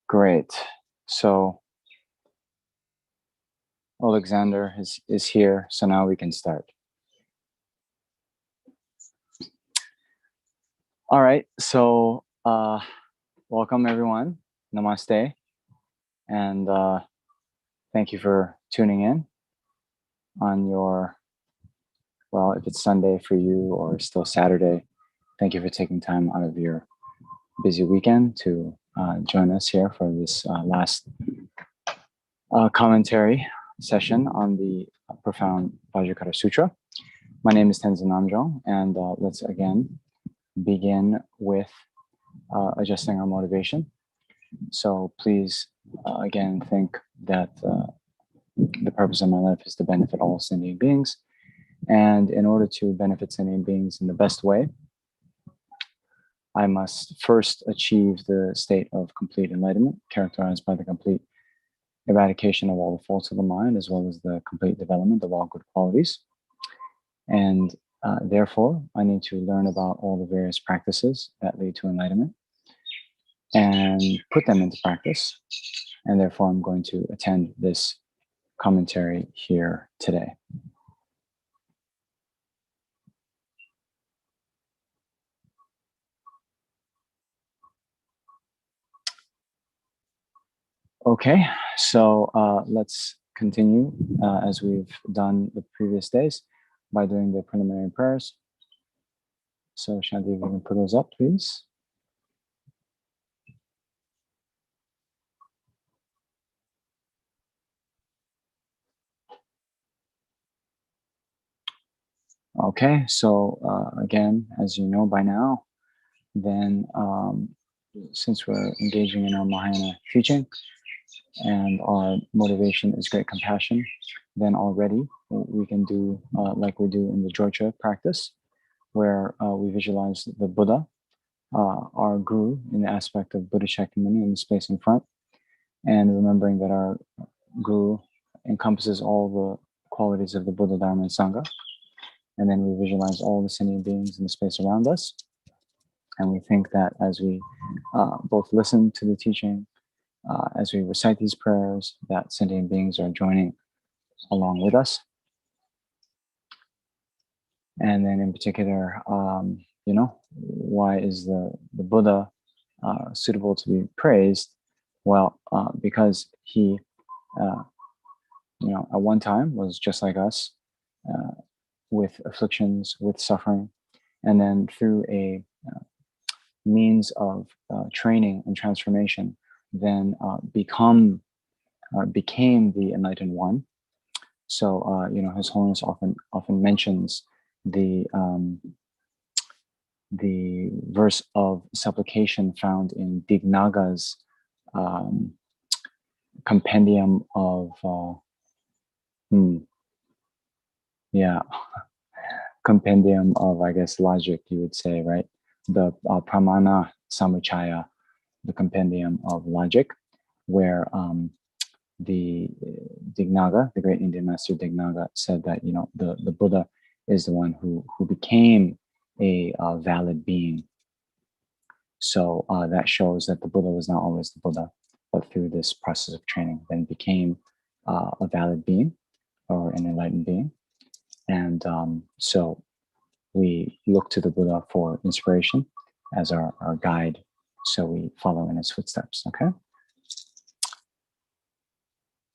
Great. So Alexander is here, so now we can start. All right, so welcome everyone. Namaste. And thank you for tuning in on your, well, if it's Sunday for you or still Saturday, thank you for taking time out of your busy weekend to join us here for this last commentary session on the profound Vajra Cutter Sutra. My name is Tenzin Namjong, and let's again begin with adjusting our motivation. So please, again, think that the purpose of my life is to benefit all sentient beings. And in order to benefit sentient beings in the best way, I must first achieve the state of complete enlightenment, characterized by the complete eradication of all the faults of the mind, as well as the complete development of all good qualities. And therefore, I need to learn about all the various practices that lead to enlightenment and put them into practice. And therefore, I'm going to attend this commentary here today. Okay, so let's continue as we've done the previous days by doing the preliminary prayers. So Shanti, if you can put those up, please. Okay, so again, as you know by now, then since we're engaging in our Mahayana teaching and our motivation is great compassion, then already we can do like we do in the Georgia practice, where we visualize the Buddha, our guru, in the aspect of Buddha Shakyamuni in the space in front, and remembering that our guru encompasses all the qualities of the Buddha, Dharma, and Sangha. And then we visualize all the sentient beings in the space around us. And we think that as we both listen to the teaching, as we recite these prayers, that sentient beings are joining along with us. And then in particular, you know, why is the Buddha suitable to be praised? Well, because he, you know, at one time was just like us, with afflictions, with suffering, and then through a means of training and transformation, then became the enlightened one. So you know, His Holiness often mentions the verse of supplication found in Dignaga's compendium of compendium of, I guess, logic, you would say, right? The Pramana Samuchaya, the compendium of logic, where the Dignaga, the great Indian master Dignaga, said that, you know, the Buddha is the one who became a valid being. So that shows that the Buddha was not always the Buddha, but through this process of training, then became a valid being or an enlightened being. And so we look to the Buddha for inspiration as our guide. So we follow in his footsteps, okay?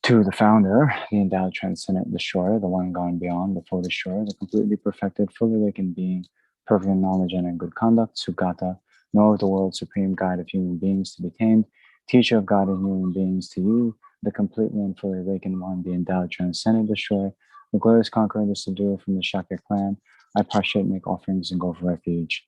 To the founder, the endowed transcendent destroyer, the one gone beyond, the full destroyer, the completely perfected, fully awakened being, perfect in knowledge and in good conduct, Sugata, know of the world, supreme guide of human beings to be tamed, teacher of God and human beings, to you, the completely and fully awakened one, the endowed transcendent destroyer, the glorious conqueror, the subduer from the Shakya clan, I prostrate, make offerings, and go for refuge.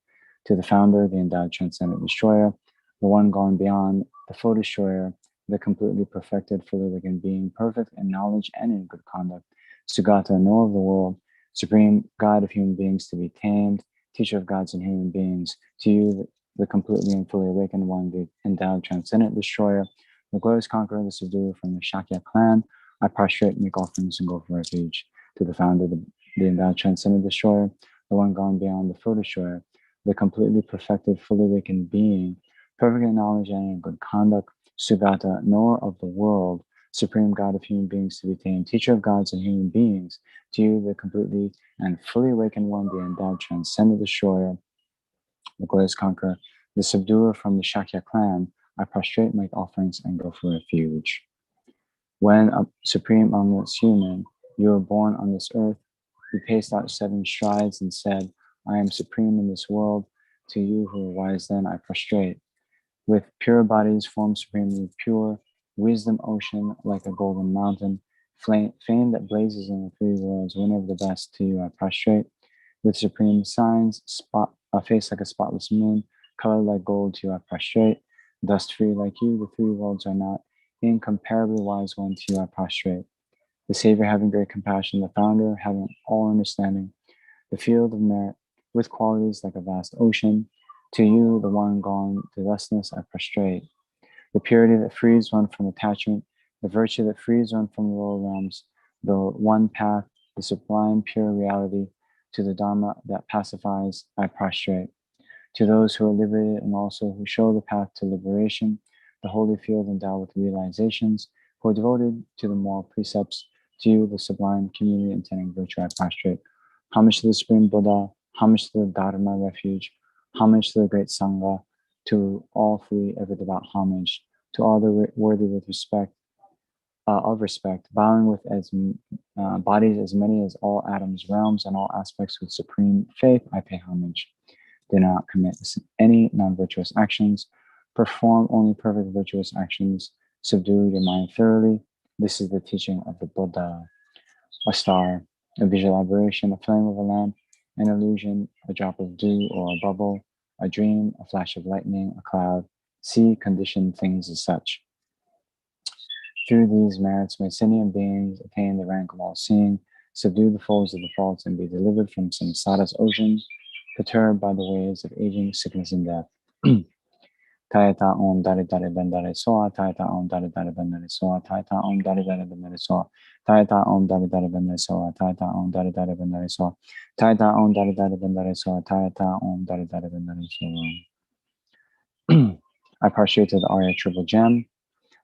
To the founder, the endowed transcendent destroyer, the one gone beyond, the full destroyer, the completely perfected, fully awakened being, perfect in knowledge and in good conduct, Sugata, know of the world, supreme guide of human beings to be tamed, teacher of gods and human beings, to you, the completely and fully awakened one, the endowed transcendent destroyer, the glorious conqueror, the subduer from the Shakya clan, I prostrate, make offerings, and go for refuge. To the founder, the endowed transcendent destroyer, the one gone beyond, the full destroyer, the completely perfected, fully awakened being, perfect knowledge and good conduct, Sugata, knower of the world, supreme God of human beings to be tamed, teacher of gods and human beings, to you, the completely and fully awakened one, the endowed, transcendent destroyer, the glorious conqueror, the subduer from the Shakya clan, I prostrate, make offerings, and go for refuge. When a supreme amongst human, you were born on this earth, you paced out 7 strides and said, I am supreme in this world. To you who are wise then, I prostrate. With pure bodies formed supremely pure, wisdom ocean like a golden mountain, fame that blazes in the 3 worlds, winner of the best, to you I prostrate. With supreme signs, a face like a spotless moon, color like gold, to you I prostrate. Dust free like you, the 3 worlds are not. Incomparably wise one, to you I prostrate. The Savior having great compassion, the Founder having all understanding, the field of merit with qualities like a vast ocean. To you, the one gone to thusness, I prostrate. The purity that frees one from attachment, the virtue that frees one from the lower realms, the one path, the sublime pure reality, to the Dharma that pacifies, I prostrate. To those who are liberated and also who show the path to liberation, the holy field endowed with realizations, who are devoted to the moral precepts, to you, the sublime community intending virtue, I prostrate. Homage to the Supreme Buddha, homage to the Dharma refuge, homage to the great Sangha, to all 3 ever devout homage, to all the worthy with respect, bowing with bodies as many as all atoms, realms, and all aspects with supreme faith, I pay homage. Do not commit any non-virtuous actions, perform only perfect virtuous actions, subdue your mind thoroughly. This is the teaching of the Buddha. A star, a visual aberration, a flame of a lamp, an illusion, a drop of dew or a bubble, a dream, a flash of lightning, a cloud. See conditioned things as such. Through these merits may sentient beings attain the rank of all-seeing, subdue the folds of the faults, and be delivered from samsara's ocean, perturbed by the waves of aging, sickness, and death. Tayata om dari dari bandare soa, tayata om dari dari bandare soa, tayata om dari dari bandare soa, tayata om dari dari bandare soa, tayata om dari dari bandare soa, tayata om dari dari bandare soa, tayata om dari dari bandare soa. I prostrate to the Arya Triple Gem.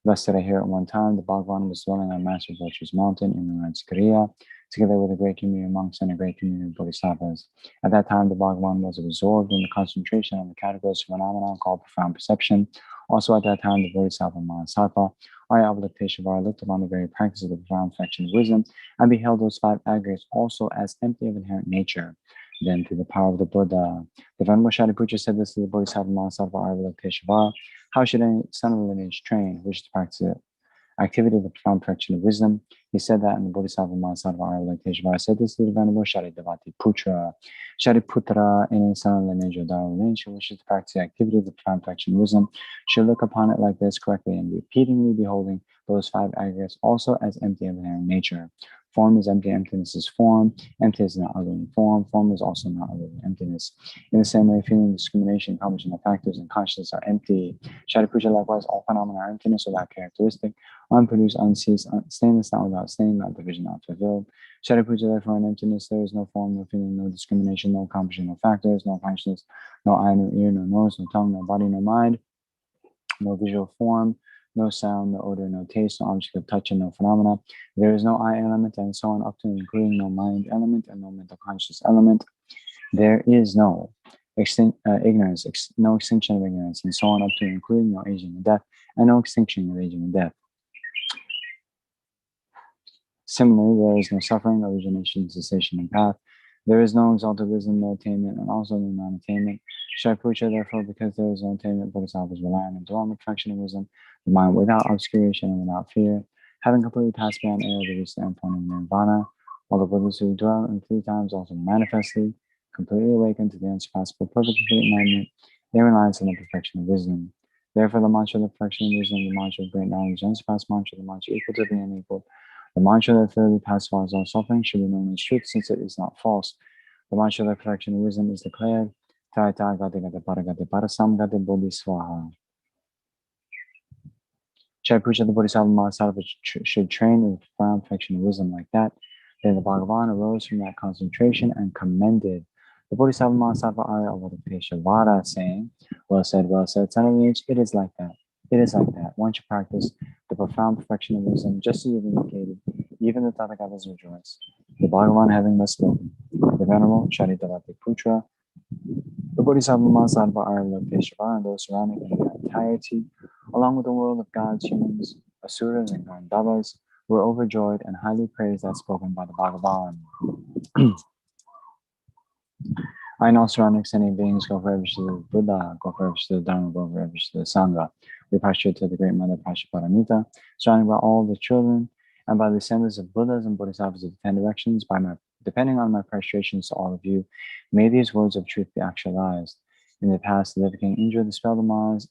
Thus did I hear at one time, the Bhagavan was dwelling on Master Virtue's mountain in Recitation, together with a great community of monks and a great community of bodhisattvas. At that time, the Bhagavan was absorbed in the concentration on the categories of phenomena called profound perception. Also at that time, the bodhisattva Mahasattva, Arya Avalokiteshvara, looked upon the very practice of the profound perfection of wisdom and beheld those 5 aggregates also as empty of inherent nature. Then, through the power of the Buddha, the Venerable Shariputra said this to the bodhisattva Mahasattva Arya Avalokiteshvara: how should any son of a lineage trained wish to practice the activity of the profound perfection of wisdom? He said that in the Bodhisattva Mahasattva Arya Avalokiteshvara said this to the Venerable Shariputra. Shariputra, any son of the lineage of Dharma lineage who wishes to practice the activity of the profound perfection of wisdom should look upon it like this correctly and repeatedly beholding those 5 aggregates also as empty of inherent nature. Form is empty, emptiness is form. Empty is not other than form. Form is also not other than emptiness. In the same way, feeling, discrimination, combination of factors, and consciousness are empty. Shariputra, likewise, all phenomena are emptiness without characteristic, unproduced, unceased, stainless, not without stain, not division, not fulfilled. Shariputra, therefore, in emptiness, there is no form, no feeling, no discrimination, no accomplishing, no factors, no consciousness, no eye, no ear, no nose, no tongue, no body, no mind, no visual form, no sound, no odor, no taste, no object of touch, and no phenomena. There is no I element, and so on, up to and including no mind element and no mental conscious element. There is no ignorance, no extinction of ignorance, and so on, up to and including no aging and death, and no extinction of aging and death. Similarly, there is no suffering, origination, cessation, and path. There is no exalted wisdom, no attainment, and also no non-attainment. Shariputra, therefore, because there is no attainment, bodhisattvas rely on and dwell on the perfection of wisdom, the mind without obscuration and without fear, having completely passed beyond error to reach the endpoint of nirvana. All the Buddhas who dwell in 3 times also manifestly, completely awakened to the unsurpassable, perfect, complete enlightenment, they rely on the perfection of wisdom. Therefore, the mantra of the perfection of wisdom, the mantra of great knowledge, the unsurpassed mantra, the mantra equal to the unequal, the mantra that thoroughly pacifies all suffering should be known as truth, since it is not false. The mantra of the perfection of wisdom is declared, Taita gate gate paragate parasam gate bodhisvaha. Shariputra, the Bodhisattva Mahasattva should train in the profound perfection of wisdom like that. Then the Bhagavan arose from that concentration and commended The Bodhisattva Mahasattva Arya Avatapeshavada saying, well said, son of lineage, it is like that. It is like that. Once you practice the profound perfection of wisdom, just as you've indicated, even the Tathagatas rejoice. The Bhagavan having thus spoken, the Venerable Sharitavati Putra, the Bodhisattva Mahasattva Arya Avatapeshavada, and those surrounding in their entirety, along with the world of gods, humans, asuras, and Gandhavas, were overjoyed and highly praised as spoken by the Bhagavan. I and all surrounding sentient beings go forever to the Buddha, go forever to the Dharma, go forever to the Sangha. We prostrate to the Great Mother Prajñāpāramitā, surrounded by all the children, and by the descendants of Buddhas and Bodhisattvas of the 10 directions, depending on my prostrations to all of you, may these words of truth be actualized. In the past, the living King Indra dispelled the Mars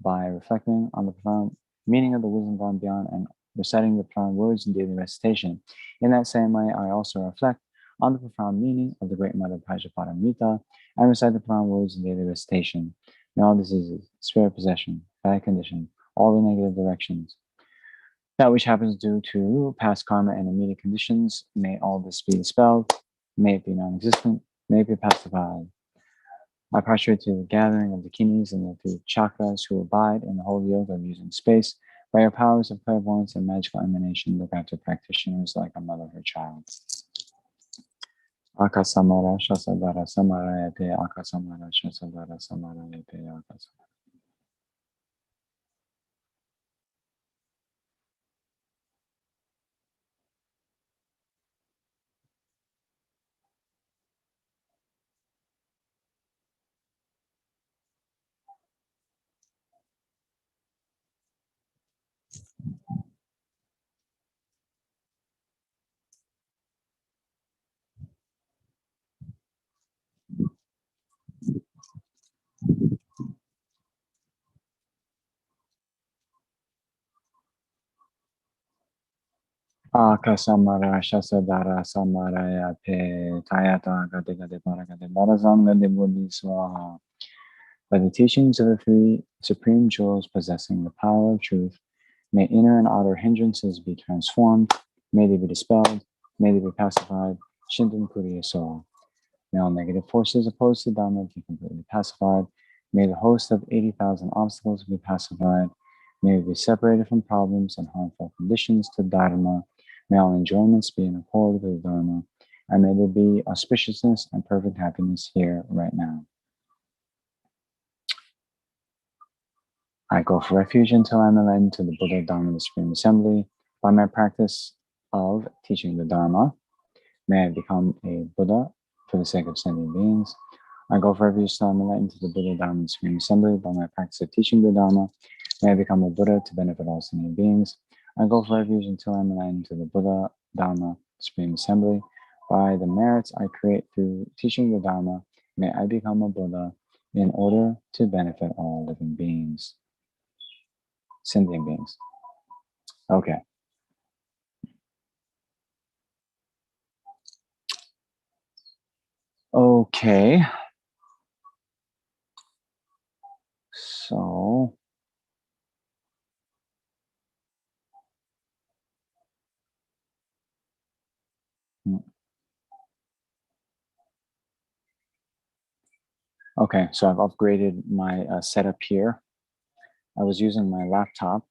by reflecting on the profound meaning of the wisdom gone beyond and reciting the profound words in daily recitation. In that same way, I also reflect on the profound meaning of the Great Mother Prajñāpāramitā and recite the profound words in daily recitation. May all diseases, spirit possession, bad condition, all the negative directions, that which happens due to past karma and immediate conditions, may all this be dispelled, may it be non-existent, may it be pacified. I prostrate to the gathering of the kinis and the three chakras who abide in the holy yoga of using space. By your powers of clairvoyance and magical emanation, look after practitioners like a mother her child. Akasamara shasadara samarayate, akasamara shasadara samarayate, akasamara. Akasamara shasadara samarayate, tayata gadegade paragade barazangade buddhi swaha. By the teachings of the three supreme jewels possessing the power of truth, may inner and outer hindrances be transformed, may they be dispelled, may they be pacified, Shinten Puriya Soha. May all negative forces opposed to Dharma be completely pacified, may the host of 80,000 obstacles be pacified, may we be separated from problems and harmful conditions to Dharma, may all enjoyments be in accord with Dharma, and may there be auspiciousness and perfect happiness here right now. I go for refuge until I am enlightened to the Buddha, Dharma, the Supreme Assembly. By my practice of teaching the Dharma, may I become a Buddha for the sake of sentient beings. I go for refuge until I am enlightened to the Buddha, Dharma, the Supreme Assembly. By my practice of teaching the Dharma, may I become a Buddha to benefit all sentient beings. I go for refuge until I am enlightened to the Buddha, Dharma, the Supreme Assembly. By the merits I create through teaching the Dharma, may I become a Buddha in order to benefit all living beings. Sentient beings. Okay. Okay. So okay, so I've upgraded my setup here. I was using my laptop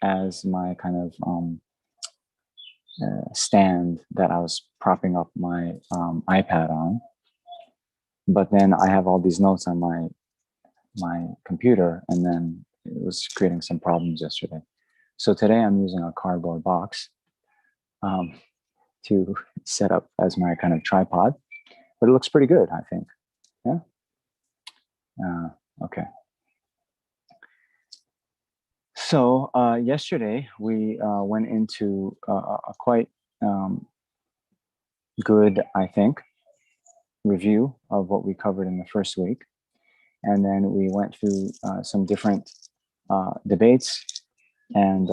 as my kind of stand that I was propping up my iPad on. But then I have all these notes on my computer, and then it was creating some problems yesterday. So today I'm using a cardboard box to set up as my kind of tripod, but it looks pretty good, I think. Yeah. Okay. So yesterday we went into a quite good, I think, review of what we covered in the first week. And then we went through some different debates and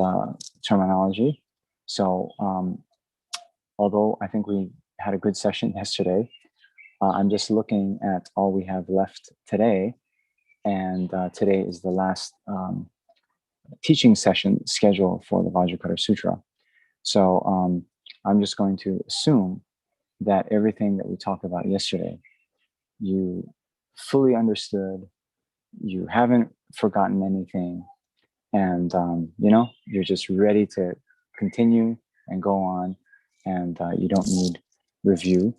terminology. So although I think we had a good session yesterday, I'm just looking at all we have left today. And today is the last teaching session scheduled for the Vajra Cutter Sutra. So I'm just going to assume that everything that we talked about yesterday you fully understood, you haven't forgotten anything, and you're just ready to continue and go on, and you don't need review.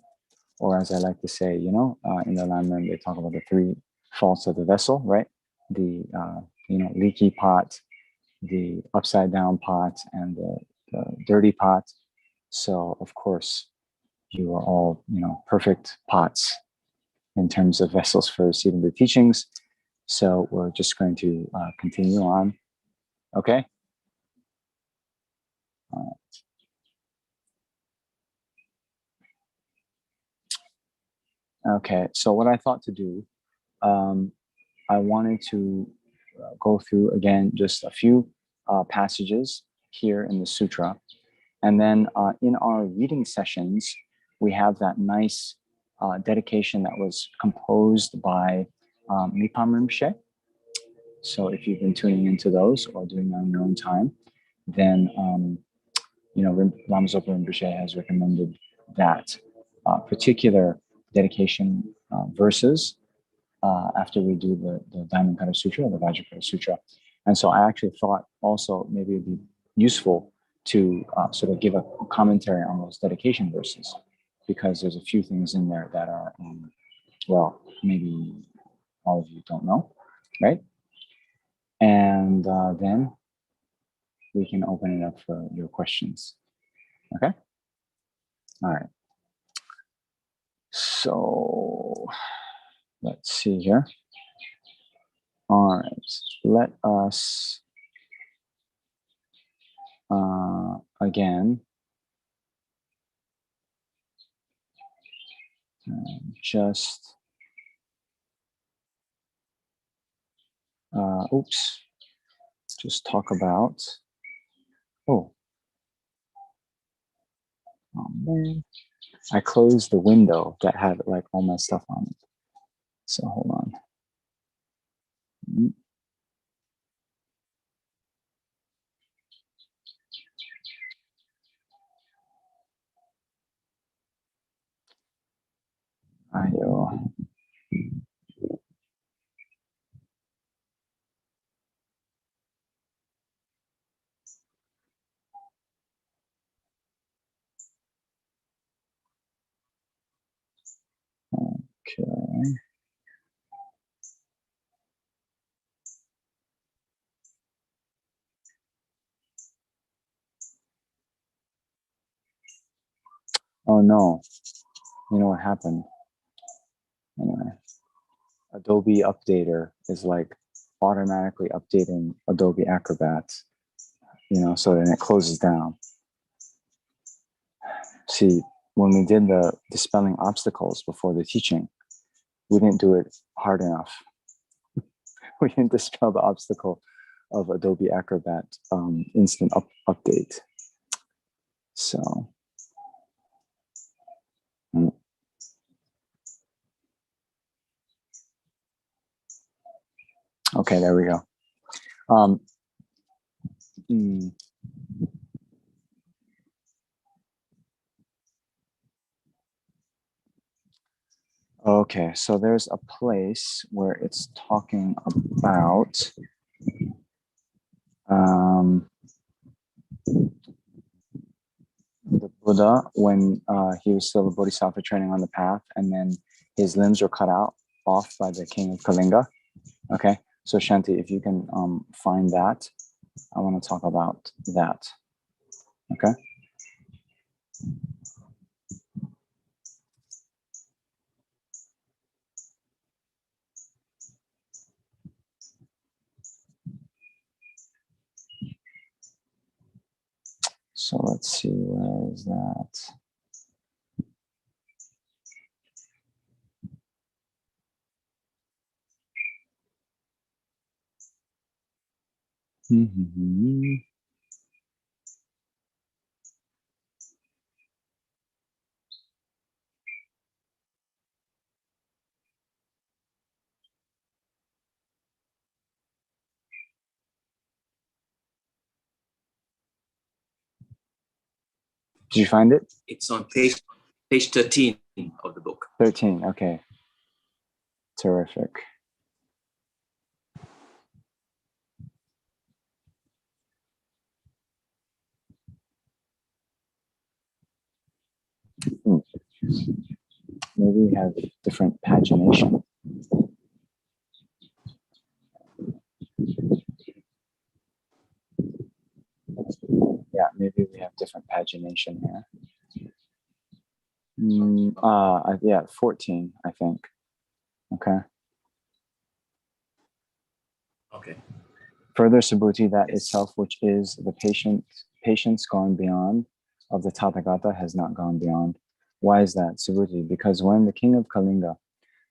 Or as I like to say, in the Lamrim, they talk about the three faults of the vessel, right? The leaky pot, the upside down pot, and the dirty pot. So of course, you are all perfect pots in terms of vessels for receiving the teachings. So we're just going to continue on. Okay. Okay. So what I thought to do, I wanted to go through again just a few passages here in the sutra, and then in our reading sessions, we have that nice dedication that was composed by Mipam Rinpoche. So if you've been tuning into those or doing them on your own time, then Lama Zopa Rinpoche has recommended that particular dedication verses after we do the Diamond Cutter Sutra or the Vajra Cutter Sutra. And so I actually thought also maybe it'd be useful to sort of give a commentary on those dedication verses, because there's a few things in there that are, maybe all of you don't know, right? And then we can open it up for your questions. Okay? All right. So let's see here. All right. Let us again just just talk about oh man, I closed the window that had like all my stuff on it, so hold on. Ayo. Okay. Oh no, you know what happened? Anyway, Adobe Updater is like automatically updating Adobe Acrobat, so then it closes down. See, when we did the dispelling obstacles before the teaching, we didn't do it hard enough. We didn't dispel the obstacle of Adobe Acrobat instant update. So, okay, there we go. Okay, so there's a place where it's talking about the Buddha when he was still a bodhisattva training on the path, and then his limbs were cut off by the king of Kalinga. Okay, so Shanti, if you can find that, I want to talk about that. Okay. So let's see, where is that? Mm-hmm. Did you find it? It's on page 13 of the book. 13, okay. Terrific. Maybe we have different pagination. Yeah, maybe we have different pagination here. Yeah, 14, I think. Okay. Okay. Further, Subhuti, that itself, which is the patience gone beyond of the Tathagata, has not gone beyond. Why is that, Subhuti? Because when the king of Kalinga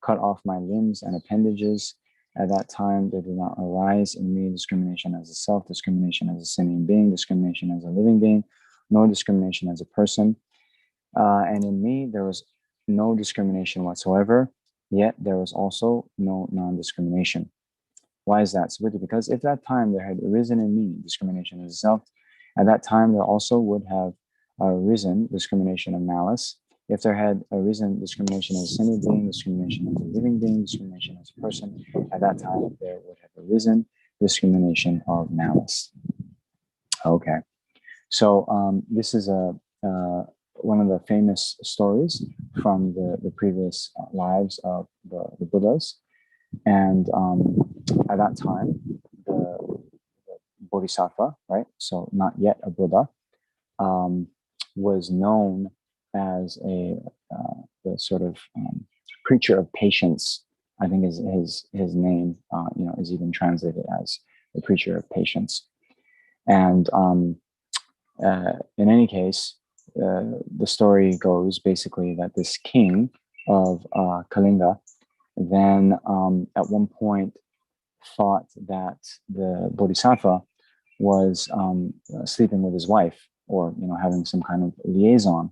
cut off my limbs and appendages, at that time there did not arise in me discrimination as a self, discrimination as a sentient being, discrimination as a living being, nor discrimination as a person. And in me, there was no discrimination whatsoever, yet there was also no non-discrimination. Why is that? Subhuti? Because if that time there had arisen in me discrimination as a self, at that time there also would have arisen discrimination of malice. If there had arisen discrimination as a sentient being, discrimination as a living being, discrimination as a person, at that time there would have arisen discrimination of malice. Okay, so this is one of the famous stories from the previous lives of the Buddhas. And at that time, the Bodhisattva, right, so not yet a Buddha, was known as the sort of preacher of patience. I think his name, is even translated as the preacher of patience. And in any case, the story goes basically that this king of Kalinga then at one point thought that the Bodhisattva was sleeping with his wife, or having some kind of liaison,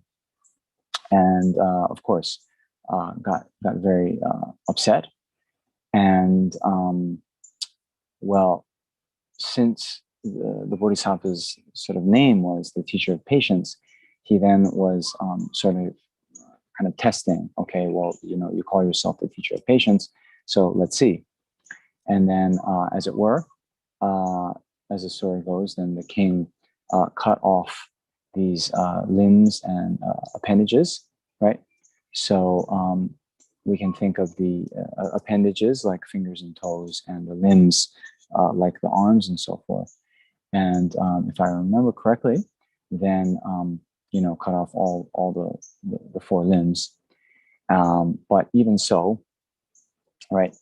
and of course got very upset. And well, since the Bodhisattva's sort of name was the teacher of patience, he then was sort of kind of testing. Okay, well, you call yourself the teacher of patience, so let's see. And then, as it were, as the story goes, then the king cut off these limbs and appendages, right? So we can think of the appendages like fingers and toes, and the limbs like the arms and so forth. And if I remember correctly, then cut off all the four limbs. But even so, right,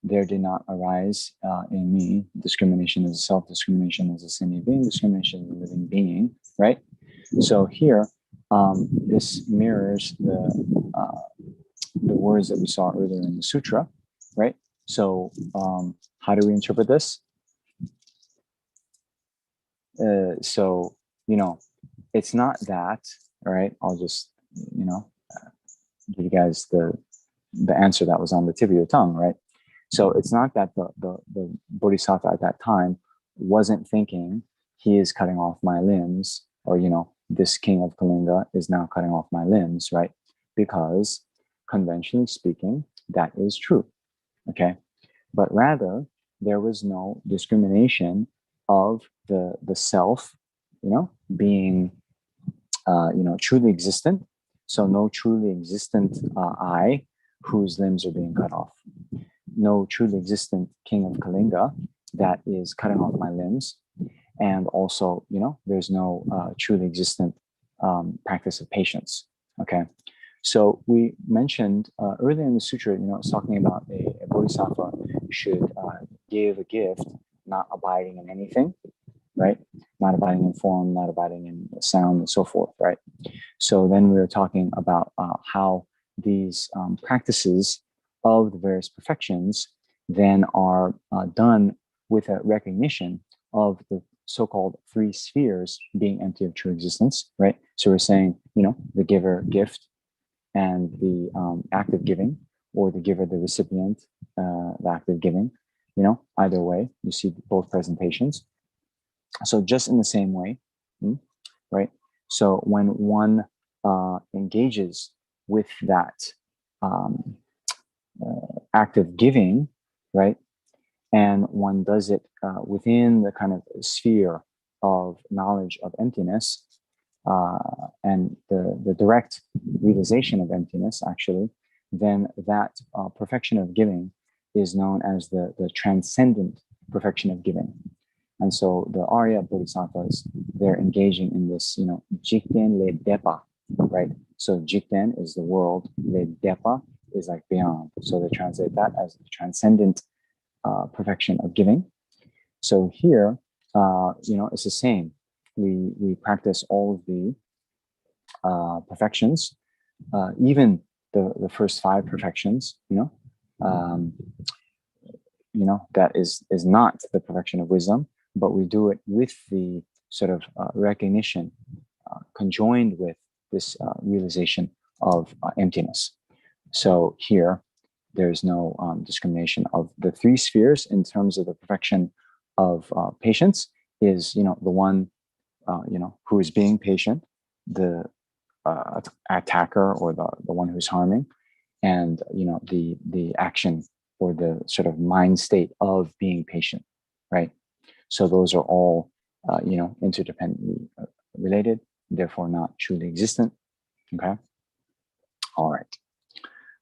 there did not arise in me discrimination as a self, discrimination as a sentient being, discrimination as a living being, right? So here, this mirrors the words that we saw earlier in the sutra, right? So how do we interpret this? So, it's not that, all right? I'll just, give you guys the answer that was on the tip of your tongue, right? So it's not that the Bodhisattva at that time wasn't thinking he is cutting off my limbs, or, this king of Kalinga is now cutting off my limbs, right? Because conventionally speaking, that is true, okay? But rather, there was no discrimination of the self, being, truly existent. So no truly existent I whose limbs are being cut off. No truly existent king of Kalinga that is cutting off my limbs. And also, there's no truly existent practice of patience, okay? So we mentioned earlier in the sutra, it's talking about a bodhisattva should give a gift, not abiding in anything, right? Not abiding in form, not abiding in sound, and so forth, right? So then we were talking about how these practices of the various perfections then are done with a recognition of the so-called three spheres being empty of true existence, right? So we're saying, the giver, gift, and the act of giving, or the giver, the recipient, the act of giving, either way, you see both presentations. So just in the same way, right? So when one engages with that act of giving, right? And one does it within the kind of sphere of knowledge of emptiness, and the direct realization of emptiness, actually, then that perfection of giving is known as the transcendent perfection of giving. And so the Arya Bodhisattvas, they're engaging in this, jikten le depa, right? So jikten is the world, le depa is like beyond. So they translate that as the transcendent perfection of giving. So here, it's the same. We practice all of the perfections, even the first 5 perfections. That is not the perfection of wisdom, but we do it with the sort of recognition conjoined with this realization of emptiness. So here, there's no discrimination of the 3 spheres in terms of the perfection of patience. Is the one who is being patient, the attacker or the one who's harming, and the action or the sort of mind state of being patient, right? So those are all interdependently related, therefore not truly existent. Okay. All right.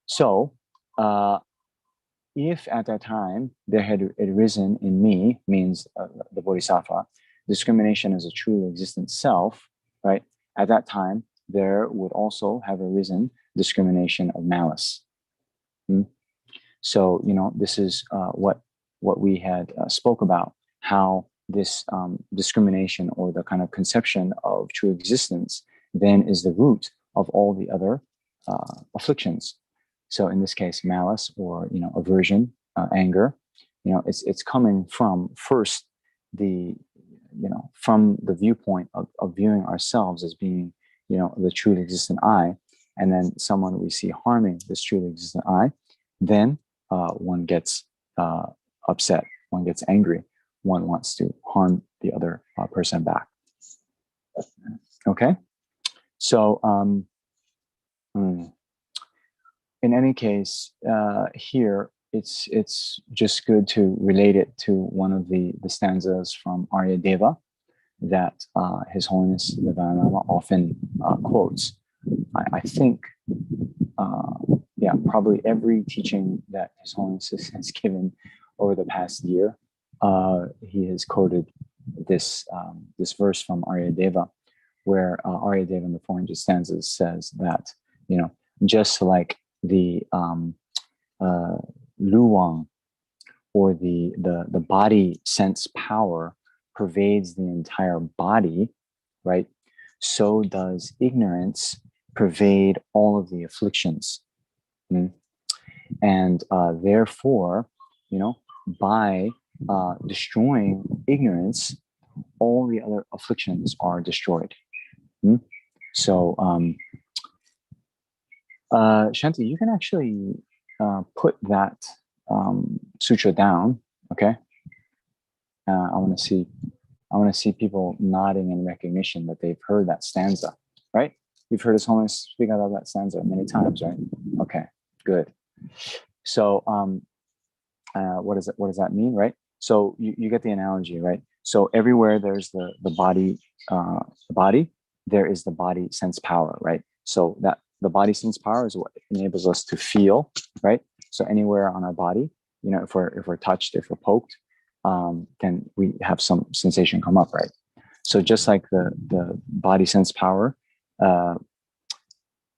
So if at that time there had arisen in me, means the bodhisattva, discrimination as a truly existent self, right? At that time, there would also have arisen discrimination of malice. So, this is what we had spoke about, how this discrimination or the kind of conception of true existence then is the root of all the other afflictions. So in this case, malice or, aversion, anger, it's coming from first from the viewpoint of viewing ourselves as being, the truly existent I, and then someone we see harming this truly existent I, then one gets upset, one gets angry, one wants to harm the other person back. Okay, so in any case, here it's just good to relate it to one of the stanzas from Arya Deva that His Holiness the Dalai Lama often quotes. I think, probably every teaching that His Holiness has given over the past year, he has quoted this verse from Arya Deva, where Arya Deva in the 400 stanzas says that, just like the luwang or the body sense power pervades the entire body, right? So does ignorance pervade all of the afflictions. And therefore, by destroying ignorance, all the other afflictions are destroyed. So, Shanti, you can actually put that sutra down, okay? I want to see people nodding in recognition that they've heard that stanza, right? You've heard His Holiness speak about that stanza many times, right? Okay, good. So, what does that mean, right? So you get the analogy, right? So everywhere there's the body, there is the body sense power, right? So that the body sense power is what enables us to feel, right? So anywhere on our body, if we're touched, if we're poked, then we have some sensation come up, right? So just like the body sense power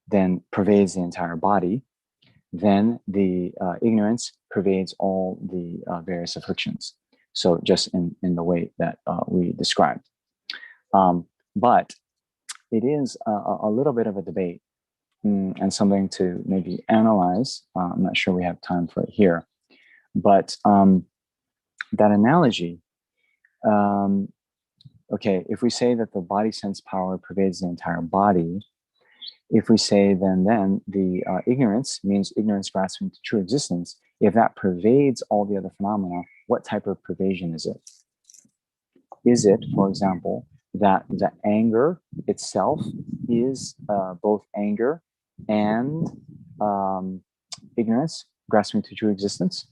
then pervades the entire body, then the ignorance pervades all the various afflictions. So just in the way that we described. But it is a little bit of a debate and something to maybe analyze. I'm not sure we have time for it here. But that analogy, okay, if we say that the body sense power pervades the entire body, if we say then the ignorance means ignorance grasping to true existence, if that pervades all the other phenomena, what type of pervasion is it? Is it, for example, that the anger itself is both anger and ignorance, grasping to true existence?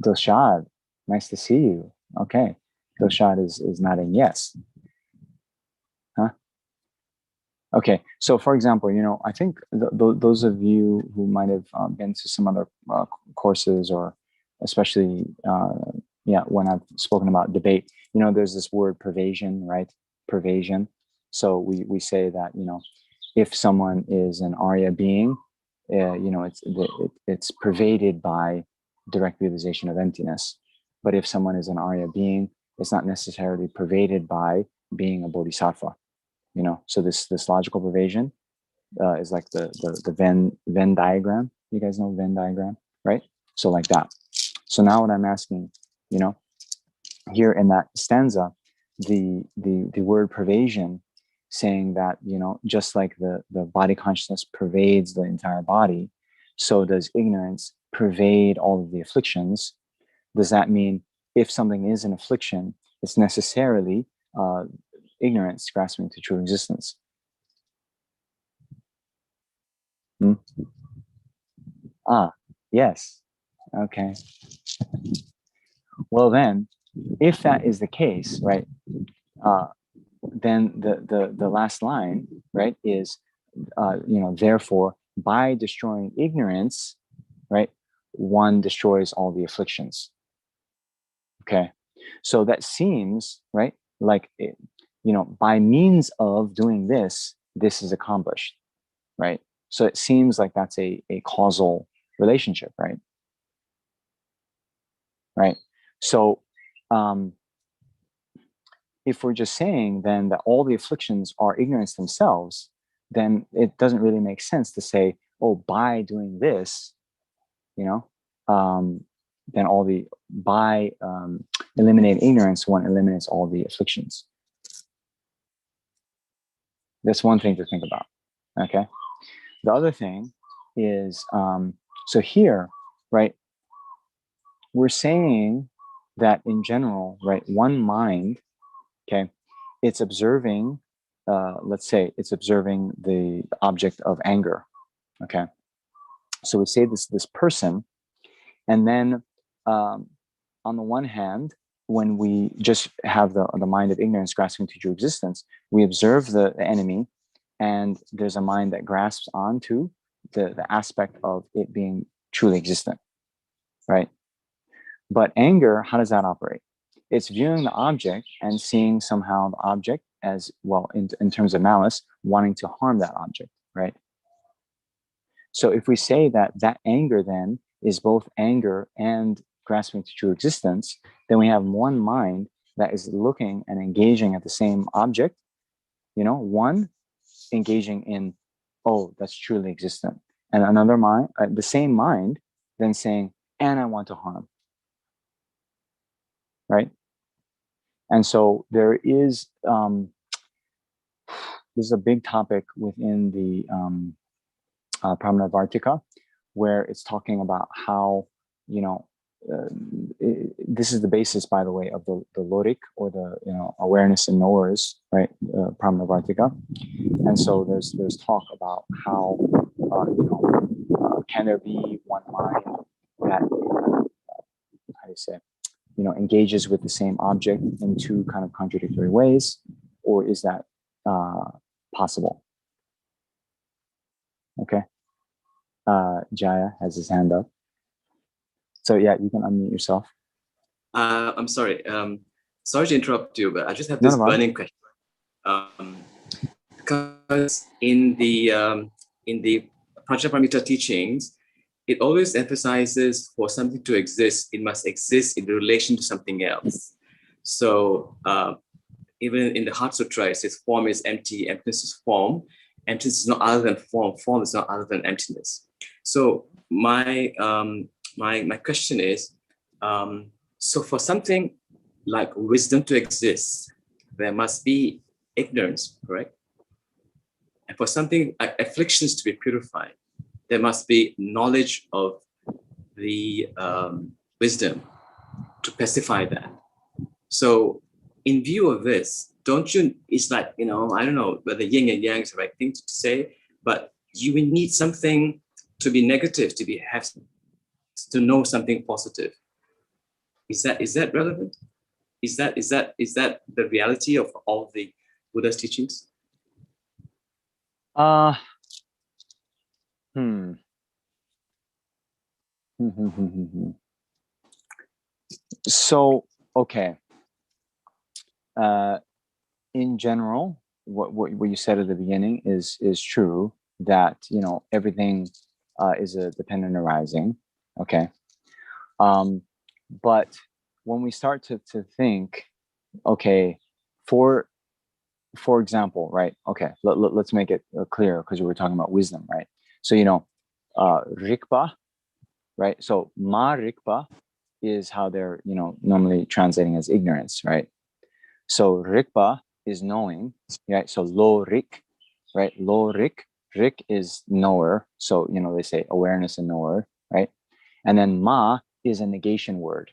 Dilshad, nice to see you. Okay, Dilshad is nodding yes. Huh? Okay, so for example, I think those of you who might have been to some other courses, or especially, when I've spoken about debate, there's this word pervasion, right? Pervasion. So we say that, if someone is an Arya being, it's pervaded by direct realization of emptiness. But if someone is an Arya being, it's not necessarily pervaded by being a bodhisattva. So this logical pervasion is like the Venn diagram. You guys know Venn diagram, right? So like that. So now what I'm asking, here in that stanza, the word pervasion, saying that, just like the body consciousness pervades the entire body, so does ignorance pervade all of the afflictions. Does that mean if something is an affliction, it's necessarily ignorance grasping to true existence? Ah, yes. Okay. Well then, if that is the case, right, then the last line, right, is, therefore, by destroying ignorance, right, one destroys all the afflictions. Okay. So that seems, right, like, by means of doing this is accomplished, right? So it seems like that's a causal relationship, right? Right. So if we're just saying then that all the afflictions are ignorance themselves, then it doesn't really make sense to say, oh, by doing this, then by eliminating ignorance, one eliminates all the afflictions. That's one thing to think about. Okay. The other thing is, so here, right, we're saying that in general, right, one mind, okay, it's observing, let's say it's observing the object of anger. Okay. So we say this person, and then on the one hand, when we just have the mind of ignorance grasping to true existence, we observe the enemy, and there's a mind that grasps onto the aspect of it being truly existent, right? But anger, how does that operate? It's viewing the object and seeing somehow the object as, well, in terms of malice, wanting to harm that object, right? So if we say that anger then is both anger and grasping to true existence, then we have one mind that is looking and engaging at the same object, one engaging in, oh, that's truly existent. And another mind, the same mind, then saying, and I want to harm, right? And so there is, this is a big topic within the Pramanavartika, where it's talking about how, this is the basis, by the way, of the Lorik, or the awareness and knowers, right? Pramanavartika. And so there's talk about how can there be one mind that, how do you say, engages with the same object in two kind of contradictory ways, or is that possible? Okay. Jaya has his hand up. So yeah, you can unmute yourself. I'm sorry. Sorry to interrupt you, but I just have this burning question. Because in the Prajñāpāramitā teachings, it always emphasizes for something to exist, it must exist in relation to something else. So even in the Heart Sutra, it says form is empty, emptiness is form. Emptiness is not other than form. Form is not other than emptiness. So my question is, so for something like wisdom to exist, there must be ignorance, correct? And for something like afflictions to be purified, there must be knowledge of the wisdom to pacify that. So in view of this, don't you, it's like, I don't know whether yin and yang is the right thing to say, but you will need something to be negative, have to know something positive. Is that relevant? Is that the reality of all the Buddha's teachings? So, okay. In general, what you said at the beginning is true, that everything is a dependent arising. Okay. But when we start to think, okay, for example, right? Okay, let's make it clear, because we were talking about wisdom, right? So rikpa, right? So ma rikpa is how they're normally translating as ignorance, right? So rikpa is knowing, right? So lo rik, right? Lo rik, rik is knower. So they say awareness and knower, right? And then ma is a negation word,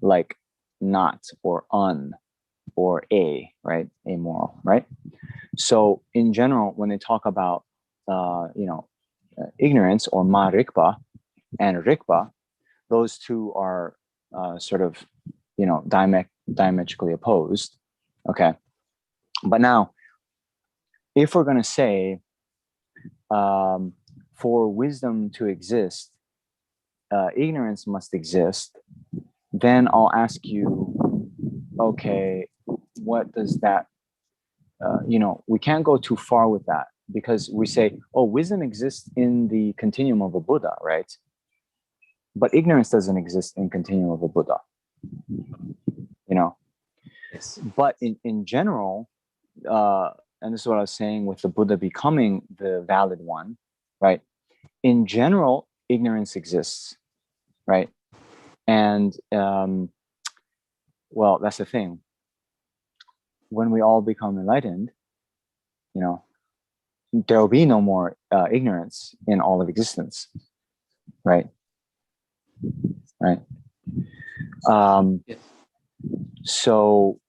like not or un or right? Amoral, right? So in general, when they talk about ignorance, or ma rikpa and rikpa, those two are sort of diametrically opposed. Okay. But now, if we're going to say for wisdom to exist, ignorance must exist, then I'll ask you, okay, what does that, we can't go too far with that, because we say, oh, wisdom exists in the continuum of a Buddha, right? But ignorance doesn't exist in continuum of a Buddha, Yes. But in general, and this is what I was saying with the Buddha becoming the valid one, right? In general, ignorance exists, right? And well, that's the thing. When we all become enlightened, there will be no more ignorance in all of existence, right? Right. Yes. So,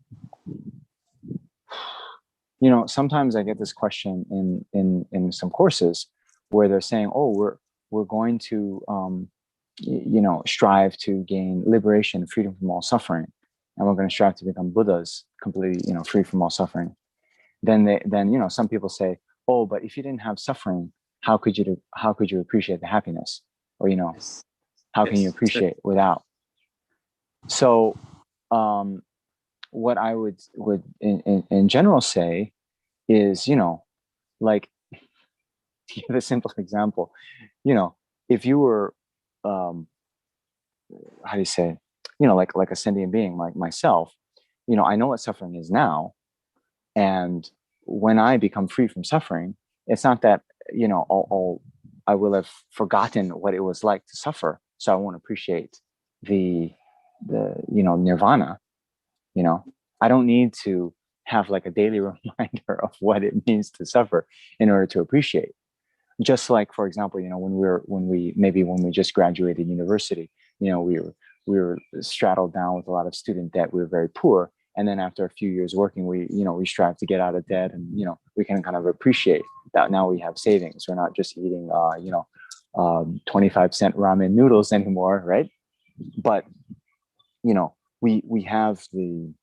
sometimes I get this question in some courses where they're saying, "Oh, we're going to strive to gain liberation, freedom from all suffering, and we're going to strive to become Buddhas, completely free from all suffering." Then some people say, "Oh, but if you didn't have suffering, how could you appreciate the happiness? Or Yes. how can you appreciate without?" So what I would in general say is, like, to give a simple example, if you were how do you say, like a sentient being like myself, I know what suffering is now, and when I become free from suffering, it's not that I will have forgotten what it was like to suffer, so I won't appreciate the nirvana. I don't need to have like a daily reminder of what it means to suffer in order to appreciate. Just like, for example, when we just graduated university, we were straddled down with a lot of student debt. We were very poor, and then after a few years working, we strive to get out of debt, and we can kind of appreciate that now we have savings. We're not just eating 25-cent ramen noodles anymore, right? But we have the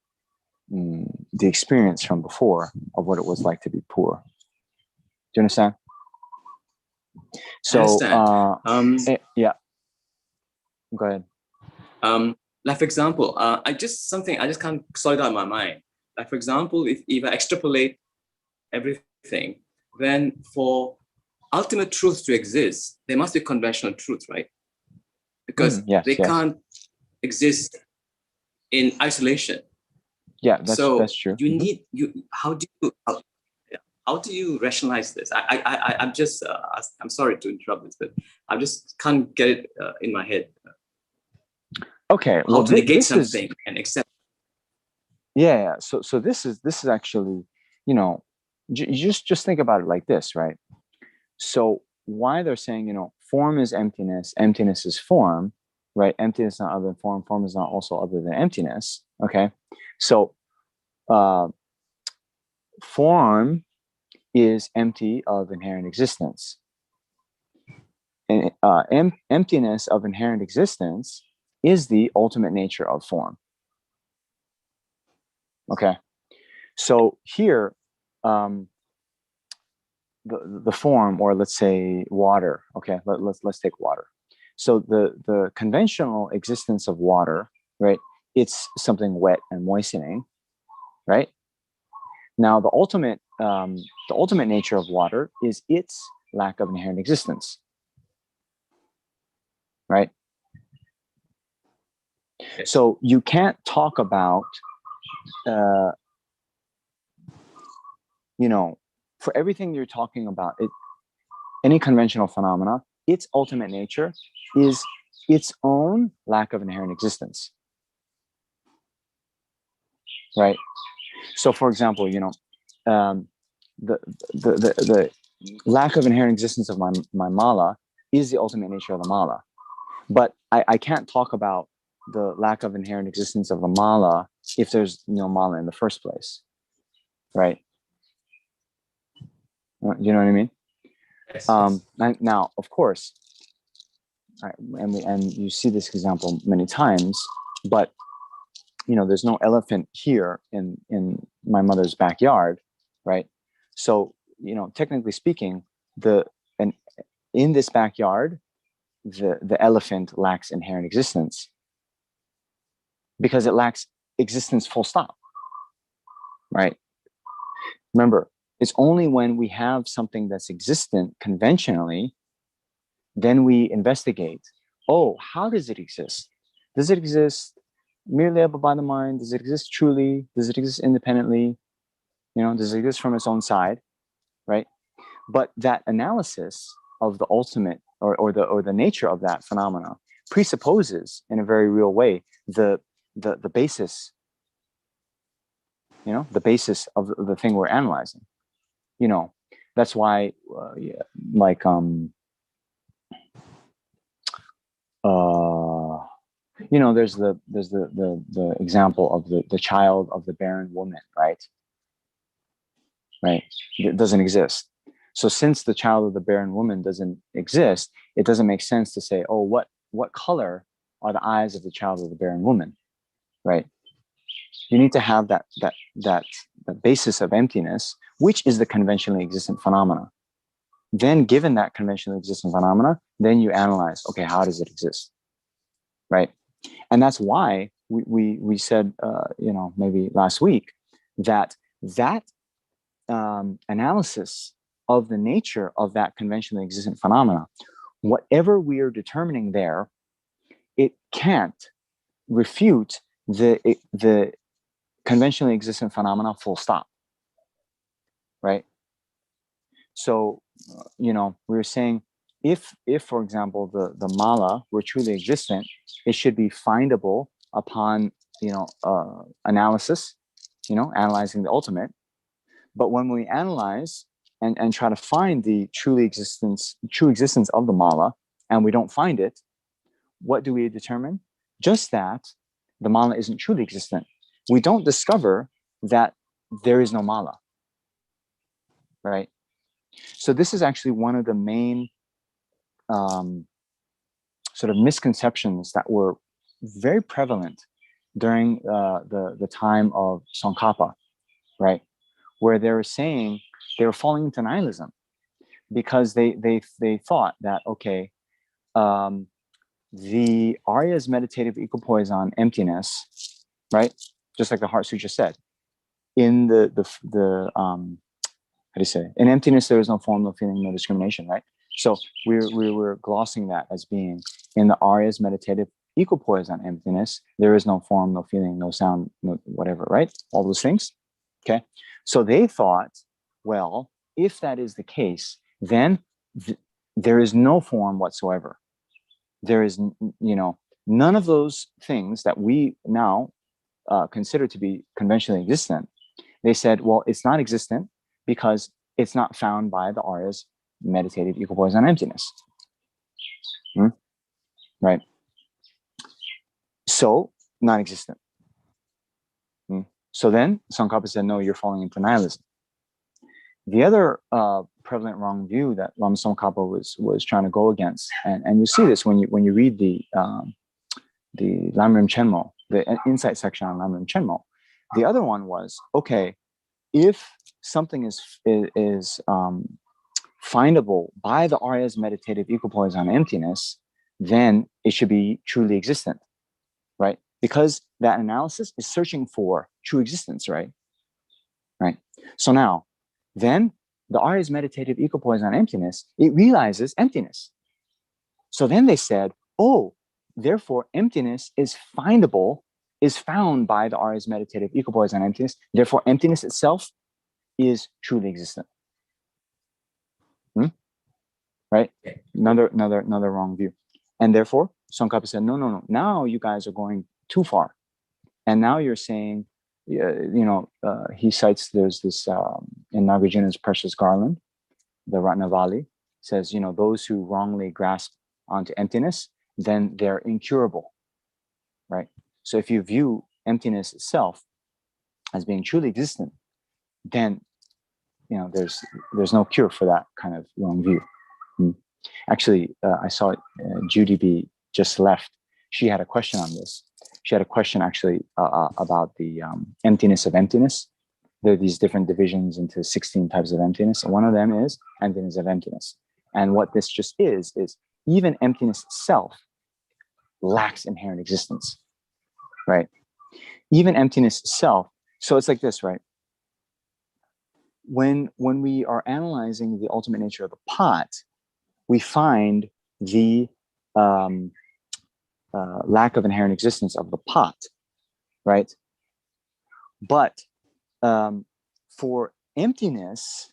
experience from before of what it was like to be poor. Do you understand? So yeah, go ahead. Like, for example, I just can't sort it out in my mind. Like, for example, if I extrapolate everything, then for ultimate truth to exist, there must be conventional truth, right? Because they can't exist in isolation. Yeah, that's true. You need how do you rationalize this? I'm just I'm sorry to interrupt this, but I just can't get it in my head. Okay, how to negate something and accept. Yeah. So this is actually, you just think about it like this, right? So why they're saying, form is emptiness, emptiness is form, right? Emptiness is not other than form, form is not also other than emptiness. Okay. So form is empty of inherent existence. And emptiness of inherent existence is the ultimate nature of form. Okay, so here, the form, or let's say water. Okay, let's take water. So the conventional existence of water, right? It's something wet and moistening, right? Now the ultimate nature of water is its lack of inherent existence, right? So you can't talk about, for everything you're talking about, any conventional phenomena, its ultimate nature is its own lack of inherent existence, right? So, for example, the lack of inherent existence of my mala is the ultimate nature of the mala, but I can't talk about the lack of inherent existence of the mala if there's no mala in the first place, right? You know what I mean? Yes. Now, of course, and you see this example many times, but there's no elephant here in my mother's backyard, right? So, technically speaking, in this backyard, the elephant lacks inherent existence because it lacks existence full stop, right? Remember, it's only when we have something that's existent conventionally, then we investigate, oh, how does it exist? Does it exist merely able by the mind? Does it exist truly? Does it exist independently? Does it exist from its own side, right? But that analysis of the ultimate or the nature of that phenomena presupposes, in a very real way, the basis, the basis of the thing we're analyzing. That's why, there's the example of the child of the barren woman, right? Right? It doesn't exist. So since the child of the barren woman doesn't exist, it doesn't make sense to say, oh, what color are the eyes of the child of the barren woman, right? You need to have that basis of emptiness, which is the conventionally existent phenomena. Then, given that conventionally existent phenomena, then you analyze, okay, how does it exist, right? And that's why we said, maybe last week, that analysis of the nature of that conventionally existent phenomena, whatever we are determining there, it can't refute the conventionally existent phenomena full stop, right? So, we were saying, if for example, the mala were truly existent, it should be findable upon, analysis, analyzing the ultimate. But when we analyze and try to find the true existence of the mala, and we don't find it, what do we determine? Just that the mala isn't truly existent. We don't discover that there is no mala, right? So this is actually one of the main sort of misconceptions that were very prevalent during the time of Tsongkhapa, right? Where they were saying they were falling into nihilism because they thought that, okay, the Arya's meditative equipoise on emptiness, right? Just like the Heart Sutra said, in the how do you say? In emptiness, there is no form, no feeling, no discrimination, right? So we were glossing that as being in the Arya's meditative equipoise on emptiness, there is no form, no feeling, no sound, no whatever, right? All those things. Okay. So they thought, well, if that is the case, then there is no form whatsoever. There is, none of those things that we now consider to be conventionally existent. They said, well, it's not existent because it's not found by the Arya's meditative equipoise on emptiness. Right? So, non-existent. So then Tsongkhapa said, no, you're falling into nihilism. The other prevalent wrong view that Lama Tsongkhapa was trying to go against, and you see this when you read the Lamrim Chenmo, the insight section on Lamrim Chenmo. The other one was, okay, if something is findable by the Arya's meditative equipoise on emptiness, then it should be truly existent, right? Because that analysis is searching for true existence, right? Right. So now, then the Arya's meditative equipoise on emptiness, it realizes emptiness. So then they said, oh, therefore emptiness is findable, is found by the Arya's meditative equipoise on emptiness. Therefore, emptiness itself is truly existent. Right? Another wrong view. And therefore, Tsongkhapa said, no. Now you guys are going too far. And now you're saying, he cites, there's this, in Nagarjuna's Precious Garland, the Ratnavali, says, those who wrongly grasp onto emptiness, then they're incurable, right? So if you view emptiness itself as being truly existent, then, there's no cure for that kind of wrong view. Actually, I saw Judy B just left. She had a question on this. She had a question actually about the emptiness of emptiness. There are these different divisions into 16 types of emptiness. And one of them is emptiness of emptiness. And what this just is even emptiness itself lacks inherent existence, right? Even emptiness itself. So it's like this, right? When we are analyzing the ultimate nature of the pot, we find the lack of inherent existence of the pot, right? But for emptiness,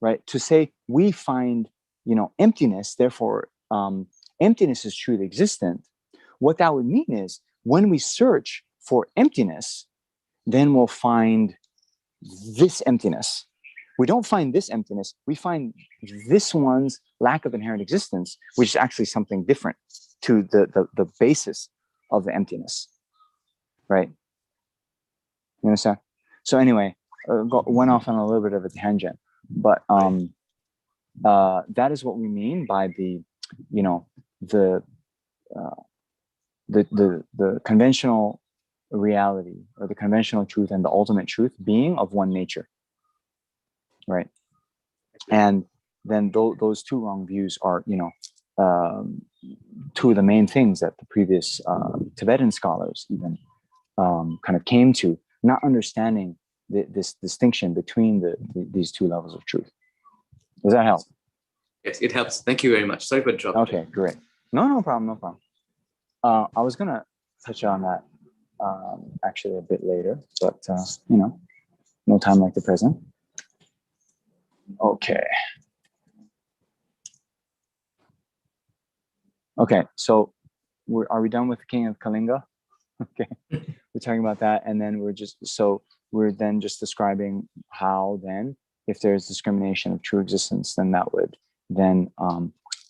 right, to say we find, emptiness, therefore emptiness is truly existent, what that would mean is when we search for emptiness, then we'll find this emptiness. We don't find this emptiness, we find this one's lack of inherent existence, which is actually something different to the basis of the emptiness, right? You understand? So anyway, went off on a little bit of a tangent, but that is what we mean by the conventional reality or the conventional truth and the ultimate truth being of one nature, right? And then those two wrong views are, two of the main things that the previous Tibetan scholars even kind of came to, not understanding this distinction between these two levels of truth. Does that help? Yes, it helps. Thank you very much. Sorry for dropping. Okay, great. No problem. I was gonna touch on that actually a bit later, but no time like the present. Okay, so are we done with the King of Kalinga? Okay, we're talking about that, and then we're then just describing how then, if there's discrimination of true existence, then that would then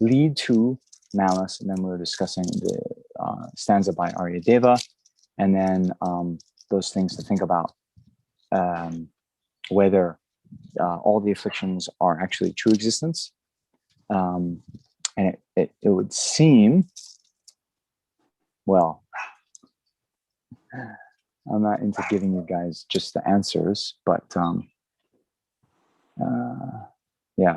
lead to malice, and then we're discussing the stanza by Aryadeva, and then those things to think about, whether all the afflictions are actually true existence. And it would seem, well, I'm not into giving you guys just the answers, but yeah,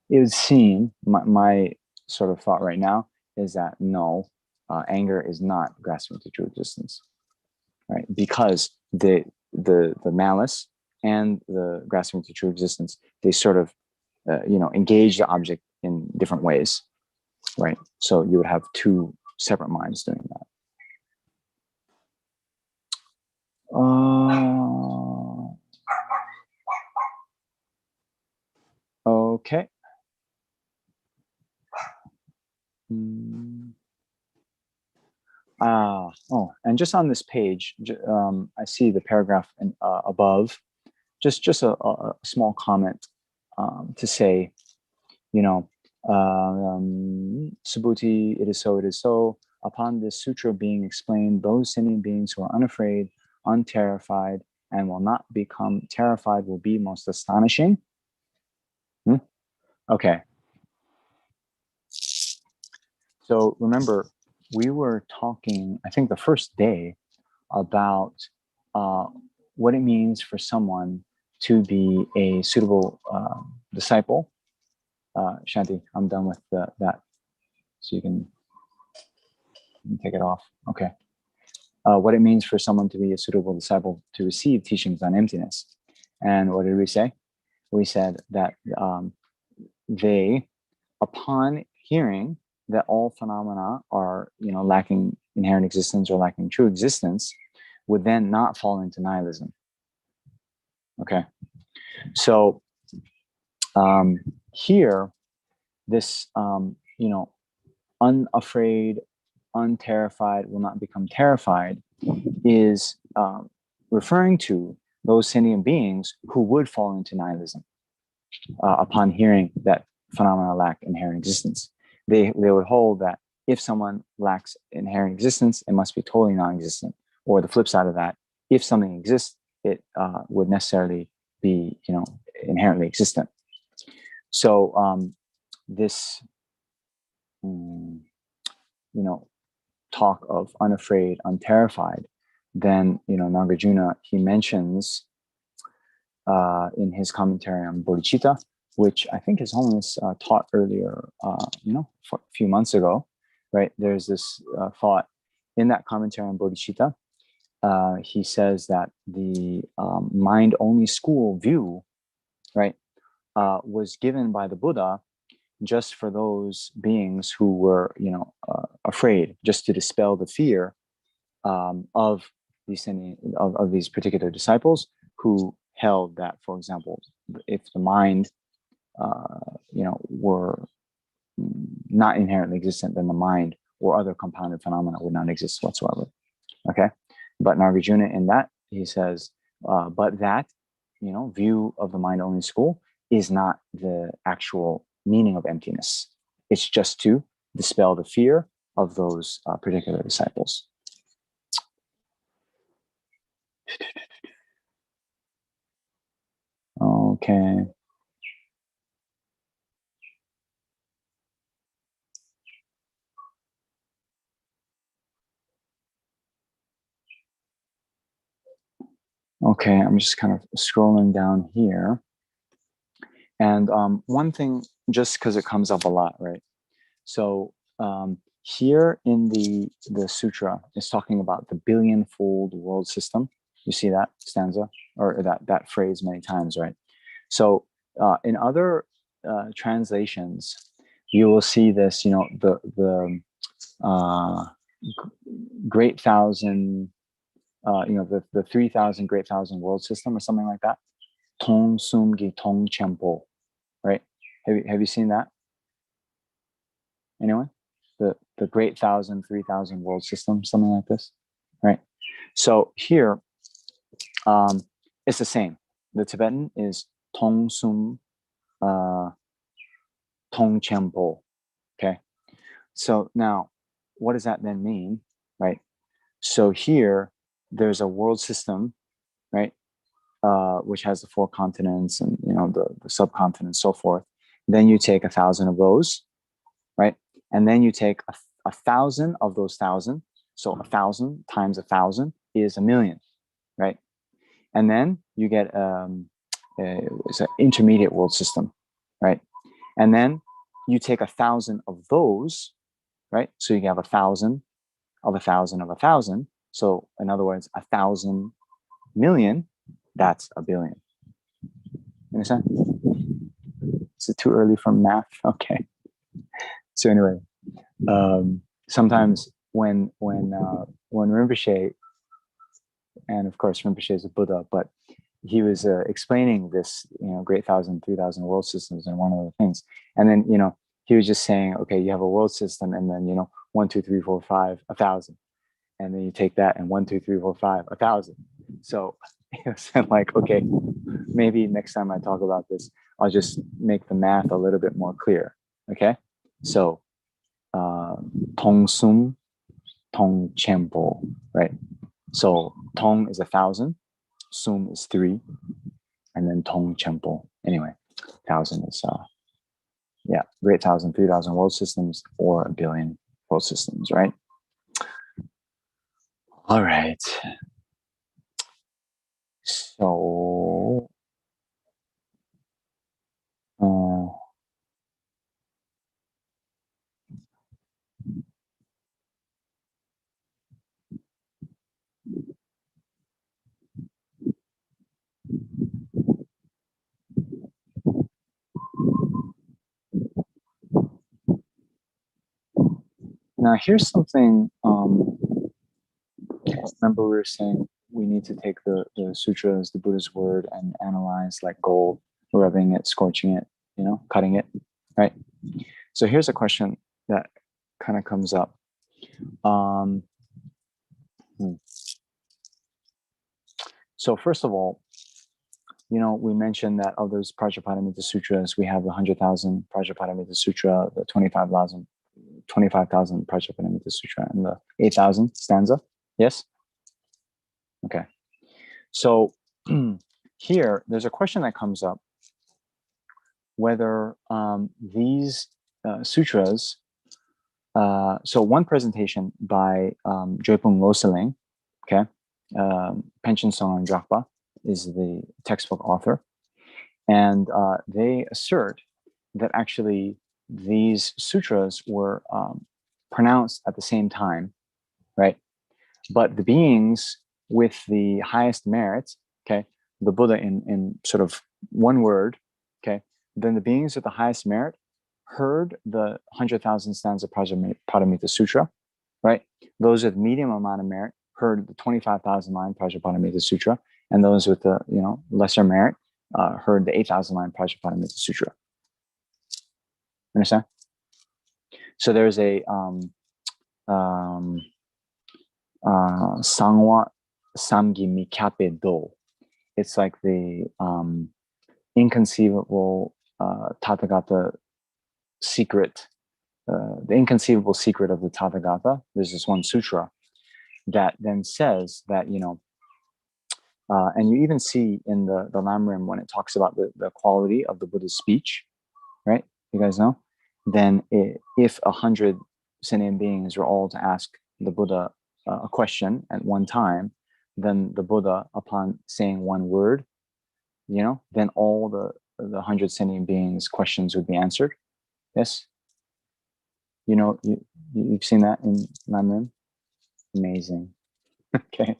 it would seem, my sort of thought right now is that no, anger is not grasping to true existence, right? Because the malice and the grasping to true existence, they sort of engage the object in different ways, right? So you would have two separate minds doing that. Okay. And just on this page, I see the paragraph above, just a small comment to say, Subhuti, it is so. Upon this sutra being explained, those sentient beings who are unafraid, unterrified, and will not become terrified will be most astonishing. Okay. So remember, we were talking, I think the first day, about what it means for someone to be a suitable disciple. Shanti, I'm done with that. So you can take it off. Okay. What it means for someone to be a suitable disciple to receive teachings on emptiness. And what did we say? We said that they, upon hearing that all phenomena are, lacking inherent existence or lacking true existence, would then not fall into nihilism. Okay. So here, this, unafraid, unterrified, will not become terrified, is referring to those sentient beings who would fall into nihilism upon hearing that phenomena lack inherent existence. They would hold that if someone lacks inherent existence, it must be totally non-existent. Or the flip side of that, if something exists, it would necessarily be, inherently existent. So this, talk of unafraid, unterrified, then, Nagarjuna, he mentions in his commentary on Bodhicitta, which I think His Holiness taught earlier, a few months ago, right? There's this thought in that commentary on Bodhicitta. He says that the mind-only school view, right, was given by the Buddha just for those beings who were, afraid, just to dispel the fear of these particular disciples who held that, for example, if the mind, were not inherently existent, then the mind or other compounded phenomena would not exist whatsoever. Okay, but Nagarjuna in that he says, but that view of the mind-only school is not the actual meaning of emptiness. It's just to dispel the fear of those particular disciples. Okay. Okay, I'm just kind of scrolling down here. And one thing, just because it comes up a lot, right? So here in the sutra, it's talking about the billion-fold world system. You see that stanza or that phrase many times, right? So in other translations, you will see this, the great thousand, the 3,000 great thousand world system or something like that. Tong Sum Gi Tong Chempo, right? Have you seen that? Anyone? The great 1,000, 3,000 world system, something like this, right? So here, it's the same. The Tibetan is Tong Sum Tong Chempo. Okay. So now, what does that then mean, right? So here, there's a world system, right? Which has the 4 continents and the subcontinents, so forth. Then you take 1,000 of those, right? And then you take a 1,000 of those 1,000. So 1,000 times 1,000 is 1,000,000, right? And then you get it's an intermediate world system, right? And then you take 1,000 of those, right? So you have 1,000 of 1,000 of 1,000. So in other words, 1,000 million, that's a billion. You understand? Is it too early for math? Okay. So anyway, sometimes when Rinpoche, and of course Rinpoche is a Buddha, but he was explaining this, great 1,000, 3,000 world systems and one of the things, and then he was just saying, okay, you have a world system, and then 1, 2, 3, 4, 5, 1,000, and then you take that and 1, 2, 3, 4, 5, 1,000. So it's like, okay, maybe next time I talk about this, I'll just make the math a little bit more clear. Okay, so Tong Sum, Tong Chempo, right? So Tong is 1,000, Sum is 3, and then Tong Chempo. Anyway, 1,000 is Yeah, 8,000, 3,000 world systems, or 1 billion world systems, right? All right. So, now here's something. Remember, we were saying we need to take the sutras, the Buddha's word, and analyze like gold, rubbing it, scorching it, cutting it, right? So here's a question that kind of comes up. So first of all, we mentioned that of those Prajñāpāramitā Sutras, we have the 100,000 Prajñāpāramitā Sutra, the 25,000 Prajñāpāramitā Sutra, and the 8,000 stanza. Yes? Okay. So here, there's a question that comes up whether these sutras, so one presentation by Joypung Loseling, okay, Panchen Songam Drakpa is the textbook author, and they assert that actually these sutras were pronounced at the same time, right? But the beings with the highest merit, okay, the Buddha in sort of one word, okay, then the beings with the highest merit heard the 100,000 stanza Prajñāpāramitā Sutra, right? Those with medium amount of merit heard the 25,000 line Prajñāpāramitā Sutra, and those with the lesser merit heard the 8,000 line Prajñāpāramitā Sutra. Understand? So there's a Sangwa Samgi Mikape Do. It's like the inconceivable Tathagata secret, the inconceivable secret of the Tathagata. There's this one sutra that then says that, and you even see in the Lamrim when it talks about the quality of the Buddha's speech, right? You guys know? Then if 100 sentient beings were all to ask the Buddha a question at one time, then the Buddha, upon saying one word, then all the 100 sentient beings' questions would be answered. Yes? You've seen that in Lamrim? Amazing. Okay.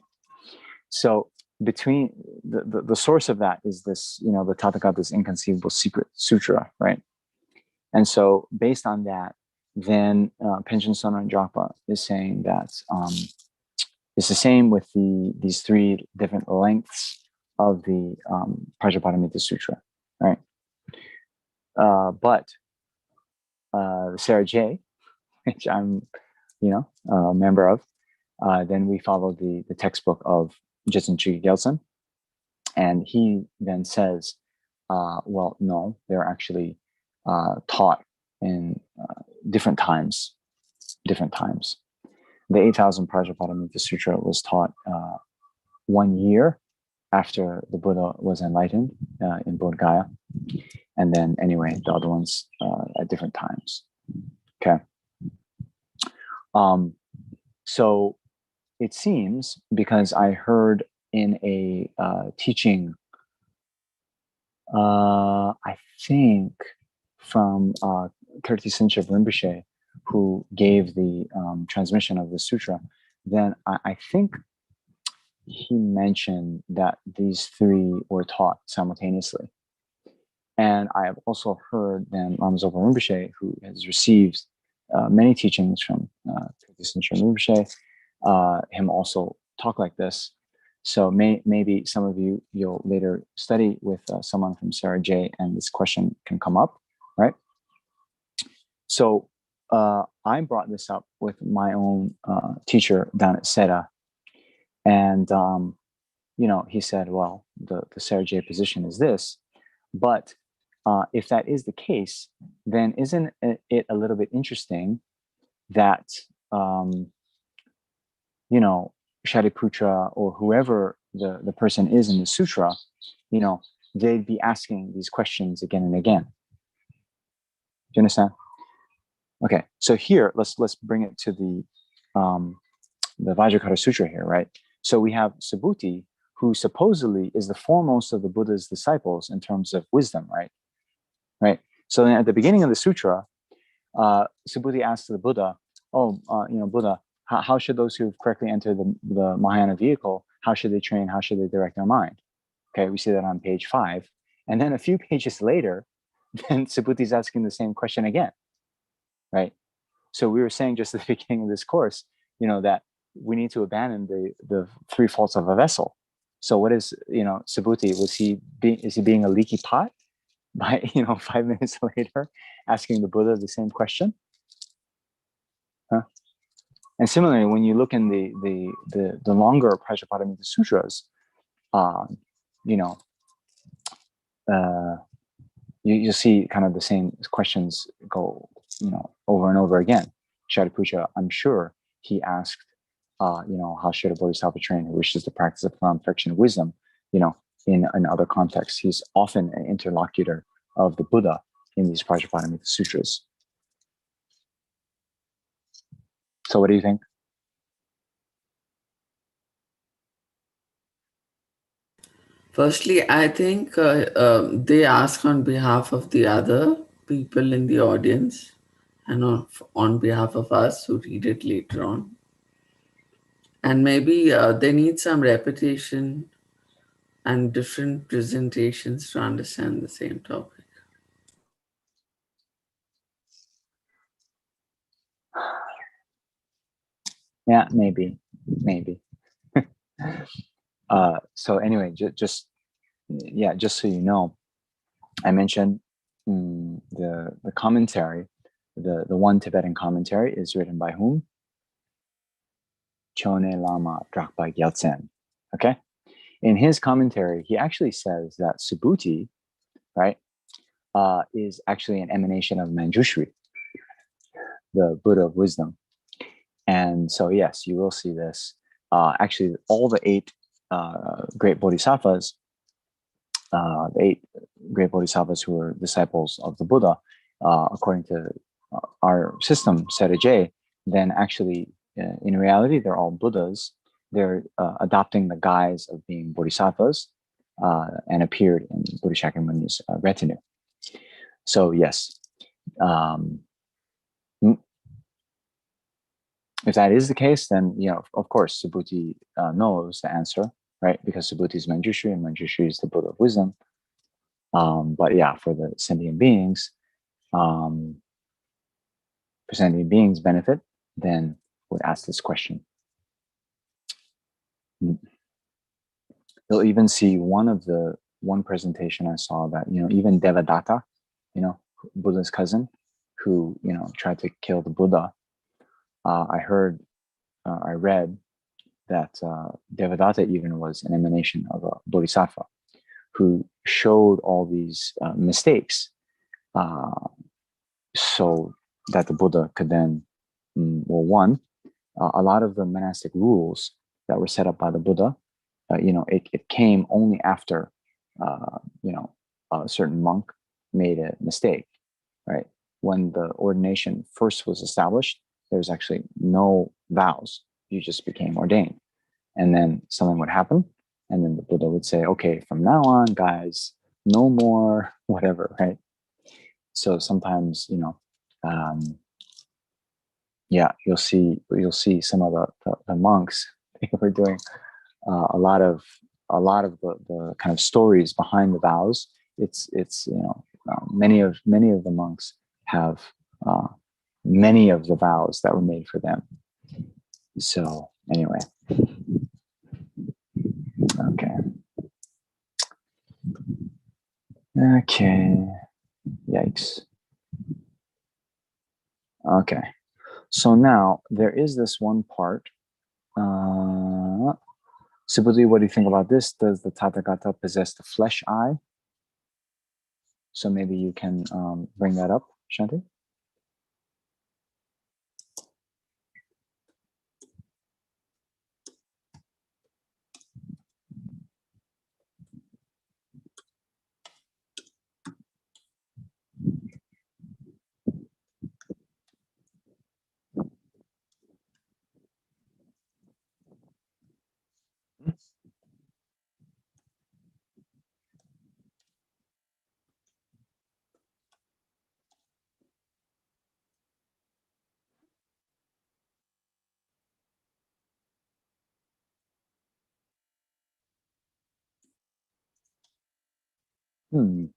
So between the source of that is this, the Tathagata's inconceivable secret sutra, right? And so based on that, then Panchen Songam Drakpa is saying that it's the same with these three different lengths of the Prajñāpāramitā Sutra, right? But the Sarah J, which I'm, a member of, then we follow the textbook of Jetsun Chugyi Gyaltsen, and he then says, well, no, they're actually taught in different times. The 8,000 Prajñāpāramitā Sutra was taught 1 year after the Buddha was enlightened in Bodh Gaya. And then anyway, the other ones at different times. Okay. So it seems, because I heard in a teaching, I think from Kirti Sinchab Rinpoche, who gave the transmission of the sutra, then I think he mentioned that these three were taught simultaneously. And I have also heard then Lama Zopa Rinpoche, who has received many teachings from Kirti Sinchab Rinpoche, him also talk like this. So maybe some of you'll later study with someone from Sarah J, and this question can come up, right? So I brought this up with my own teacher down at Seda, and he said, well, the Sarah J position is this, but if that is the case, then isn't it a little bit interesting that Shariputra or whoever the person is in the sutra, they'd be asking these questions again and again. you understand? Okay, so here let's bring it to the Vajra Cutter Sutra here, right? So we have Subhuti, who supposedly is the foremost of the Buddha's disciples in terms of wisdom, right? Right. So then at the beginning of the sutra, Subhuti asks the Buddha, "Oh, Buddha, how should those who've correctly entered the Mahayana vehicle, how should they train? How should they direct their mind?" Okay, we see that on page 5, and then a few pages later, then Subhuti's asking the same question again, right? So we were saying just at the beginning of this course, that we need to abandon the 3 faults of a vessel. So what is, Subhuti? Is he being a leaky pot by 5 minutes later asking the Buddha the same question? Huh? And similarly, when you look in the longer Prajñāpāramitā Sutras, you'll see kind of the same questions go, over and over again. Shariputra, I'm sure he asked, how should a bodhisattva train who wishes to practice a profound perfection of wisdom, in other contexts. He's often an interlocutor of the Buddha in these Prajñāpāramitā Sutras. So what do you think? Firstly, I think they ask on behalf of the other people in the audience and on behalf of us who read it later on. And maybe they need some repetition and different presentations to understand the same topic. Yeah, maybe. So anyway, just so you know, I mentioned the commentary, the one Tibetan commentary is written by whom? Chone Lama Drakpa Gyaltsen. Okay, in his commentary, he actually says that Subhuti, right, is actually an emanation of Manjushri, the Buddha of wisdom. And so, yes, you will see this. Actually, all the 8 great bodhisattvas, the 8 great bodhisattvas who were disciples of the Buddha, according to our system, Seta J, then actually, in reality, they're all Buddhas. They're adopting the guise of being bodhisattvas and appeared in Buddha Shakyamuni's retinue. So, yes. If that is the case, then, of course, Subhuti knows the answer, right? Because Subhuti is Manjushri, and Manjushri is the Buddha of wisdom. But yeah, for the sentient beings, benefit, then would ask this question. You'll even see one presentation I saw that, even Devadatta, Buddha's cousin, who, tried to kill the Buddha. I read that Devadatta even was an emanation of a bodhisattva who showed all these mistakes so that the Buddha could then, a lot of the monastic rules that were set up by the Buddha, it came only after, a certain monk made a mistake, right? When the ordination first was established, there was actually no vows. You just became ordained. And then something would happen. And then the Buddha would say, okay, from now on, guys, no more whatever, right? So sometimes, you'll see some of the monks, they were doing a lot of the kind of stories behind the vows. It's many of the monks have many of the vows that were made for them. So anyway, okay, yikes. Okay, so now there is this one part. Subhuti, what do you think about this? Does the Tathagata possess the flesh eye? So maybe you can bring that up, Shanti. Okay.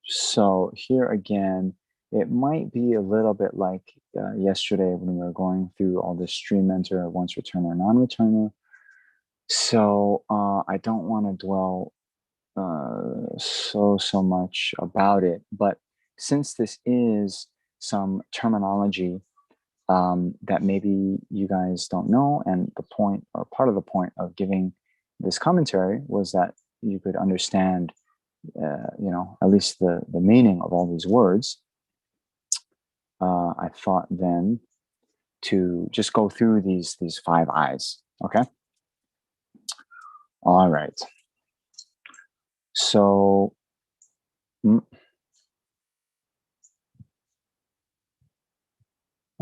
So here again, it might be a little bit like yesterday when we were going through all this stream enter, once returner, non-returner. So I don't want to dwell so much about it, but since this is some terminology that maybe you guys don't know, and the point or part of the point of giving this commentary was that you could understand at least the meaning of all these words. I thought then to just go through these 5 eyes. Okay. All right. So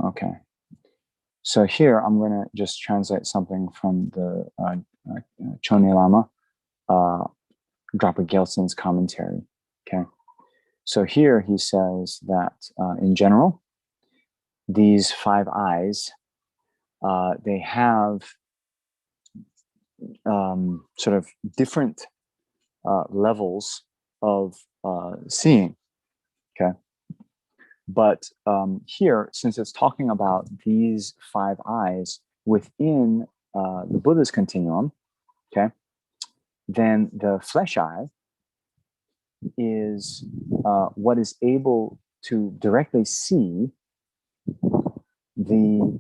okay. So here I'm going to just translate something from the Chone Lama, Dropper Gelson's commentary. Okay. So here he says that in general, these 5 eyes, they have sort of different levels of seeing. Okay. But here, since it's talking about these 5 eyes within the Buddha's continuum, okay, then the flesh eye is what is able to directly see the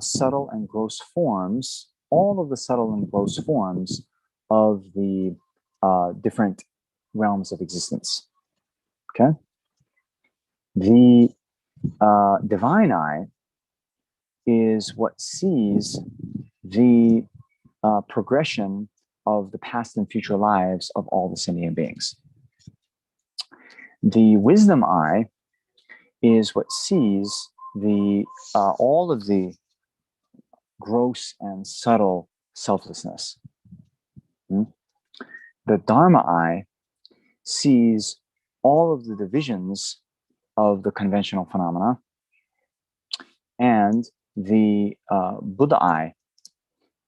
subtle and gross forms, all of the subtle and gross forms of the different realms of existence. Okay. The divine eye is what sees the progression of the past and future lives of all the sentient beings. The wisdom eye is what sees the all of the gross and subtle selflessness. The Dharma eye sees all of the divisions of the conventional phenomena, and the Buddha eye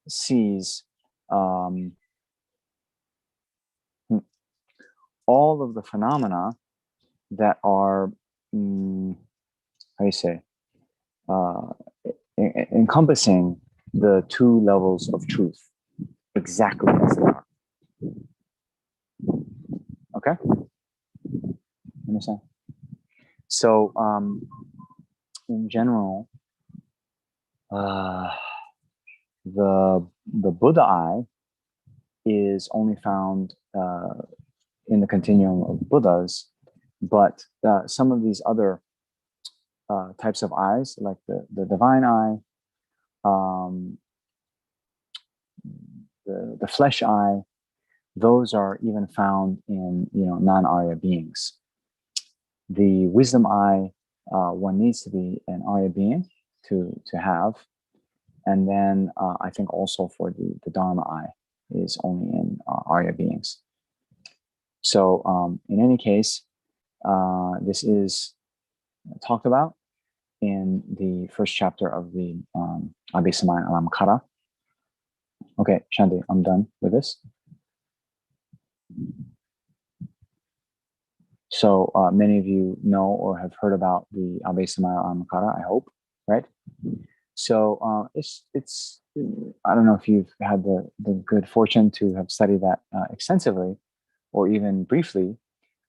sees all of the phenomena that are, encompassing the 2 levels of truth exactly as they are. Okay? Understand? So, in general, the Buddha eye is only found in the continuum of Buddhas, but some of these other types of eyes, like the divine eye, the flesh eye, those are even found in non-Arya beings. The wisdom eye, one needs to be an Arya being to have, and then I think also for the Dharma eye is only in Arya beings. So in any case, this is talked about in the first chapter of the Abhisamaya Alamkara. Okay, Shanti, I'm done with this. So many of you know or have heard about the Abhisamaya Alamkara, I hope, right? So it's I don't know if you've had the good fortune to have studied that extensively or even briefly,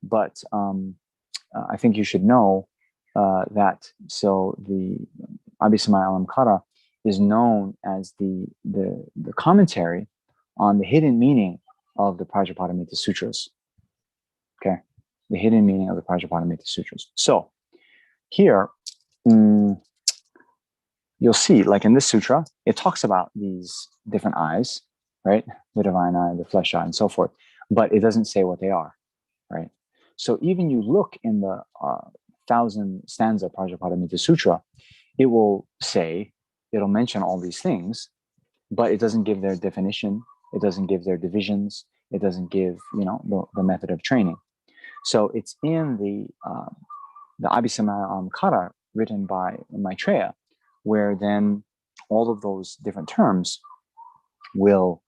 but I think you should know that so the Abhisamaya Alamkara is known as the commentary on the hidden meaning of the Prajñāpāramitā Sutras. Okay, the hidden meaning of the Prajñāpāramitā Sutras. So here, you'll see, like in this sutra, it talks about these different eyes, right? The divine eye, the flesh eye, and so forth, but it doesn't say what they are, right? So even you look in the 1000 stanza Prajñāpāramitā Sutra, it will say, it'll mention all these things, but it doesn't give their definition. It doesn't give their divisions. It doesn't give, the method of training. So it's in the Abhisamaya Alamkara written by Maitreya, where then all of those different terms will,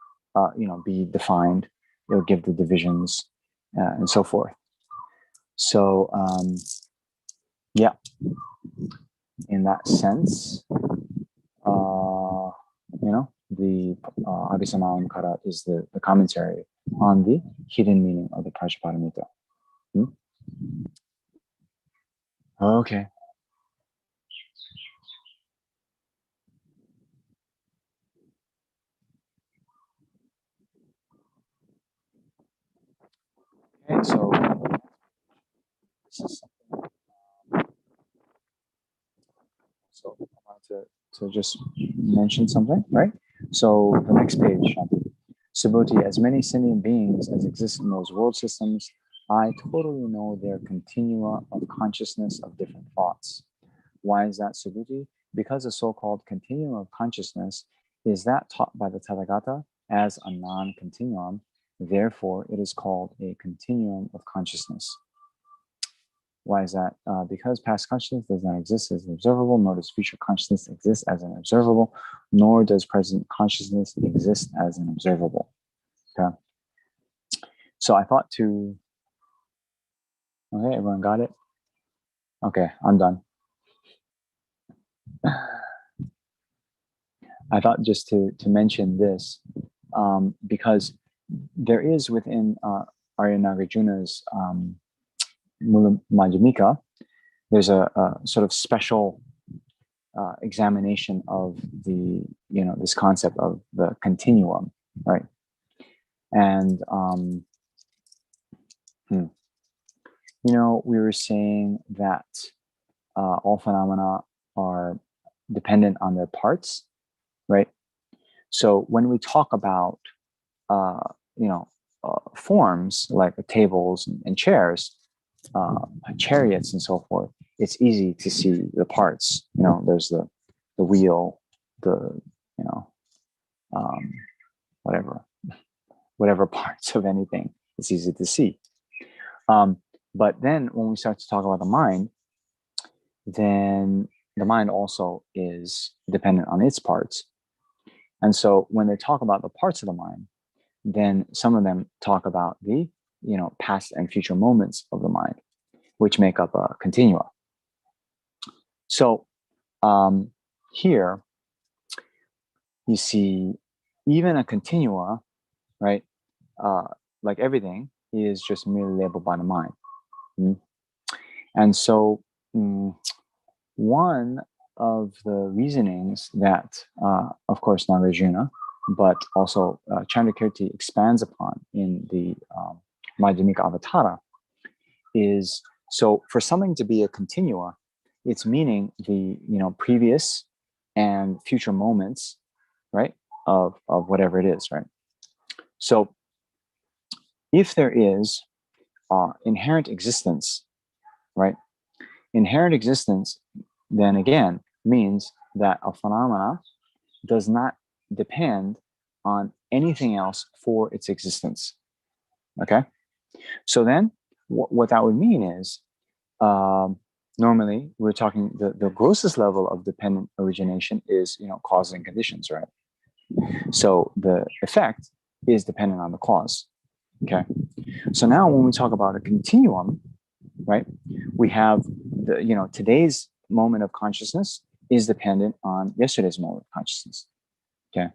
be defined. It'll give the divisions and so forth. So, in that sense, the Abhisamalamkara is the commentary on the hidden meaning of the Prajñāpāramitā. Okay. Okay, so this is something. So I wanted to just mention something, right? So the next page, Subhuti, as many sentient beings as exist in those world systems, I totally know their continua of consciousness of different thoughts. Why is that, Subhuti? Because the so-called continuum of consciousness is that taught by the Tathagata as a non-continuum. Therefore, it is called a continuum of consciousness. Why is that? Because past consciousness does not exist as an observable, nor does future consciousness exist as an observable, nor does present consciousness exist as an observable. Okay. So I thought to, okay, everyone got it? Okay, I'm done. I thought just to mention this, because there is within Arya Nagarjuna's Mula Madhyamika, there's a sort of special examination of the, this concept of the continuum, right? And, we were saying that all phenomena are dependent on their parts, right? So when we talk about, forms like tables and chairs, chariots and so forth, it's easy to see the parts. There's the wheel, the whatever parts of anything, it's easy to see. But then when we start to talk about the mind, then the mind also is dependent on its parts. And so when they talk about the parts of the mind, then some of them talk about the past and future moments of the mind, which make up a continua. So here you see even a continua, right? Like everything is just merely labeled by the mind. And so one of the reasonings that, of course, Nagarjuna, but also Chandrakirti expands upon in the Madhyamika Avatara is, so for something to be a continua, it's meaning the previous and future moments, right, of whatever it is, right? So if there is inherent existence, right, inherent existence then again means that a phenomena does not depend on anything else for its existence. Okay, so then what that would mean is normally we're talking the grossest level of dependent origination is causes and conditions, right? So the effect is dependent on the cause. Okay, so now when we talk about a continuum, right, we have the today's moment of consciousness is dependent on yesterday's moment of consciousness. Okay,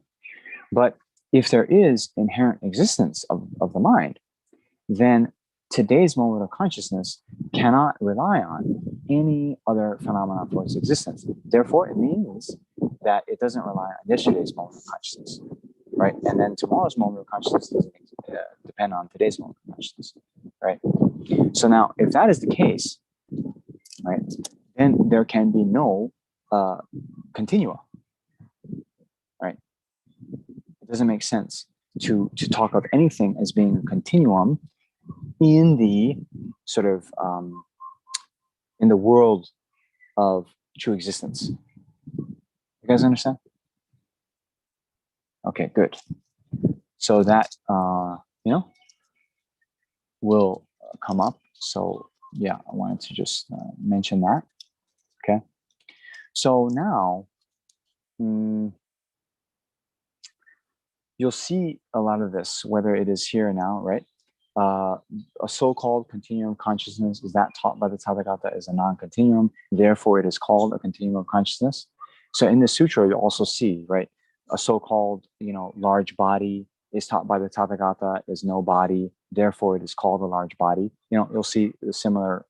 but if there is inherent existence of the mind, then today's moment of consciousness cannot rely on any other phenomena for its existence. Therefore, it means that it doesn't rely on yesterday's moment of consciousness, right? And then tomorrow's moment of consciousness doesn't depend on today's moment of consciousness, right? So now, if that is the case, right, then there can be no continua, right? It doesn't make sense to talk of anything as being a continuum in the sort of in the world of true existence. You guys understand? Okay, good. So that will come up. So yeah, I wanted to just mention that. Okay. So now, you'll see a lot of this, whether it is here or now, right? A so-called continuum of consciousness is that taught by the Tathagata is a non-continuum, therefore it is called a continuum of consciousness. So in the sutra, you also see, right, a so-called, large body is taught by the Tathagata is no body, therefore it is called a large body. You'll see a similar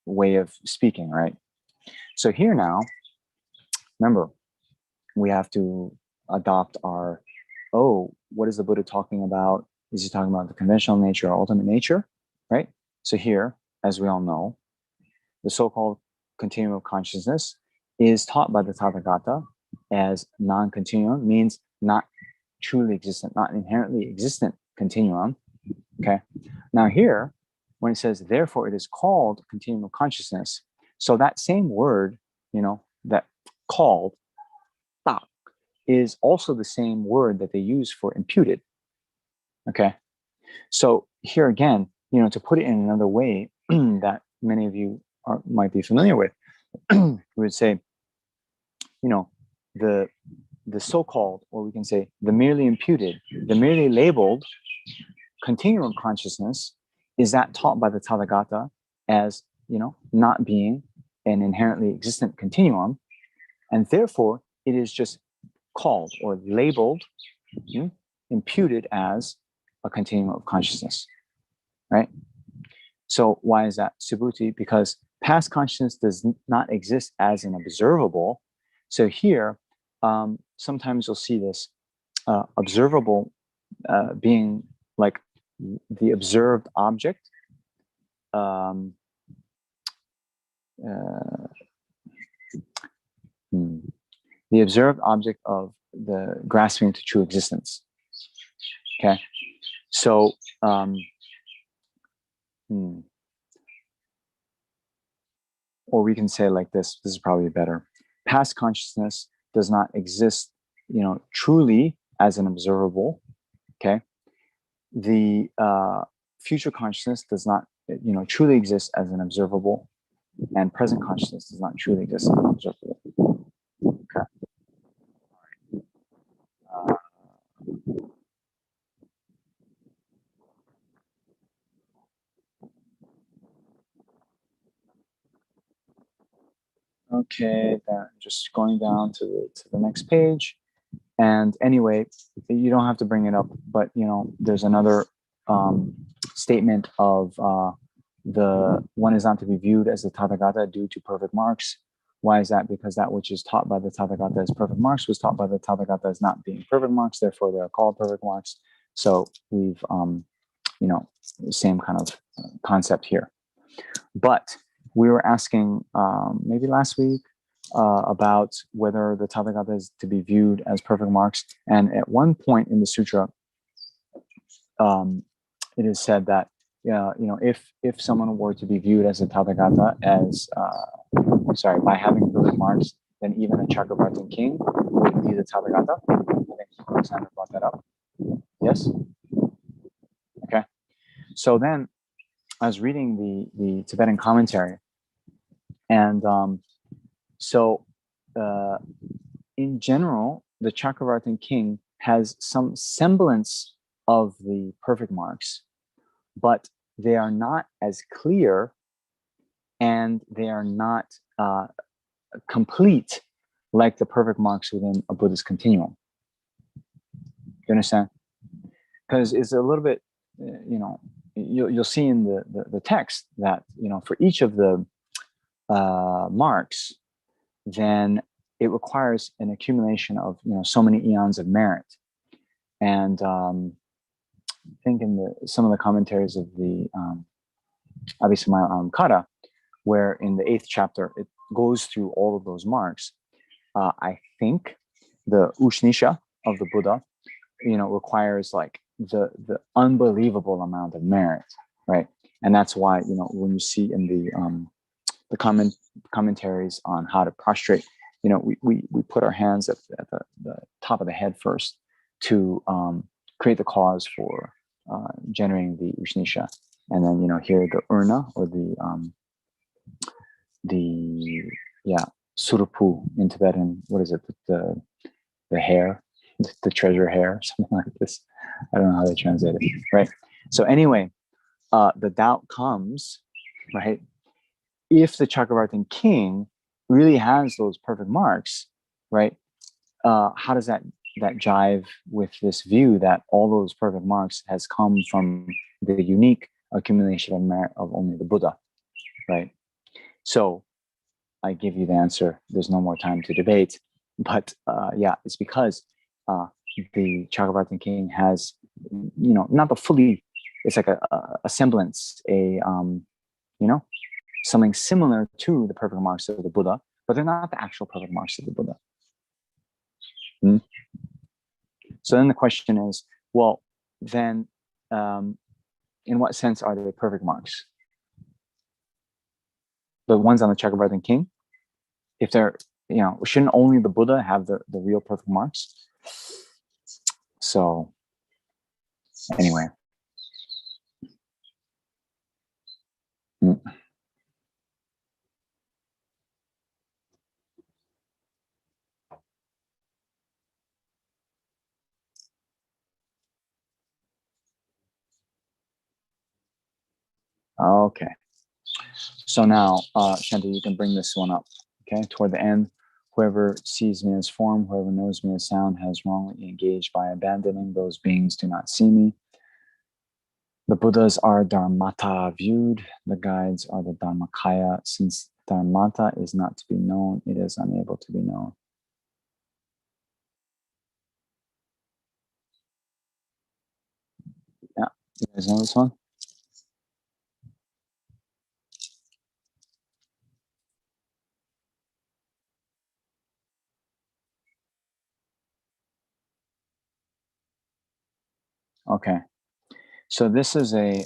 way of speaking, right? So here now, remember, we have to adopt our, what is the Buddha talking about? Is he talking about the conventional nature or ultimate nature, right? So here, as we all know, the so-called continuum of consciousness is taught by the Tathagata as non-continuum, means not truly existent, not inherently existent continuum, okay? Now here, when it says, therefore it is called continuum of consciousness, so that same word, that called, tak, is also the same word that they use for imputed, okay? So here again, to put it in another way that many of you might be familiar with, we would say, the so-called, or we can say the merely imputed, the merely labeled continuum consciousness is that taught by the Tathagata as, not being an inherently existent continuum, and therefore it is just called or labeled, imputed as a continuum of consciousness, right? So why is that, Subhuti? Because past consciousness does not exist as an observable. So here, sometimes you'll see this observable being like the observed object. The observed object of the grasping to true existence. Okay, so or we can say like this. This is probably better. Past consciousness does not exist, truly as an observable. Okay, the future consciousness does not, truly exist as an observable, and present consciousness does not truly exist as an observable. Okay. Okay, then just going down to the next page. And anyway, you don't have to bring it up, but there's another statement of the one is not to be viewed as the Tathagata due to perfect marks. Why is that? Because that which is taught by the Tathagata as perfect marks was taught by the Tathagata as not being perfect marks, therefore they are called perfect marks. So we've same kind of concept here. But we were asking maybe last week about whether the Tathagata is to be viewed as perfect marks. And at one point in the sutra, it is said that if someone were to be viewed as a Tathagata as by having perfect marks, then even a Chakravartin king would be the Tathagata. I think Alexander brought that up. Yes. Okay. So then I was reading the Tibetan commentary, and in general, the Chakravartin king has some semblance of the perfect marks, but they are not as clear and they are not complete like the perfect marks within a Buddhist continuum. You understand? Because it's a little bit, you'll see in the text that, for each of the marks, then it requires an accumulation of so many eons of merit. And I think in some of the commentaries of the Abhisamaya Alamkara, where in the 8th chapter it goes through all of those marks, I think the Ushnisha of the Buddha, requires like the unbelievable amount of merit, right? And that's why when you see in the commentaries on how to prostrate, we put our hands at the top of the head first to create the cause for generating the Ushnisha, and then here the urna or the yeah, surupu in Tibetan. What is it? The hair, the treasure hair, something like this. I don't know how they translate it, right? So anyway, the doubt comes, right? If the Chakravartin king really has those perfect marks, right? How does that jive with this view that all those perfect marks has come from the unique accumulation of merit of only the Buddha, right? So I give you the answer. There's no more time to debate, but yeah, it's because the Chakravartin king has, not the fully. It's like a semblance, something similar to the perfect marks of the Buddha, but they're not the actual perfect marks of the Buddha. So then the question is, well, then in what sense are they perfect marks? The ones on the Chakravartin king? If they're, shouldn't only the Buddha have the real perfect marks? So anyway. Okay. So now, Shanti, you can bring this one up. Okay, toward the end, whoever sees me as form, whoever knows me as sound, has wrongly engaged by abandoning those beings do not see me. The Buddhas are Dharmata viewed. The guides are the Dharmakaya. Since Dharmata is not to be known, it is unable to be known. Yeah, you guys know this one? Okay, so this is a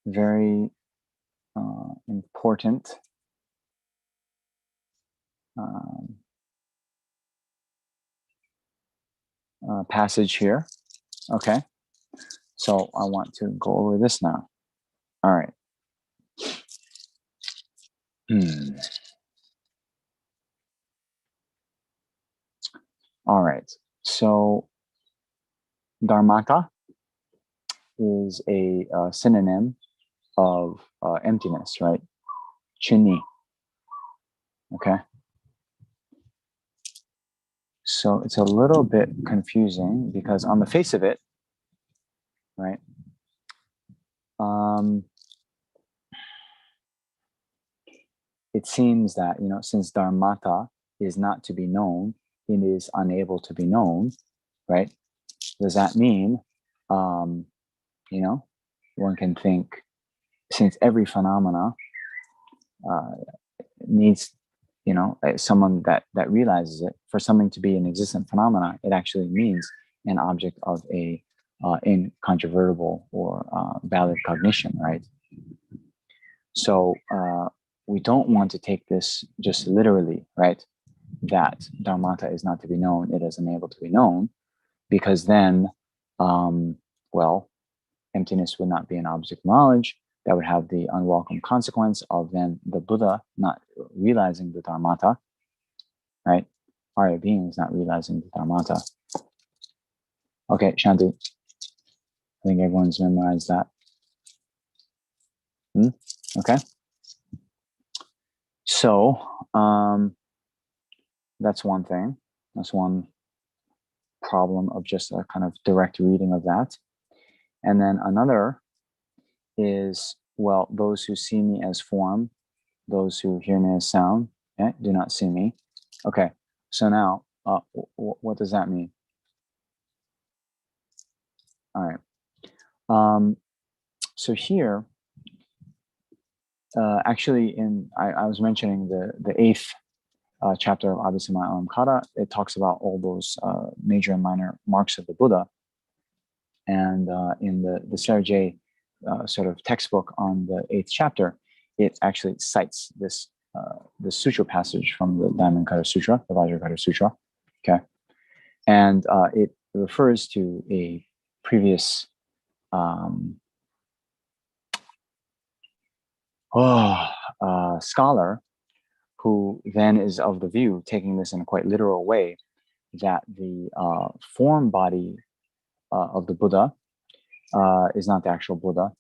very important passage here. Okay, so I want to go over this now. All right. All right. So Dharmata is a synonym of emptiness, right? Chini. Okay. So it's a little bit confusing because on the face of it, right? It seems that, since Dharmata is not to be known, it is unable to be known, right? Does that mean, one can think, since every phenomena needs, someone that realizes it, for something to be an existent phenomena, it actually means an object of a incontrovertible or valid cognition, right? So we don't want to take this just literally, right? That Dharmata is not to be known, it is unable to be known, because then, emptiness would not be an object of knowledge. That would have the unwelcome consequence of then the Buddha not realizing the Dharmata, right? Arya beings not realizing the Dharmata. Okay, Shanti. I think everyone's memorized that. Okay. So that's one thing. That's one problem of just a kind of direct reading of that. And then another is, those who see me as form, those who hear me as sound, do not see me. Okay, so now, what does that mean? All right. So here, actually, I was mentioning the eighth chapter of Abhisamaya Alamkara. It talks about all those major and minor marks of the Buddha. And in the Sarajay sort of textbook on the eighth chapter, it actually cites this sutra passage from the Diamond Cutter Sutra, the Vajra Cutter Sutra. Okay, and it refers to a previous scholar who then is of the view, taking this in a quite literal way, that the form body of the Buddha is not the actual Buddha,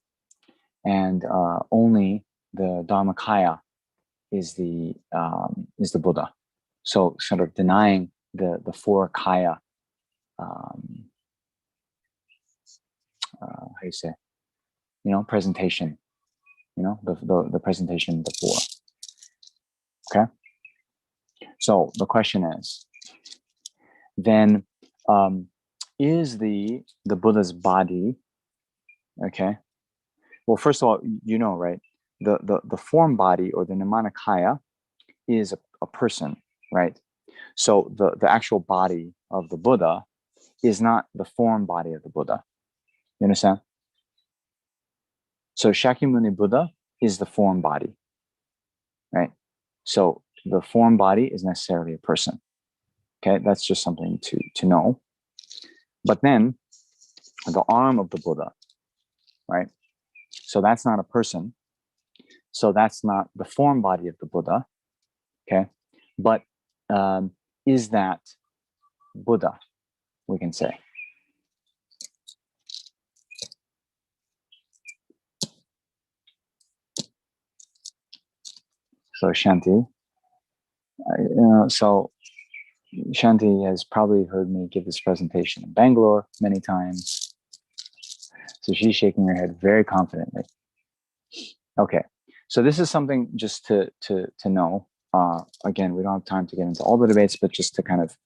and only the Dharmakaya is the Buddha. So sort of denying the four kaya, how you say, presentation, the presentation before. Okay. So the question is, then is the Buddha's body, okay? Well, first of all, right? The form body, or the Nirmanakaya, is a person, right? So the actual body of the Buddha is not the form body of the Buddha. You understand? So Shakyamuni Buddha is the form body, right? So the form body is necessarily a person. Okay, that's just something to know. But then the arm of the Buddha, right? So that's not a person. So that's not the form body of the Buddha. Okay, but is that Buddha, we can say. So Shanti, so Shanti has probably heard me give this presentation in Bangalore many times. So she's shaking her head very confidently. Okay, so this is something just to know. Again, we don't have time to get into all the debates, but just to kind of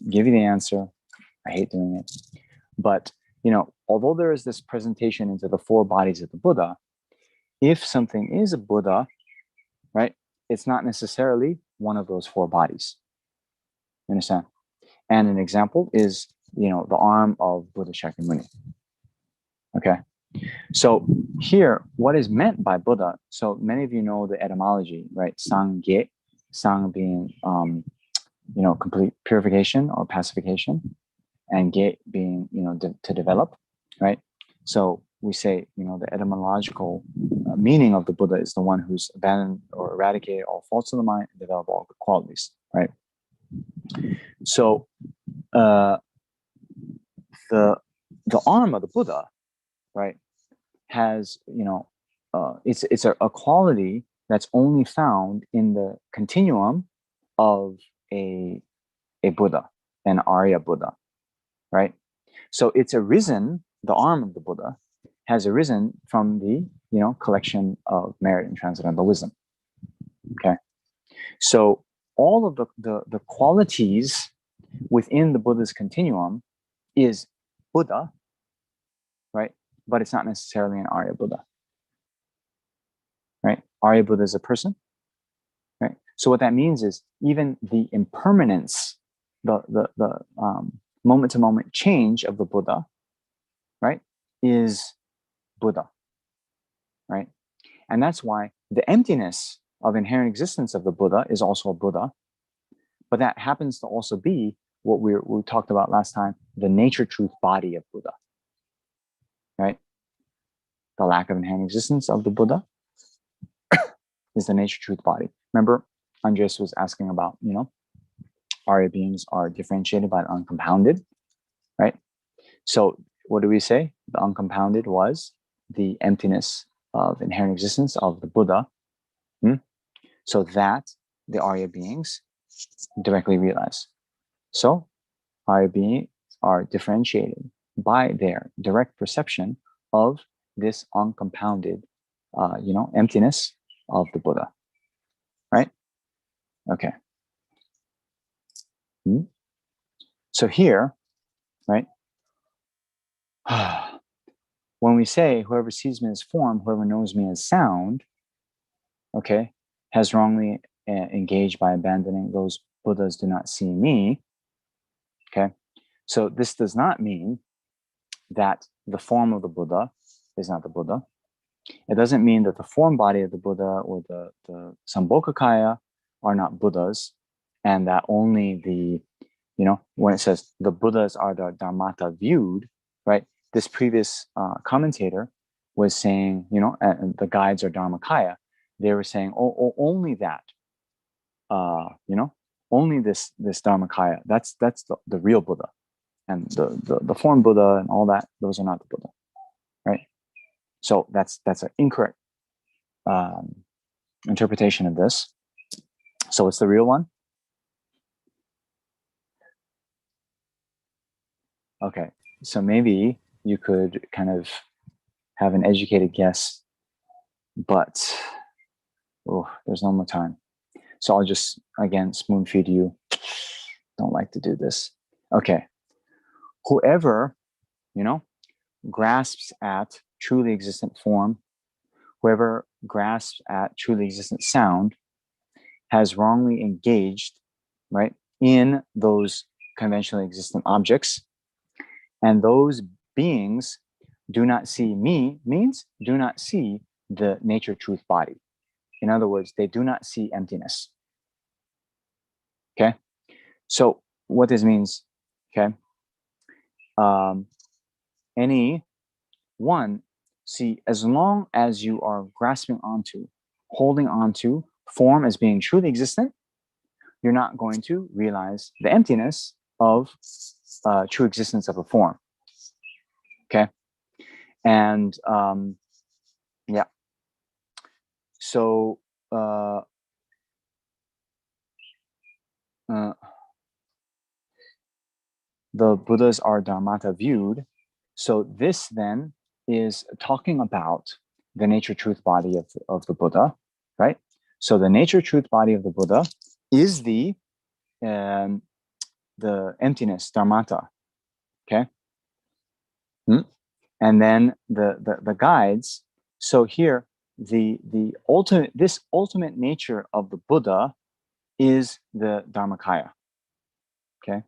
give you the answer. I hate doing it. But, although there is this presentation into the four bodies of the Buddha, if something is a Buddha, right, it's not necessarily one of those four bodies. You understand? And an example is, the arm of Buddha Shakyamuni. Okay. So here, what is meant by Buddha? So many of you know the etymology, right? Sangye, sang being, complete purification or pacification, and ge being, to develop, right? So we say, the etymological meaning of the Buddha is the one who's abandoned or eradicated all faults of the mind and developed all good qualities, right? So the arm of the Buddha, right, has, it's a quality that's only found in the continuum of a Buddha, an Arya Buddha, right? So it's arisen, the arm of the Buddha has arisen from the, collection of merit and transcendental wisdom. Okay. So all of the qualities within the Buddha's continuum is Buddha, right? But it's not necessarily an Arya Buddha, right? Arya Buddha is a person, right? So what that means is even the impermanence, the moment to moment change of the Buddha, right, is Buddha, right? And that's why the emptiness of inherent existence of the Buddha is also a Buddha, but that happens to also be what we talked about last time, the nature truth body of Buddha, right? The lack of inherent existence of the Buddha is the nature truth body. Remember, Andres was asking about, Arya beings are differentiated by the uncompounded, right? So what do we say? The uncompounded was the emptiness of inherent existence of the Buddha. So that the Arya beings directly realize. So Arya beings are differentiated by their direct perception of this uncompounded, emptiness of the Buddha, right? Okay. So here, right, when we say whoever sees me as form, whoever knows me as sound, okay, has wrongly engaged by abandoning those Buddhas do not see me, okay? So this does not mean that the form of the Buddha is not the Buddha. It doesn't mean that the form body of the Buddha or the Sambhogakaya are not Buddhas, and that only the, when it says the Buddhas are the Dharmata viewed, right? This previous commentator was saying, the guides are Dharmakaya. they were saying, oh, only that, only this Dharmakaya. That's the real Buddha, and the form Buddha and all that. Those are not the Buddha, right? So that's an incorrect interpretation of this. So it's the real one. Okay, so maybe you could kind of have an educated guess, but there's no more time. So I'll just, again, spoon feed you. Don't like to do this. Okay. Whoever, grasps at truly existent form, whoever grasps at truly existent sound, has wrongly engaged, right, in those conventionally existent objects. And those beings do not see me, means do not see the nature truth body. In other words, they do not see emptiness. Okay. So what this means, okay, any one, see, as long as you are grasping onto, holding onto form as being truly existent, you're not going to realize the emptiness of true existence of a form. Okay. And yeah. So the Buddhas are dharmata viewed. So this then is talking about the nature truth body of the Buddha, right? So the nature truth body of the Buddha is the emptiness, dharmata, okay? And then the guides. So here, the ultimate nature of the Buddha is the Dharmakaya, okay?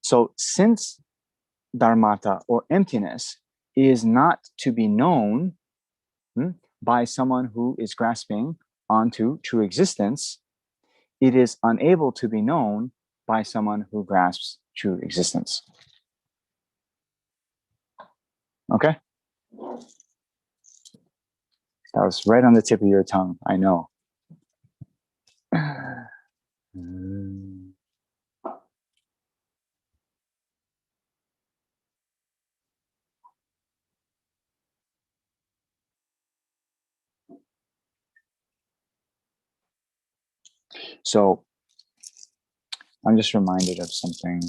So since dharmata or emptiness is not to be known by someone who is grasping onto true existence, it is unable to be known by someone who grasps true existence. Okay? That was right on the tip of your tongue, I know. So I'm just reminded of something.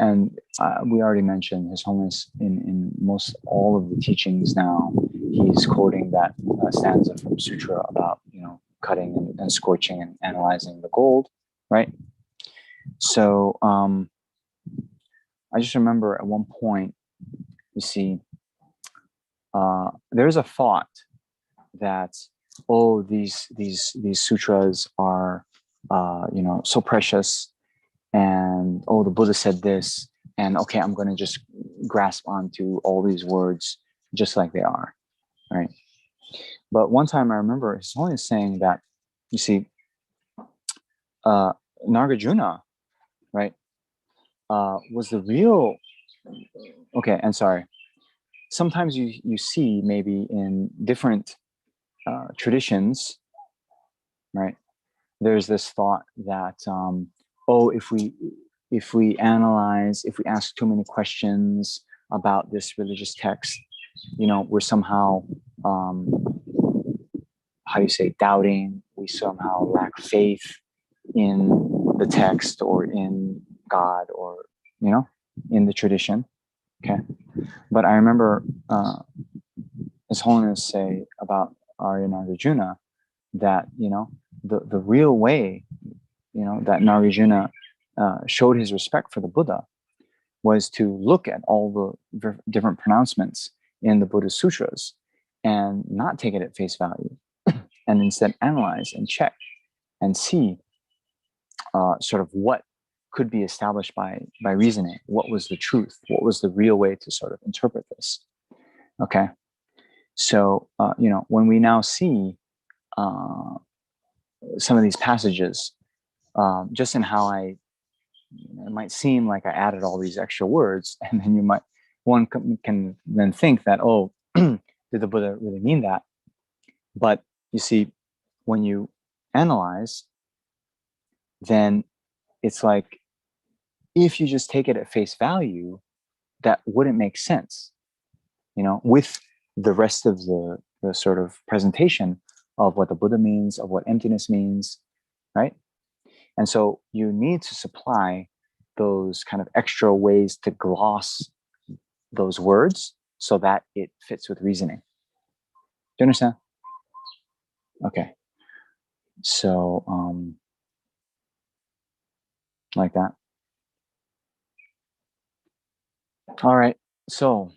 And we already mentioned His Holiness in most all of the teachings now. He's quoting that stanza from Sutra about cutting and scorching and analyzing the gold, right? So I just remember at one point, you see, there's a thought that these sutras are so precious. And the Buddha said this, and okay, I'm going to just grasp onto all these words just like they are, right? But one time I remember His Holiness saying that, you see, Nagarjuna, right, was the real. Okay, and sorry. Sometimes you see maybe in different traditions, right? There's this thought that if we analyze, if we ask too many questions about this religious text, we're somehow doubting, we somehow lack faith in the text or in God or in the tradition. Okay, but I remember His Holiness say about Arya Nagarjuna that the real way that Nagarjuna showed his respect for the Buddha was to look at all the different pronouncements in the Buddhist sutras and not take it at face value, and instead analyze and check and see sort of what could be established by reasoning. What was the truth? What was the real way to sort of interpret this? Okay, so when we now see some of these passages, just in how I it might seem like I added all these extra words, and then one can then think that, oh, did the Buddha really mean that? But you see, when you analyze, then it's like, if you just take it at face value, that wouldn't make sense, with the rest of the sort of presentation of what the Buddha means, of what emptiness means, right? And so you need to supply those kind of extra ways to gloss those words so that it fits with reasoning. Do you understand? Okay. So, like that. All right. So,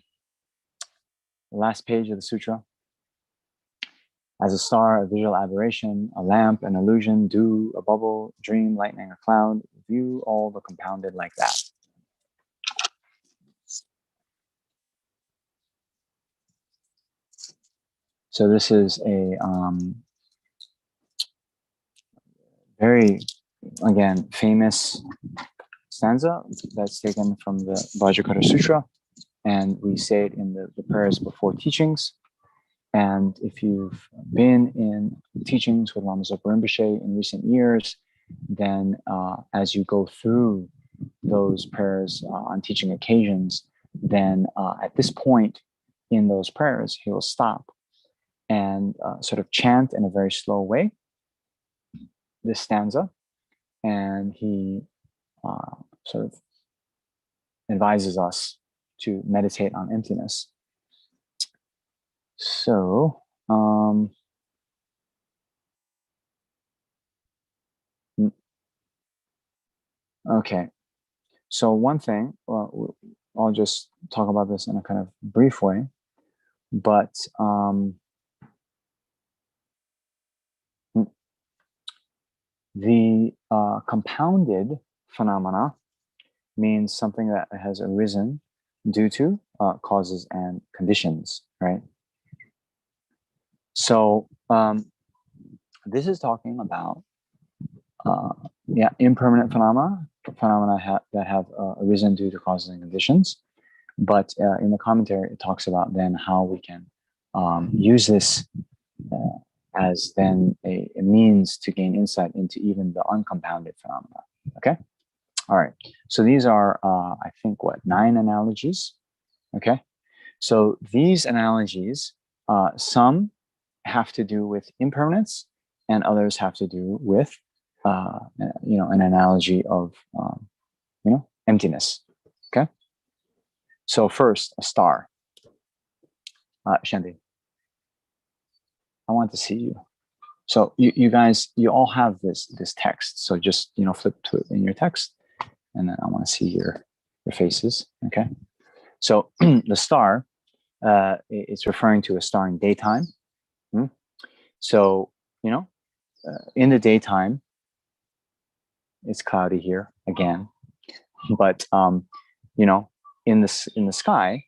last page of the sutra. As a star, a visual aberration, a lamp, an illusion, dew, a bubble, dream, lightning, a cloud, view all the compounded like that. So this is a very, again, famous stanza that's taken from the Vajra Cutter Sutra, and we say it in the prayers before teachings. And if you've been in teachings with Lama Zopa Rinpoche in recent years, then as you go through those prayers on teaching occasions, then at this point in those prayers, he will stop and sort of chant in a very slow way this stanza, and he sort of advises us to meditate on emptiness. So, okay. So one thing, well, I'll just talk about this in a kind of brief way, but the compounded phenomena means something that has arisen due to causes and conditions, right? So this is talking about impermanent phenomena that have arisen due to causes and conditions. But in the commentary, it talks about then how we can use this as then a means to gain insight into even the uncompounded phenomena. Okay? All right. So these are, I think, 9 analogies. Okay? So these analogies, some have to do with impermanence, and others have to do with, an analogy of, emptiness. Okay? So first, a star. Shanti, I want to see you. So you guys, you all have this text. So just, flip to it in your text, and then I want to see your faces. Okay? So the star, it's referring to a star in daytime. So, in the daytime, it's cloudy here again, but in the sky,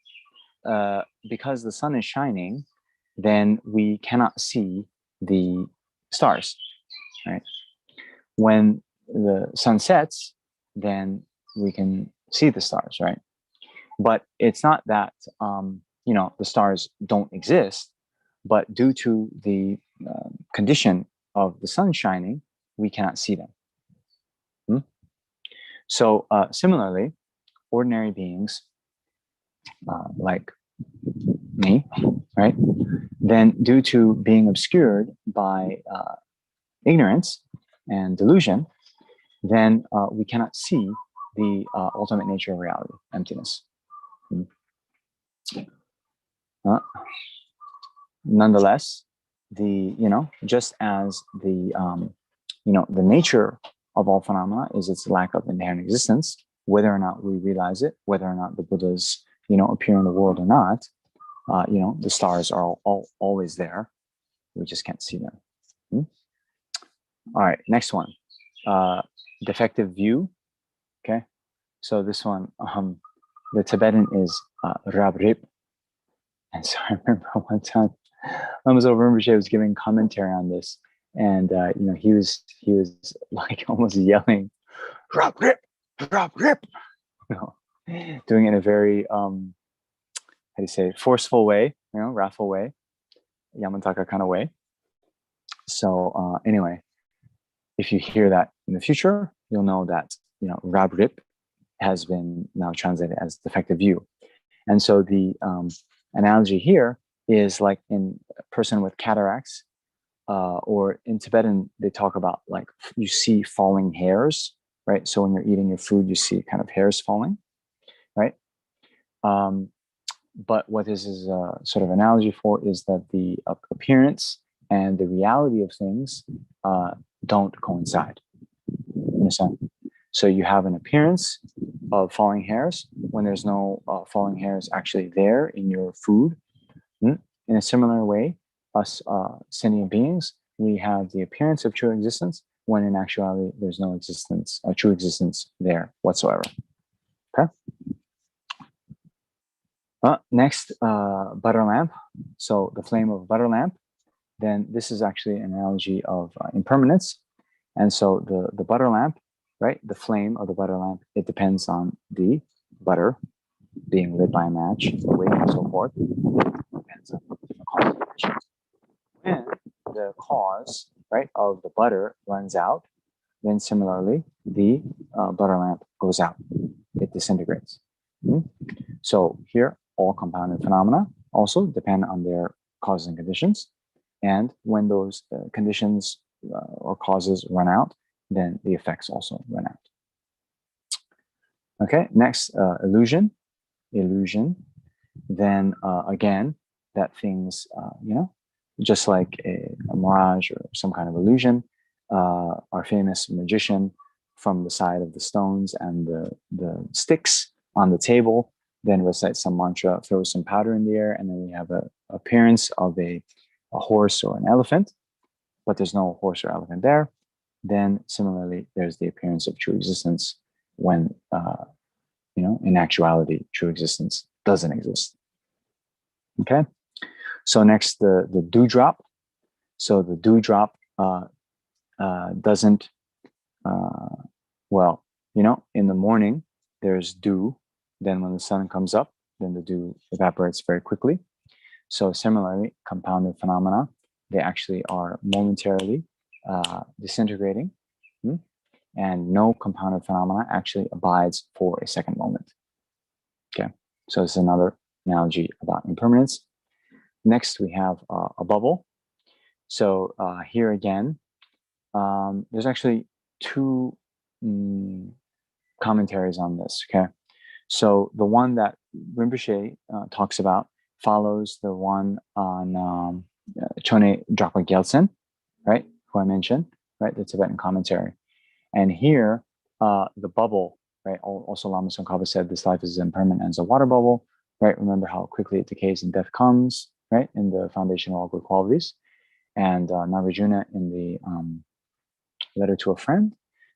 because the sun is shining, then we cannot see the stars, right? When the sun sets, then we can see the stars, right? But it's not that the stars don't exist, but due to the condition of the sun shining, we cannot see them. So similarly, ordinary beings like me, right? Then due to being obscured by ignorance and delusion, then we cannot see the ultimate nature of reality, emptiness. Nonetheless, just as the nature of all phenomena is its lack of inherent existence, whether or not we realize it, whether or not the Buddhas, appear in the world or not, the stars are always there. We just can't see them. All right, next one, defective view. Okay, so this one, the Tibetan is rabrip. And so I remember one time, Lama Zopa Rinpoche was giving commentary on this, and he was like almost yelling, "Rabrip, drop, rip, you know, doing it in a very, how do you say, forceful way, you know, wrathful way, Yamataka kind of way. So anyway, if you hear that in the future, you'll know that, you know, rab rip has been now translated as defective view. And so the analogy here is like in a person with cataracts, or in Tibetan, they talk about like you see falling hairs, right? So when you're eating your food, you see kind of hairs falling, right? But what this is a sort of analogy for is that the appearance and the reality of things don't coincide. Understand? So you have an appearance of falling hairs when there's no falling hairs actually there in your food. In a similar way, us sentient beings, we have the appearance of true existence when in actuality there's no existence, true existence there whatsoever. Okay. Next, butter lamp. So the flame of a butter lamp. Then this is actually an analogy of impermanence. And so the butter lamp, right? The flame of the butter lamp, it depends on the butter being lit by a match, the wick, and so forth. It depends on the cause of conditions. When the cause, right, of the butter runs out, then similarly, the butter lamp goes out. It disintegrates. So here, all compounded phenomena also depend on their causes and conditions. And when those conditions or causes run out, then the effects also run out. Okay, next, illusion. Then again, that things, you know, just like a mirage or some kind of illusion, our famous magician from the side of the stones and the sticks on the table, then recite some mantra, throw some powder in the air, and then we have an appearance of a horse or an elephant, but there's no horse or elephant there. Then similarly, there's the appearance of true existence when, you know, in actuality, true existence doesn't exist. Okay. So next, the dewdrop. So the dewdrop doesn't, well, you know, in the morning, there's dew. Then when the sun comes up, then the dew evaporates very quickly. So similarly, compounded phenomena, they actually are momentarily disintegrating. And no compounded phenomena actually abides for a second moment. Okay, so it's another analogy about impermanence. Next, we have a bubble. So here again, there's actually two commentaries on this. Okay, so the one that Rinpoche talks about follows the one on Chone Drapa Gyaltsen, right, who I mentioned, right, the Tibetan commentary. And here, the bubble, right, also Lama Tsongkhapa said this life is impermanent as a water bubble, right? Remember how quickly it decays and death comes, right, in the foundation of all good qualities. And Nagarjuna in the letter to a friend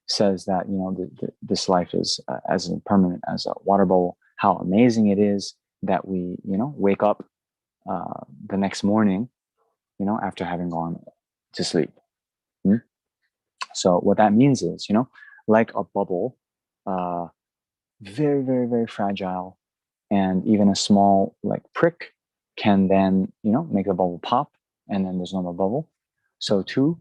says that, you know, this life is as impermanent as a water bubble. How amazing it is that we, you know, wake up the next morning, you know, after having gone to sleep. So what that means is, you know, like a bubble, very, very, very fragile, and even a small like prick can then, you know, make the bubble pop, and then there's no more bubble. So too,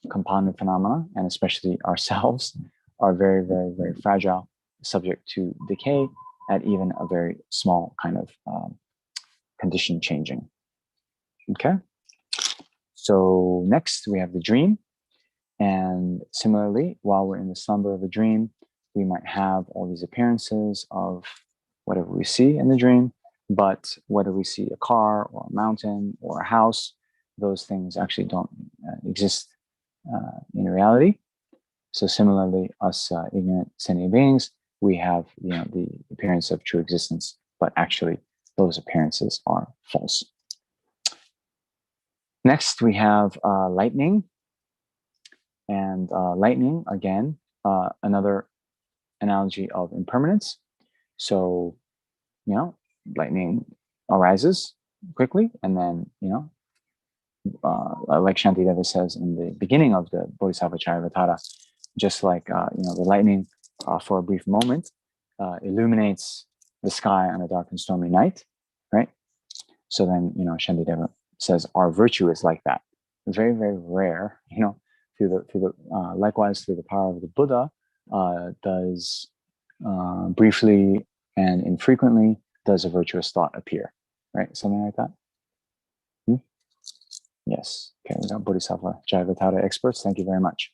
compounded phenomena, and especially ourselves, are very, very, very fragile, subject to decay at even a very small kind of condition changing. Okay. So next we have the dream. And similarly, while we're in the slumber of a dream, we might have all these appearances of whatever we see in the dream, but whether we see a car or a mountain or a house, those things actually don't exist in reality. So similarly, us ignorant sentient beings, we have, you know, the appearance of true existence, but actually those appearances are false. Next, we have lightning. And lightning, again, another analogy of impermanence. So, you know, lightning arises quickly, and then, you know, like Shantideva says in the beginning of the Bodhisattva Charivatara, just like, you know, the lightning for a brief moment, illuminates the sky on a dark and stormy night, right? So then, Shantideva says our virtue is like that. Very, very rare, likewise through the power of the Buddha, does briefly and infrequently does a virtuous thought appear, right? Something like that. Yes. Okay, we got Bodhisattva Jayavitara experts. Thank you very much.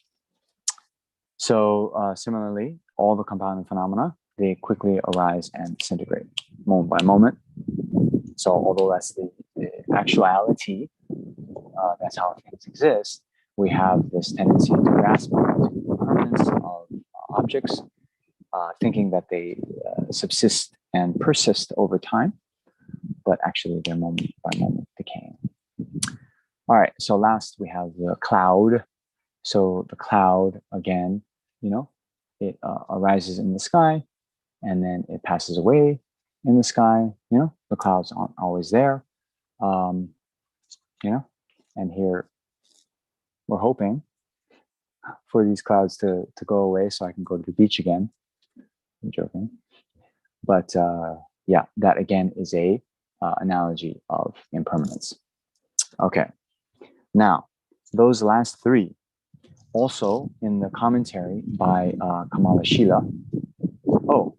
So similarly, all the compounding phenomena, they quickly arise and disintegrate moment by moment. So although that's the actuality, that's how things exist, we have this tendency to grasp onto the permanence of objects, thinking that they subsist and persist over time, but actually they're moment by moment decaying. All right, so last we have the cloud. So the cloud, again, it arises in the sky and then it passes away in the sky. The clouds aren't always there. And here we're hoping for these clouds to go away so I can go to the beach again. I'm joking. But yeah, that again is a analogy of impermanence. Okay. Now, those last three, also in the commentary by Kamalashila. Oh,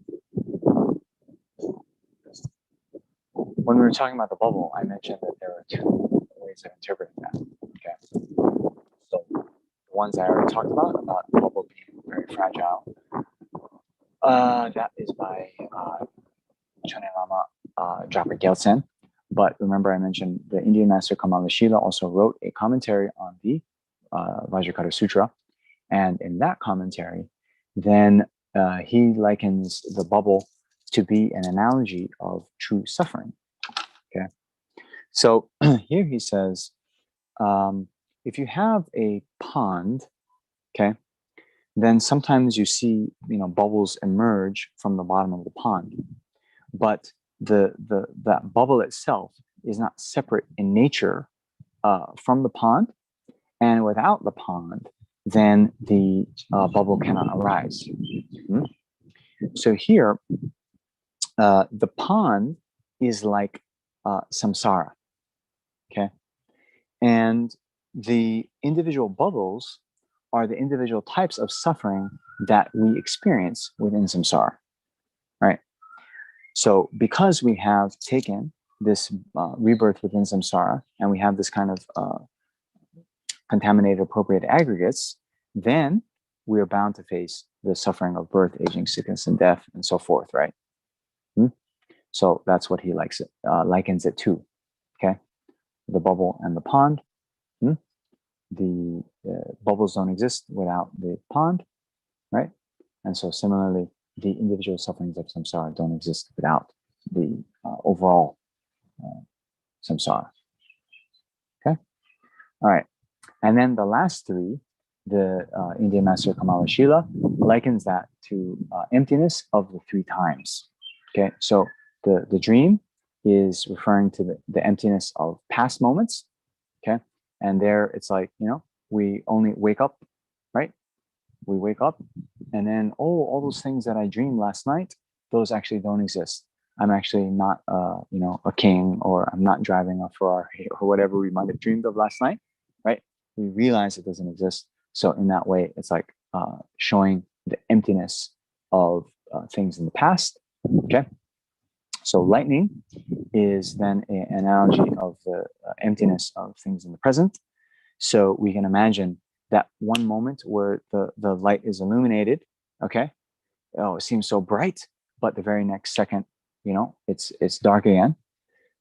when we were talking about the bubble, I mentioned that there are two ways of interpreting that. Okay. So the ones I already talked about the bubble being very fragile, that is by Chone Lama Drapa Gyaltsen. But remember, I mentioned the Indian master Kamalashila also wrote a commentary on the Vajra Cutter Sutra. And in that commentary, then he likens the bubble to be an analogy of true suffering. Okay. So here he says, if you have a pond, okay, then sometimes you see, bubbles emerge from the bottom of the pond. But that bubble itself is not separate in nature from the pond, and without the pond, then the bubble cannot arise. So here, the pond is like samsara, okay, and the individual bubbles are the individual types of suffering that we experience within samsara, right? So because we have taken this rebirth within samsara and we have this kind of contaminated appropriate aggregates, then we are bound to face the suffering of birth, aging, sickness, and death, and so forth, right? So that's what he likens it to, okay? The bubble and the pond. The bubbles don't exist without the pond, right? And so similarly, the individual sufferings of samsara don't exist without the overall samsara. Okay? All right. And then the last three, the Indian master Kamalashila likens that to emptiness of the three times. Okay? So the dream is referring to the emptiness of past moments. Okay? And there it's like, we only wake up, right? We wake up and then, all those things that I dreamed last night, those actually don't exist. I'm actually not, a king, or I'm not driving a Ferrari, or whatever we might have dreamed of last night, right? We realize it doesn't exist. So in that way, it's like showing the emptiness of things in the past, okay? So lightning is then an analogy of the emptiness of things in the present. So we can imagine that one moment where the light is illuminated, okay? Oh, it seems so bright, but the very next second, it's dark again.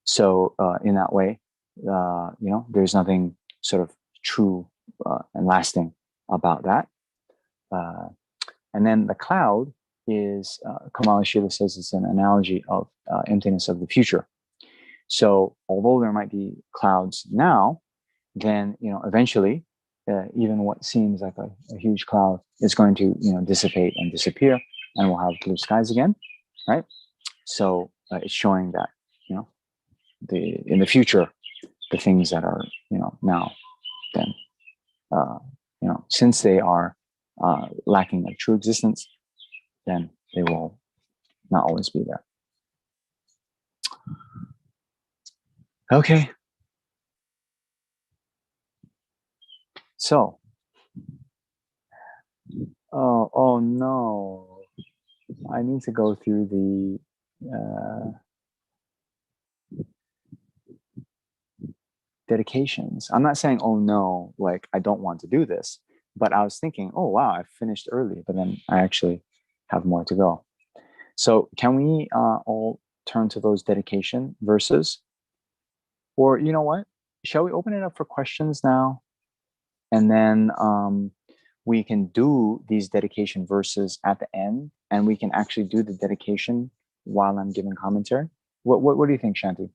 So in that way, there's nothing sort of true and lasting about that. And then the cloud is, Kamalashila says, it's an analogy of emptiness of the future. So although there might be clouds now, then eventually, even what seems like a huge cloud is going to dissipate and disappear, and we'll have blue skies again, right? So it's showing that in the future, the things that are now, then since they are lacking of true existence, then they will not always be there. Okay. So, oh no, I need to go through the dedications. I'm not saying, oh no, like I don't want to do this, but I was thinking, oh wow, I finished early, but then I actually have more to go. So can we all turn to those dedication verses? Or you know what? Shall we open it up for questions now? And then we can do these dedication verses at the end, and we can actually do the dedication while I'm giving commentary. What do you think, Shanti?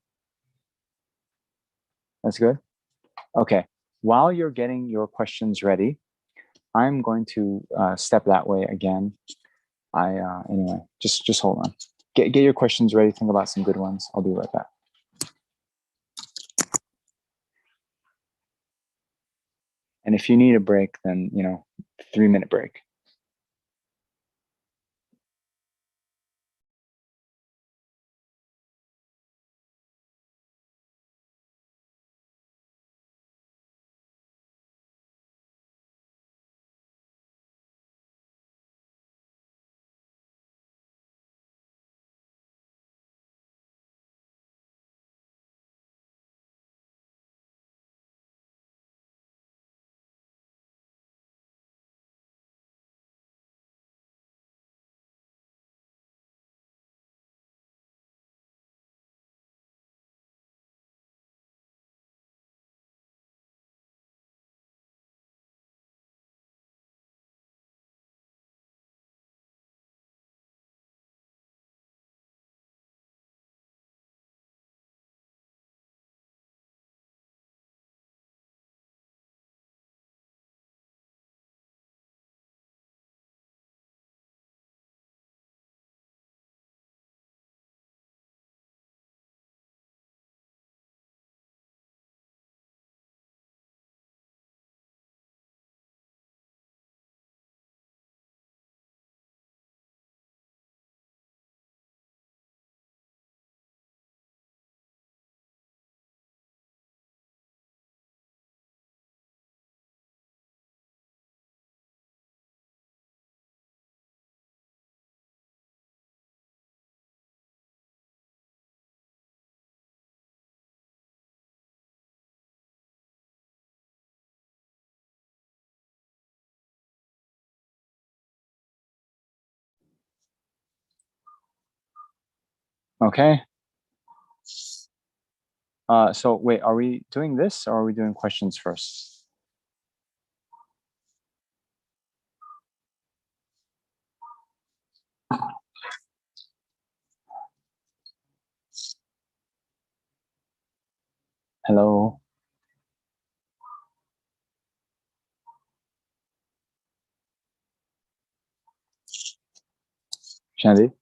That's good? Okay. While you're getting your questions ready, I'm going to step that way again. Anyway, just hold on. Get your questions ready. Think about some good ones. I'll be right back. And if you need a break, then 3-minute break. Okay. So wait, are we doing this or are we doing questions first? Hello. Shanti?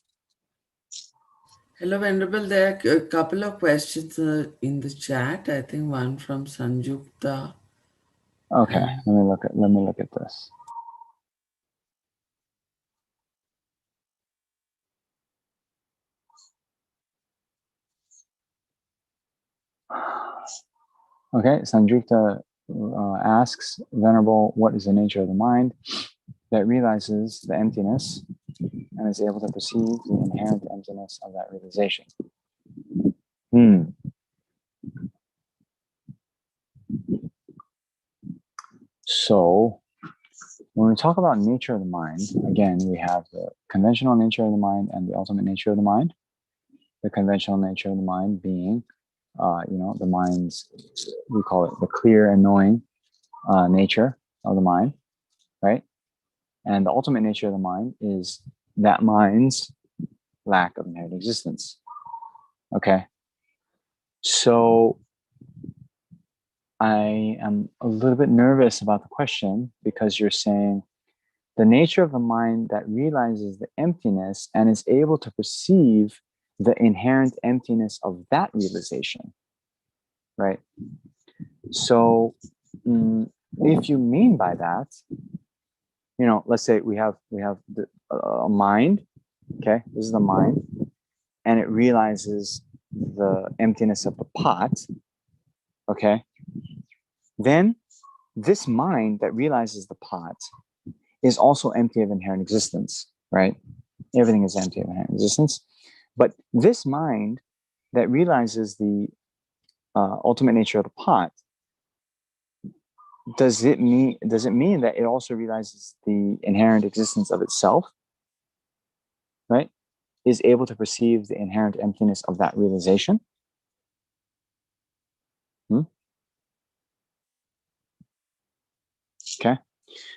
Hello, Venerable. There are a couple of questions in the chat. I think one from Sanjukta. Okay, let me look at this. Okay, Sanjukta asks, Venerable, what is the nature of the mind that realizes the emptiness and is able to perceive the inherent emptiness of that realization? So, when we talk about nature of the mind, again, we have the conventional nature of the mind and the ultimate nature of the mind. The conventional nature of the mind being, the mind's, we call it the clear and knowing nature of the mind, right? And the ultimate nature of the mind is that mind's lack of inherent existence. Okay. So I am a little bit nervous about the question because you're saying the nature of the mind that realizes the emptiness and is able to perceive the inherent emptiness of that realization, right? So if you mean by that, let's say we have a mind. Okay, this is the mind, and it realizes the emptiness of the pot. Okay, then this mind that realizes the pot is also empty of inherent existence, right? Everything is empty of inherent existence. But this mind that realizes the ultimate nature of the pot, does it mean that it also realizes the inherent existence of itself, right? Is able to perceive the inherent emptiness of that realization? Okay,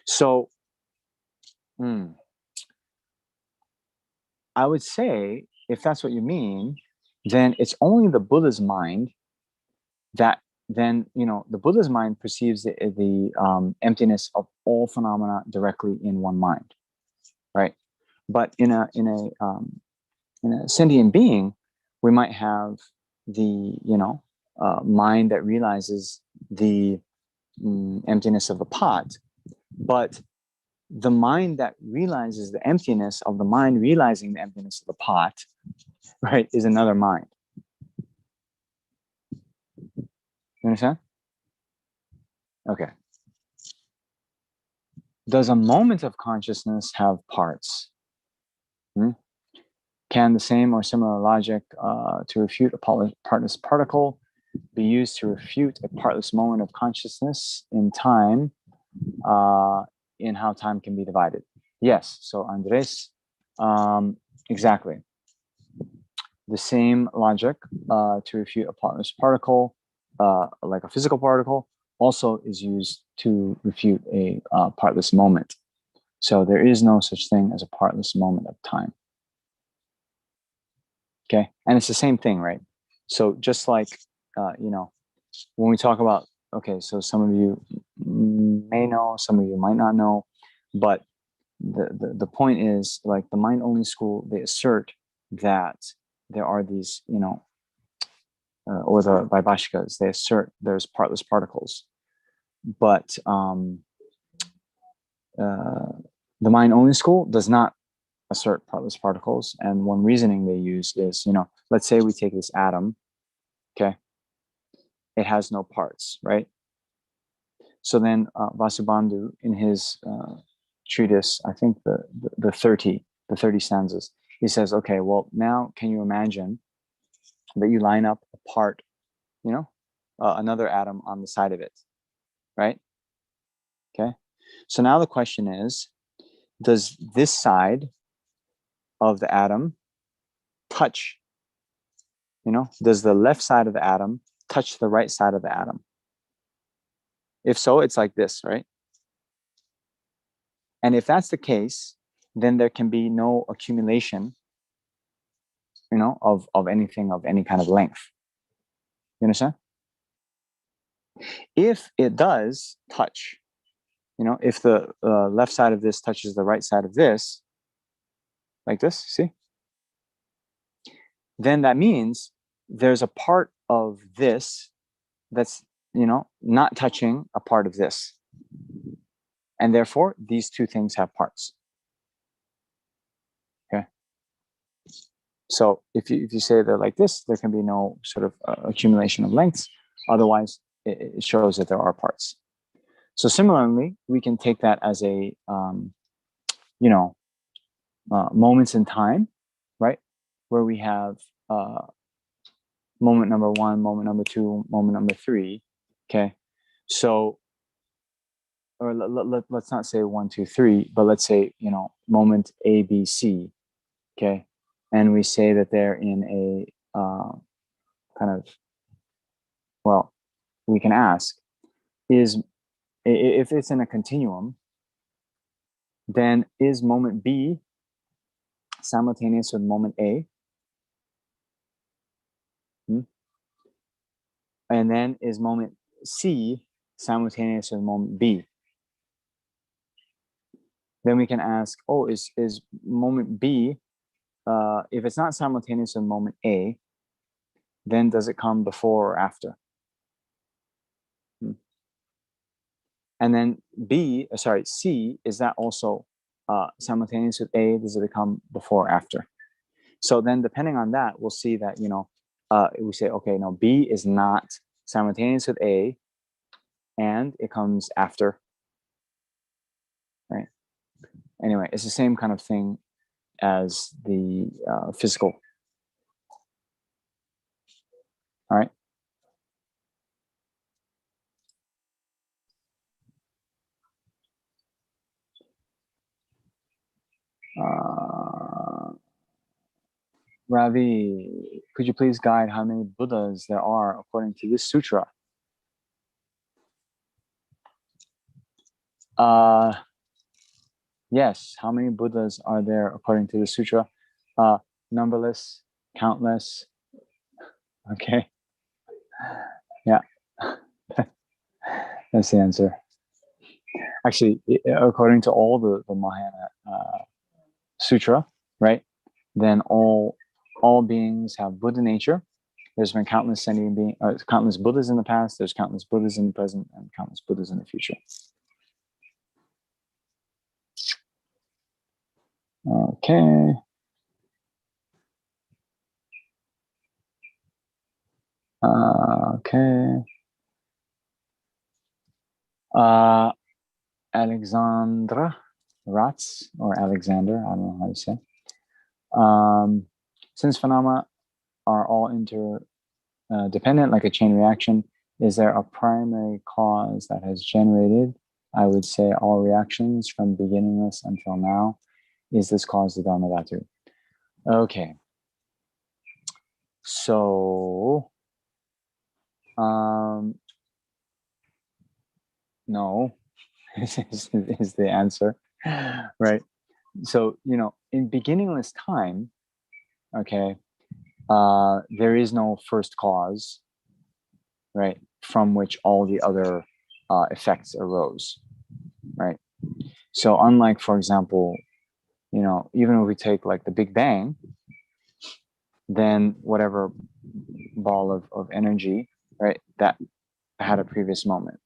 so I would say, if that's what you mean, then it's only the Buddha's mind that then, the Buddha's mind perceives the emptiness of all phenomena directly in one mind, right? But in a sentient being, we might have the mind that realizes the emptiness of the pot, but the mind that realizes the emptiness of the mind realizing the emptiness of the pot, right, is another mind. You understand? Okay. Does a moment of consciousness have parts? Can the same or similar logic to refute a partless particle be used to refute a partless moment of consciousness in time, in how time can be divided? Yes. So Andres, exactly. The same logic to refute a partless particle, like a physical particle, also is used to refute a partless moment. So there is no such thing as a partless moment of time. Okay, and it's the same thing, right? So just like when we talk about, okay, so some of you may know, some of you might not know, but the point is, like, the mind only school, they assert that there are these, or the Vaibhashikas, they assert there's partless particles, but the mind only school does not assert partless particles. And one reasoning they use is, let's say we take this atom, okay, it has no parts, right? So then Vasubandhu, in his treatise, I think the 30 stanzas, he says, okay, well, now can you imagine that you line up a part, another atom on the side of it, right? Okay, so now the question is, does this side of the atom touch, does the left side of the atom touch the right side of the atom? If so, it's like this, right? And if that's the case, then there can be no accumulation, of anything of any kind of length. You understand? If it does touch, if the left side of this touches the right side of this, like this, see? Then that means there's a part of this that's, not touching a part of this. And therefore, these two things have parts. Okay. So if you say they're like this, there can be no sort of accumulation of lengths. Otherwise, it shows that there are parts. So similarly, we can take that as a, moments in time, right? Where we have moment number 1, moment number 2, moment number 3. Okay. So, or let's not say 1, 2, 3, but let's say, moment A, B, C. Okay. And we say that they're in a kind of, well, we can ask, is, if it's in a continuum, then is moment B simultaneous with moment A? And then is moment C simultaneous with moment B? Then we can ask, oh, is moment B, if it's not simultaneous with moment A, then does it come before or after? And then C, is that also simultaneous with A? Does it become before or after? So then depending on that, we'll see that, we say, okay, no, B is not simultaneous with A, and it comes after, right? Anyway, it's the same kind of thing as the physical. All right. Ravi, could you please guide how many Buddhas there are according to this sutra? Yes, how many Buddhas are there according to the sutra? Numberless, countless. Okay. Yeah. That's the answer. Actually, according to all the Mahayana Sutra, right? Then all beings have Buddha nature. There's been countless sentient beings, countless Buddhas in the past. There's countless Buddhas in the present, and countless Buddhas in the future. Okay. Okay. Alexandra Ratz, or Alexander, I don't know how to say. Since phenomena are all interdependent, like a chain reaction, is there a primary cause that has generated, I would say, all reactions from beginningless until now? Is this cause the Dharma Dhatu? Okay. So, no, is the answer, right? So, in beginningless time, okay, there is no first cause, right, from which all the other effects arose, right? So unlike, for example, even if we take like the Big Bang, then whatever ball of energy, right, that had a previous moment.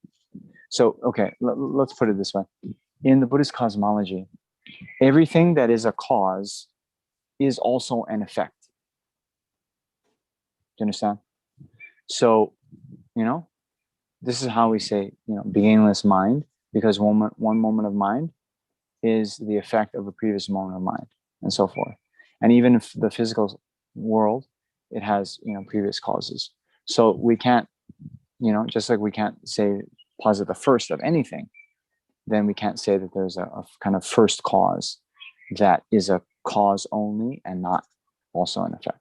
So, okay, let's put it this way. In the Buddhist cosmology, everything that is a cause is also an effect. Do you understand? So, this is how we say, beginningless mind, because one moment of mind is the effect of a previous moment of mind, and so forth. And even if the physical world, it has, previous causes. So we can't, just like we can't say posit the first of anything, then we can't say that there's a kind of first cause that is a cause only and not also an effect.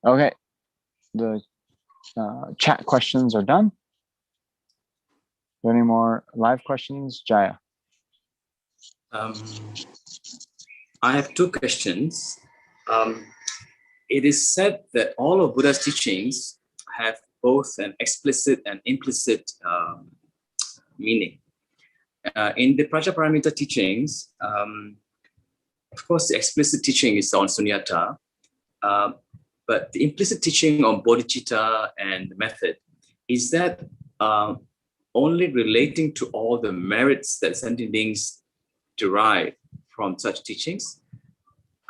Okay, the chat questions are done. Are there any more live questions, Jaya? I have two questions. It is said that all of Buddha's teachings have both an explicit and implicit meaning. In the Prajñāpāramitā teachings, of course, the explicit teaching is on sunyata, but the implicit teaching on bodhicitta and method, is that only relating to all the merits that sentient beings derive from such teachings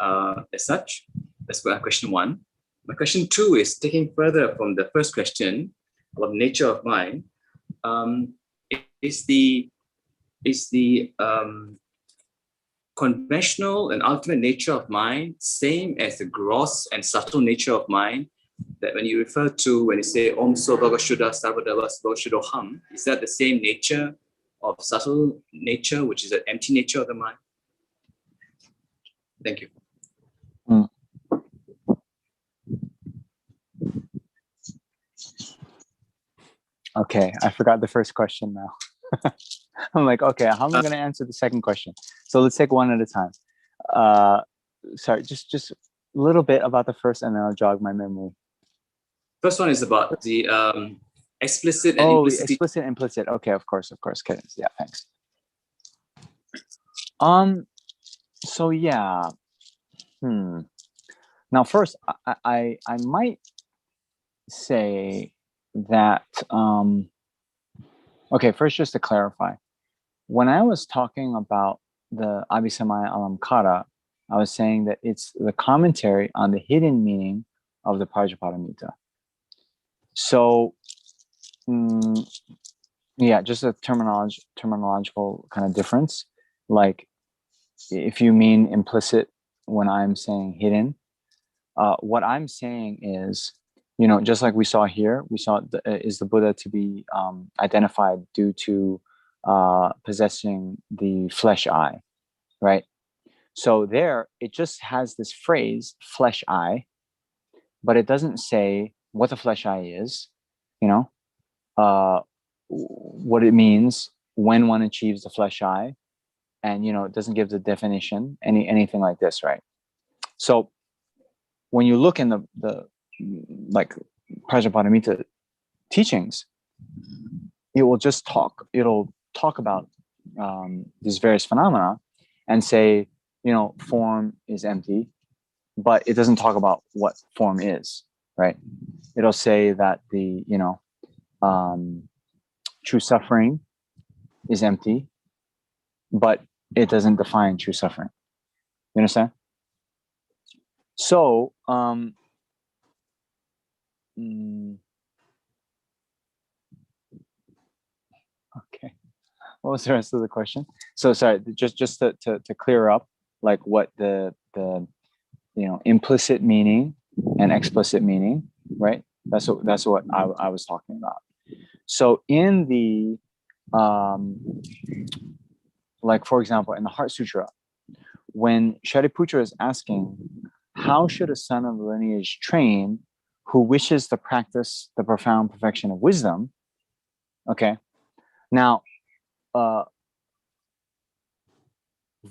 as such? That's question one. My question two is taking further from the first question of nature of mind. Is the conventional and ultimate nature of mind same as the gross and subtle nature of mind? That when you refer to, when you say Om So Bhagava Shuddha Sarvadava Shuddhoham, is that the same nature of subtle nature, which is an empty nature of the mind? Thank you. Okay, I forgot the first question now. I'm like, okay, how am I going to answer the second question? So let's take one at a time. Sorry, just a little bit about the first, and then I'll jog my memory. First one is about the explicit and implicit. Explicit, implicit. Okay, of course. Okay, yeah, thanks. So yeah. Now, first, I might say that, okay, first just to clarify, when I was talking about the Abhisamaya Alamkara, I was saying that it's the commentary on the hidden meaning of the Prajñāpāramitā. So, yeah, just a terminological kind of difference. Like, if you mean implicit when I'm saying hidden, what I'm saying is, just like we saw here, we saw is the Buddha to be identified due to possessing the flesh eye, right? So there, it just has this phrase, flesh eye, but it doesn't say what the flesh eye is, what it means when one achieves the flesh eye, and it doesn't give the definition, anything like this, right? So when you look in the like Prajñāpāramitā teachings, it'll talk about these various phenomena and say, form is empty, but it doesn't talk about what form is, right? It'll say that the true suffering is empty, but it doesn't define true suffering. You understand? So, okay. What was the rest of the question? So sorry, just to clear up, like what the implicit meaning and explicit meaning, right? That's what I was talking about. So in the like, for example, in the Heart Sutra, when Shariputra is asking, how should a son of the lineage train who wishes to practice the profound perfection of wisdom? Okay, now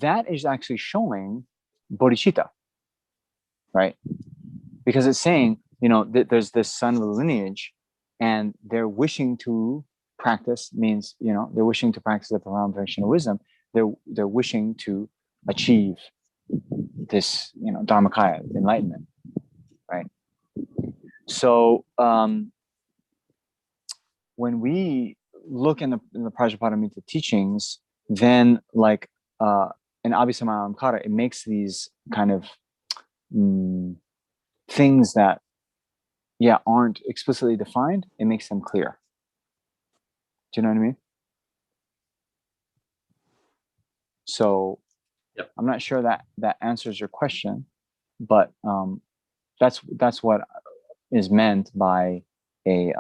that is actually showing bodhicitta, right? Because it's saying, that there's this son of the lineage, and they're wishing to practice, means, they're wishing to practice the profound perfection of wisdom. They're wishing to achieve this, dharmakaya, enlightenment, right? So when we look in the Prajñāpāramitā teachings, then like in Abhisamaya Alamkara, it makes these kind of things that aren't explicitly defined, it makes them clear. Do you know what I mean? So yep. I'm not sure that answers your question, but that's what is meant by a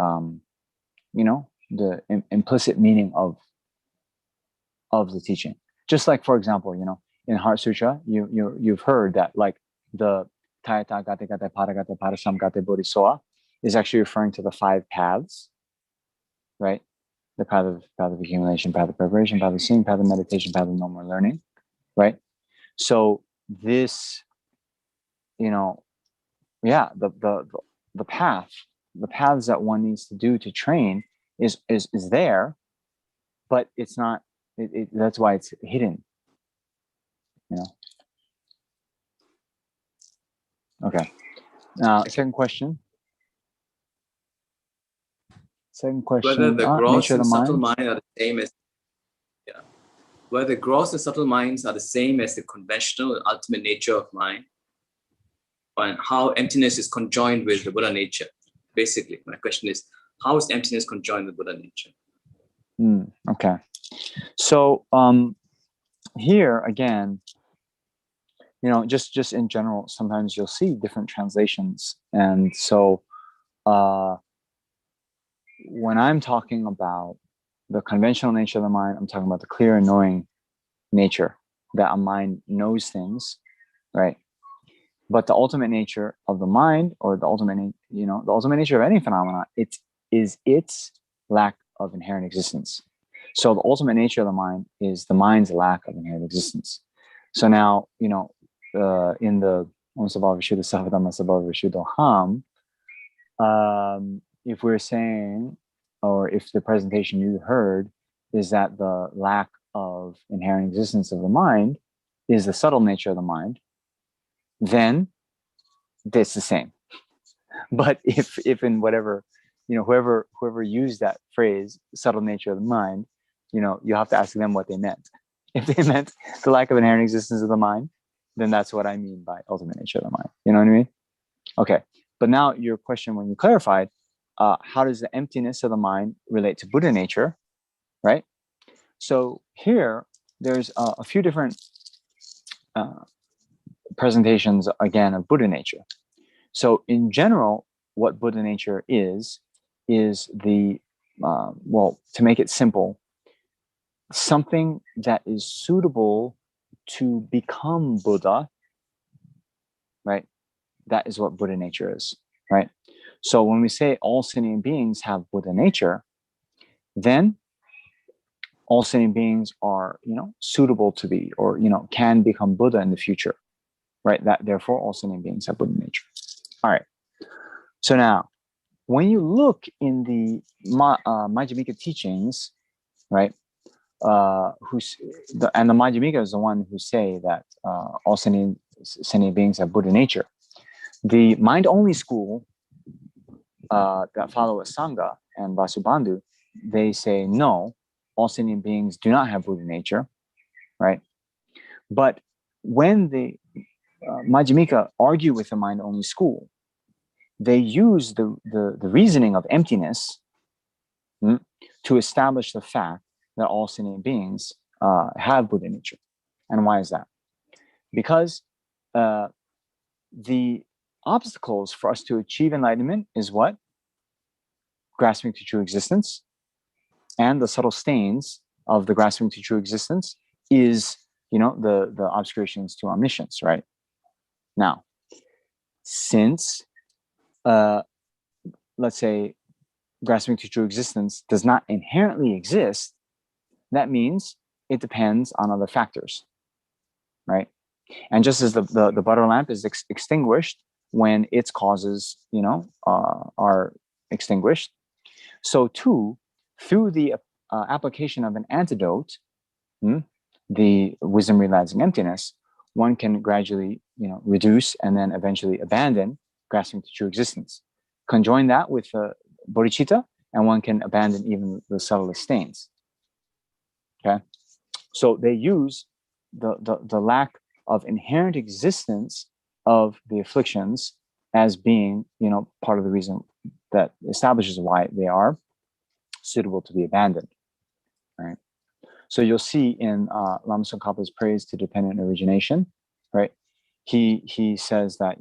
the implicit meaning of the teaching. Just like, for example, in Heart Sutra, you've heard that like the Tayata Gate Gate Paragate Parasam Gate Bodhisoa is actually referring to the 5 paths, right? The path of accumulation, path of preparation, path of seeing, path of meditation, path of no more learning, right? So this, the paths that one needs to do to train is there, but it's not. That's why it's hidden. Okay. Now, second question. Whether the gross nature of and the subtle mind. mind are the same as whether the gross and subtle minds are the same as the conventional and ultimate nature of mind, and how emptiness is conjoined with the Buddha nature. Basically, my question is, how is emptiness conjoined with Buddha nature? Okay. So here again, just in general, sometimes you'll see different translations, and so when I'm talking about the conventional nature of the mind, I'm talking about the clear and knowing nature, that a mind knows things, right? But the ultimate nature of the mind, or the ultimate nature of any phenomena, it is its lack of inherent existence. So the ultimate nature of the mind is the mind's lack of inherent existence. So now, in the Om Sabhava Vishuddha Savadhamma Sabhava Vishuddha Ham, if we're saying, or if the presentation you heard is that the lack of inherent existence of the mind is the subtle nature of the mind, then it's the same. But if in whatever whoever used that phrase, subtle nature of the mind, you have to ask them what they meant. If they meant the lack of inherent existence of the mind, then that's what I mean by ultimate nature of the mind. You know what I mean? Okay. But now your question, when you clarified, how does the emptiness of the mind relate to Buddha nature, right? So here, there's a few different presentations, again, of Buddha nature. So in general, what Buddha nature is the, to make it simple, something that is suitable to become Buddha, right? That is what Buddha nature is, right? So when we say all sentient beings have Buddha nature, then all sentient beings are, suitable to be, or, can become Buddha in the future, right? That therefore all sentient beings have Buddha nature. All right. So now, when you look in the Majjhimika teachings, right? And the Majjhimika is the one who say that all sentient beings have Buddha nature. The mind-only school that follow Sangha and Vasubandhu, they say no, all sentient beings do not have Buddha nature, right? But when the Majjhimika argue with the mind-only school, they use the reasoning of emptiness to establish the fact that all sentient beings have Buddha nature. And why is that? Because the obstacles for us to achieve enlightenment is what? Grasping to true existence. And the subtle stains of the grasping to true existence is, the obscurations to omniscience, right? Now, since, let's say, grasping to true existence does not inherently exist, that means it depends on other factors, right? And just as the butter lamp is extinguished when its causes, are extinguished, so too, through the application of an antidote, the wisdom realizing emptiness, one can gradually, reduce and then eventually abandon grasping to true existence. Conjoin that with bodhicitta, and one can abandon even the subtlest stains. Okay, so they use the lack of inherent existence of the afflictions as being, part of the reason that establishes why they are suitable to be abandoned. Right. So you'll see in Lama Tsongkhapa's praise to dependent origination, right? He says that,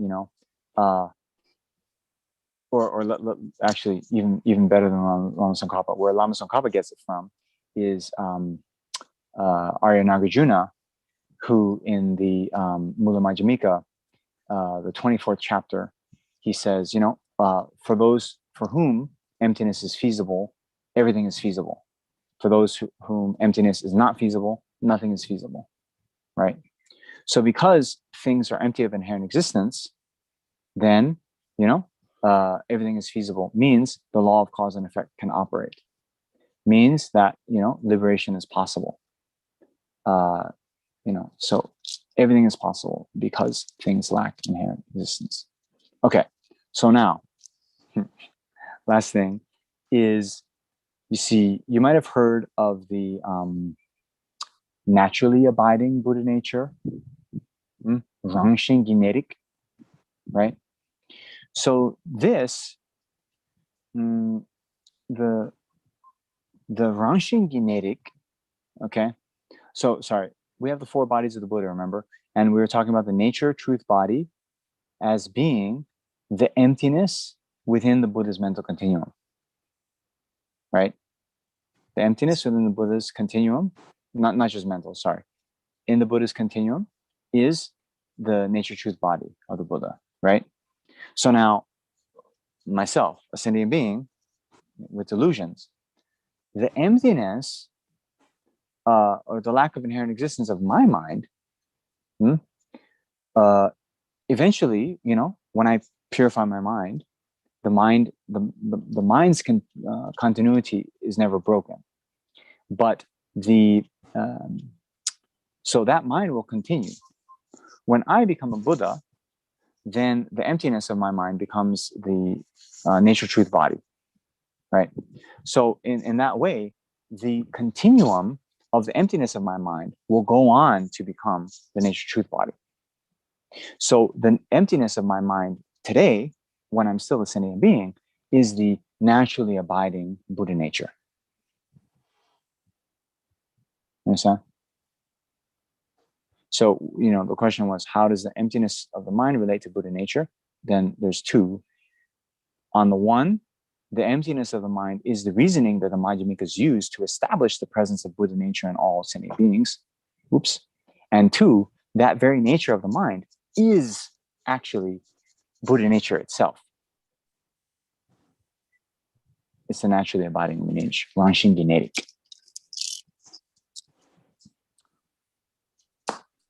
actually even better than Lama Tsongkhapa, where Lama Tsongkhapa gets it from is Arya Nagarjuna, who in the Mula Majjhimika, the 24th chapter, he says, for those for whom emptiness is feasible, everything is feasible. For those whom emptiness is not feasible, nothing is feasible, right? So because things are empty of inherent existence, then, everything is feasible, means the law of cause and effect can operate, means that, liberation is possible. So everything is possible because things lack inherent existence. Okay, so now, last thing is, you see, you might have heard of the naturally abiding Buddha nature, Rangshin Genetic, right? So this, the Rangshin Genetic, okay? So, sorry, we have the four bodies of the Buddha, remember? And we were talking about the nature, truth body as being the emptiness within the Buddha's mental continuum, right? The emptiness within the Buddha's continuum, not just mental, sorry. In the Buddha's continuum is the nature, truth body of the Buddha, right? So now, myself, a sentient being with delusions, the emptiness or the lack of inherent existence of my mind, eventually, when I purify my mind, the mind's continuity is never broken. But so that mind will continue. When I become a Buddha, then the emptiness of my mind becomes the nature truth body, right? So in that way, the continuum of the emptiness of my mind will go on to become the nature truth body. So the emptiness of my mind today, when I'm still a sentient being, is the naturally abiding Buddha nature. Understand? So, the question was, how does the emptiness of the mind relate to Buddha nature? Then there's two. On the one, the emptiness of the mind is the reasoning that the Madhyamikas use to establish the presence of Buddha nature in all sentient beings. Oops. And two, that very nature of the mind is actually Buddha nature itself. It's the naturally abiding lineage, Rangshin genetic.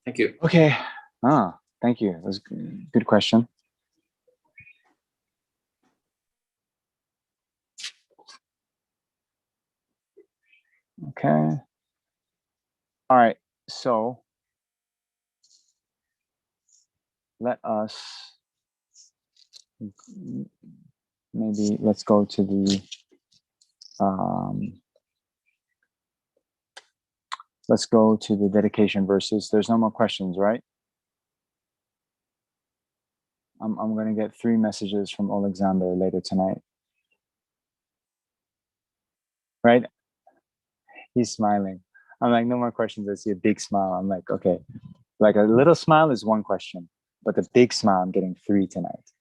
Thank you. Okay. Thank you. That was a good question. Okay. All right. So let us let's go to the dedication verses. There's no more questions, right? I'm going to get 3 messages from Alexander later tonight. Right? He's smiling. I'm like, no more questions. I see a big smile. I'm like, okay. Like a little smile is 1 question, but the big smile, I'm getting 3 tonight.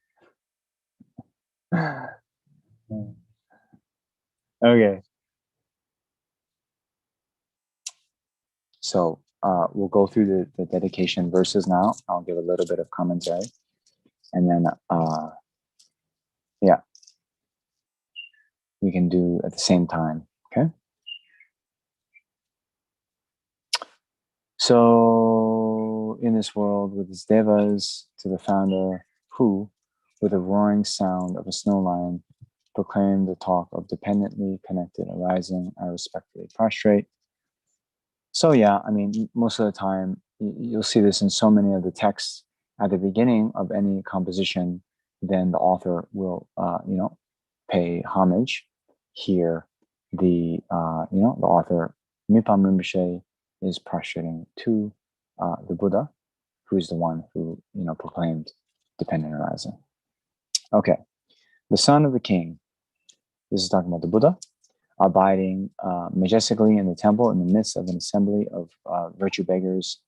Okay. So we'll go through the dedication verses now. I'll give a little bit of commentary. And then, we can do at the same time, okay? So, in this world, with its devas, to the founder, who, with a roaring sound of a snow lion, proclaimed the talk of dependently connected arising, I respectfully prostrate. So yeah, I mean, most of the time, you'll see this in so many of the texts at the beginning of any composition, then the author will, pay homage. Here, the author, Mipam Rinpoche, is prostrating to the Buddha, who is the one who, proclaimed dependent arising. Okay, the son of the king. This is talking about the Buddha, abiding majestically in the temple in the midst of an assembly of virtue beggars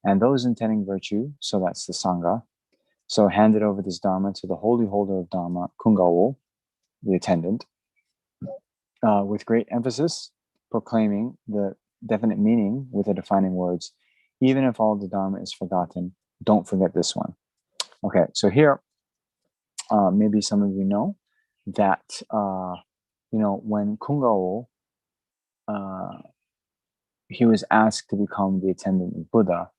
and those intending virtue, so that's the Sangha. So handed over this Dharma to the holy holder of Dharma, Kungawo, the attendant, with great emphasis, proclaiming the definite meaning with the defining words, even if all the Dharma is forgotten, don't forget this one. Okay, so here, maybe some of you know that, when Kungawo, he was asked to become the attendant of Buddha,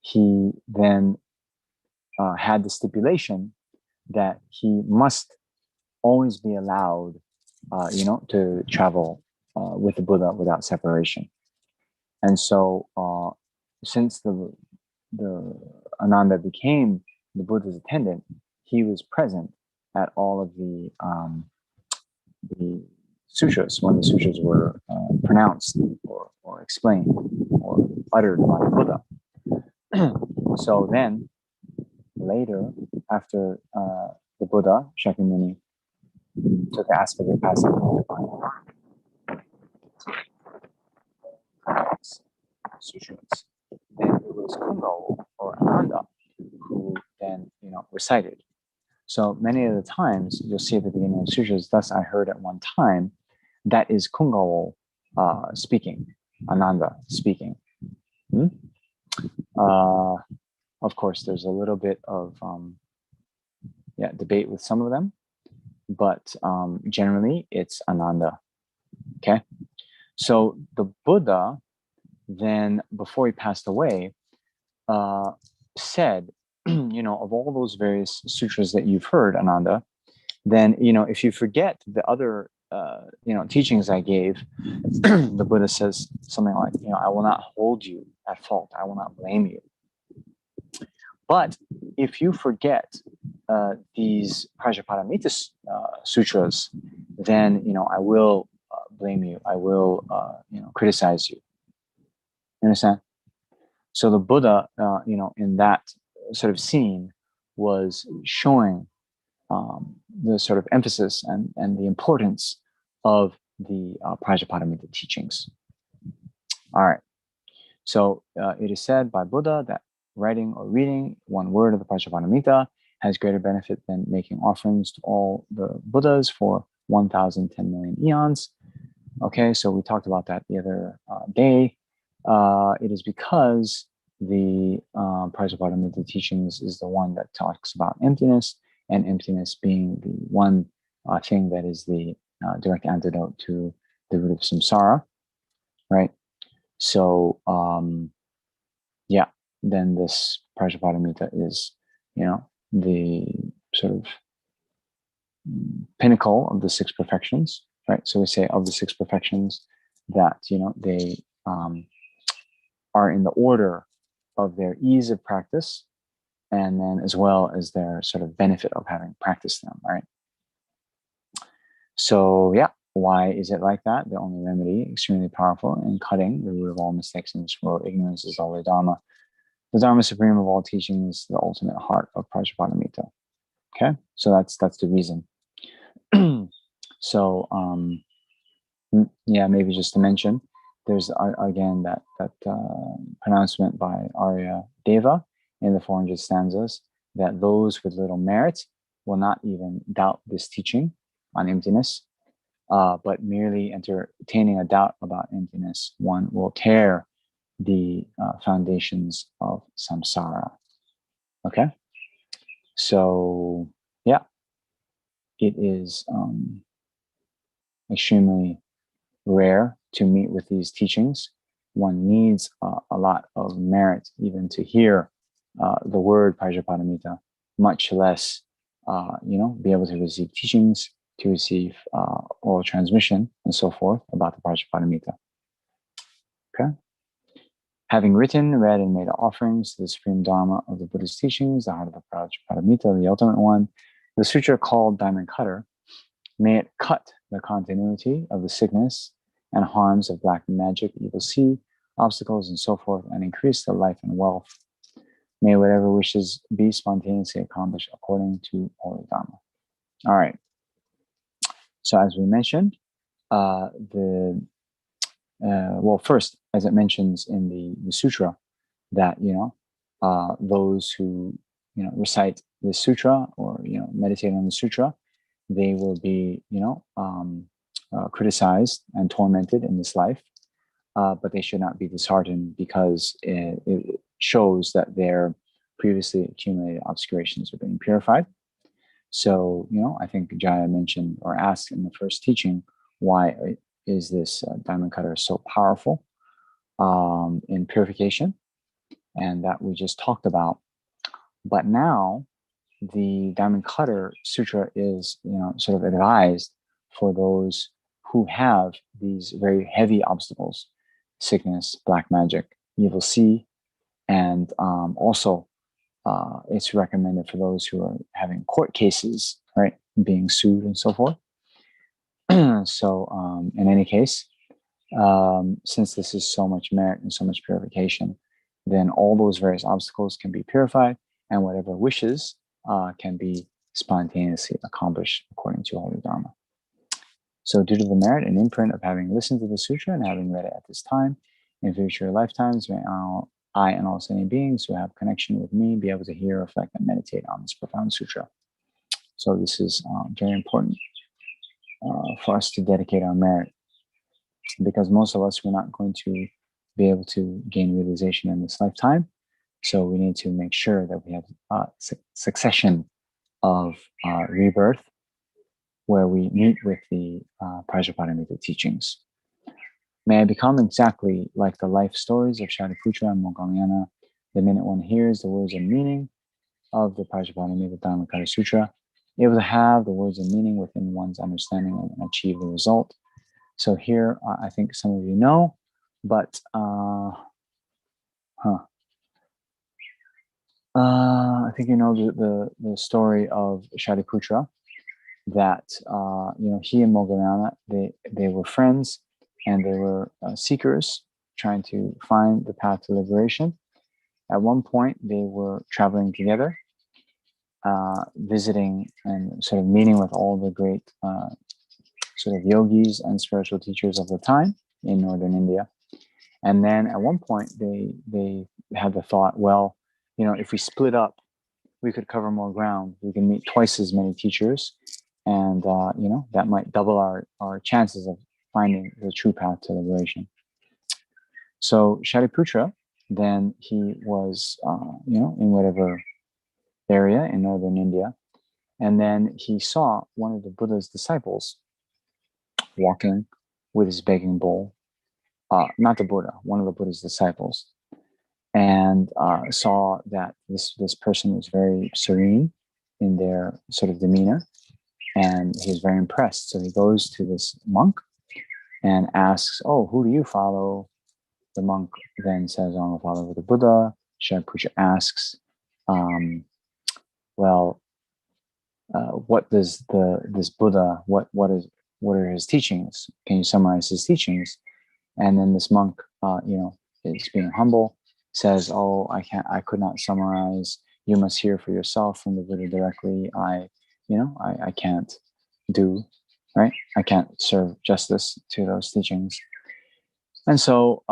he then had the stipulation that he must always be allowed, to travel with the Buddha without separation. And so, since the Ananda became the Buddha's attendant, he was present at all of the sutras when the sutras were pronounced or explained or uttered by the Buddha. So then, later, after the Buddha, Shakyamuni, took the aspect of passing sutras, then it was Kungawo or Ananda who then recited. So many of the times you'll see at the beginning of sutras, thus I heard at one time, that is Kungawo speaking, Ananda speaking. Of course, there's a little bit of debate with some of them, but generally it's Ananda. Okay, so the Buddha then, before he passed away, said, of all those various sutras that you've heard, Ananda, then if you forget the other teachings I gave, the Buddha says something like, I will not hold you at fault. I will not blame you. But if you forget these Prajñāpāramitā sutras, then I will blame you. I will criticize you. You understand? So the Buddha, in that sort of scene, was showing the sort of emphasis and the importance of the Prajñāpāramitā teachings. All right. So it is said by Buddha that writing or reading one word of the Prajñāpāramitā has greater benefit than making offerings to all the Buddhas for 1,010 million eons. Okay, so we talked about that the other day. It is because the Prajñāpāramitā teachings is the one that talks about emptiness, and emptiness being the one thing that is the direct antidote to the root of samsara, right? So, then this Prajñāpāramitā is, the sort of pinnacle of the six perfections, right? So we say of the six perfections that, they are in the order of their ease of practice, and then as well as their sort of benefit of having practiced them, right? So, why is it like that? The only remedy, extremely powerful in cutting the root of all mistakes in this world, ignorance is all the Dharma. The Dharma supreme of all teachings, the ultimate heart of Prajñāpāramitā. Okay, so that's the reason. So, maybe just to mention, there's again that pronouncement by Arya Deva in the 400 stanzas that those with little merit will not even doubt this teaching on emptiness, but merely entertaining a doubt about emptiness, one will tear the foundations of samsara. Okay, so it is extremely rare to meet with these teachings. One needs a lot of merit even to hear the word Prajñāpāramitā, much less be able to receive teachings, to receive oral transmission and so forth about the Prajñāpāramitā. Okay. Having written, read, and made offerings to the supreme Dharma of the Buddhist teachings, the heart of the Prajñāpāramitā, the ultimate one, the sutra called Diamond Cutter, may it cut the continuity of the sickness and harms of black magic, evil sea, obstacles, and so forth, and increase the life and wealth. May whatever wishes be spontaneously accomplished according to Holy Dharma. All right. So as we mentioned, first, as it mentions in the sutra, that those who recite the sutra or meditate on the sutra, they will be criticized and tormented in this life, but they should not be disheartened because it shows that their previously accumulated obscurations are being purified. So I think Jaya mentioned or asked in the first teaching, why is this diamond cutter so powerful in purification? And that we just talked about. But now the Diamond Cutter Sutra is, sort of advised for those who have these very heavy obstacles: sickness, black magic, evil sea, and also it's recommended for those who are having court cases, right, being sued and so forth. So in any case, since this is so much merit and so much purification, then all those various obstacles can be purified, and whatever wishes can be spontaneously accomplished according to Holy Dharma. So due to the merit and imprint of having listened to the sutra and having read it at this time, in future lifetimes, may I and all sentient beings who have connection with me be able to hear, reflect, and meditate on this profound sutra. So this is very important for us to dedicate our merit, because most of us, we're not going to be able to gain realization in this lifetime. So we need to make sure that we have a succession of rebirth where we meet with the Prajñāpāramitā teachings. May I become exactly like the life stories of Shariputra and Moggallana. The minute one hears the words and meaning of the Prajñāpāramitā Diamond Cutter Sutra, able to have the words and meaning within one's understanding and achieve the result. So here, I think some of you know, but I think you know the story of Shariputra, that he and Moggallana, they were friends, and they were seekers trying to find the path to liberation. At one point, they were traveling together, visiting and sort of meeting with all the great sort of yogis and spiritual teachers of the time in northern India. And then at one point, they had the thought, well, if we split up, we could cover more ground. We can meet twice as many teachers, and that might double our chances of finding the true path to liberation. So Shariputra, then he was, in whatever area in northern India, and then he saw one of the Buddha's disciples walking with his begging bowl. Not the Buddha, one of the Buddha's disciples, and saw that this person was very serene in their sort of demeanor, and he was very impressed. So he goes to this monk and asks, "Oh, who do you follow?" The monk then says, "I'm a follower of the Buddha." Shariputra asks, what does this Buddha, what are his teachings? Can you summarize his teachings? And then this monk, is being humble, says, "Oh, I could not summarize. You must hear for yourself from the Buddha directly. I can't do, right? I can't serve justice to those teachings." And so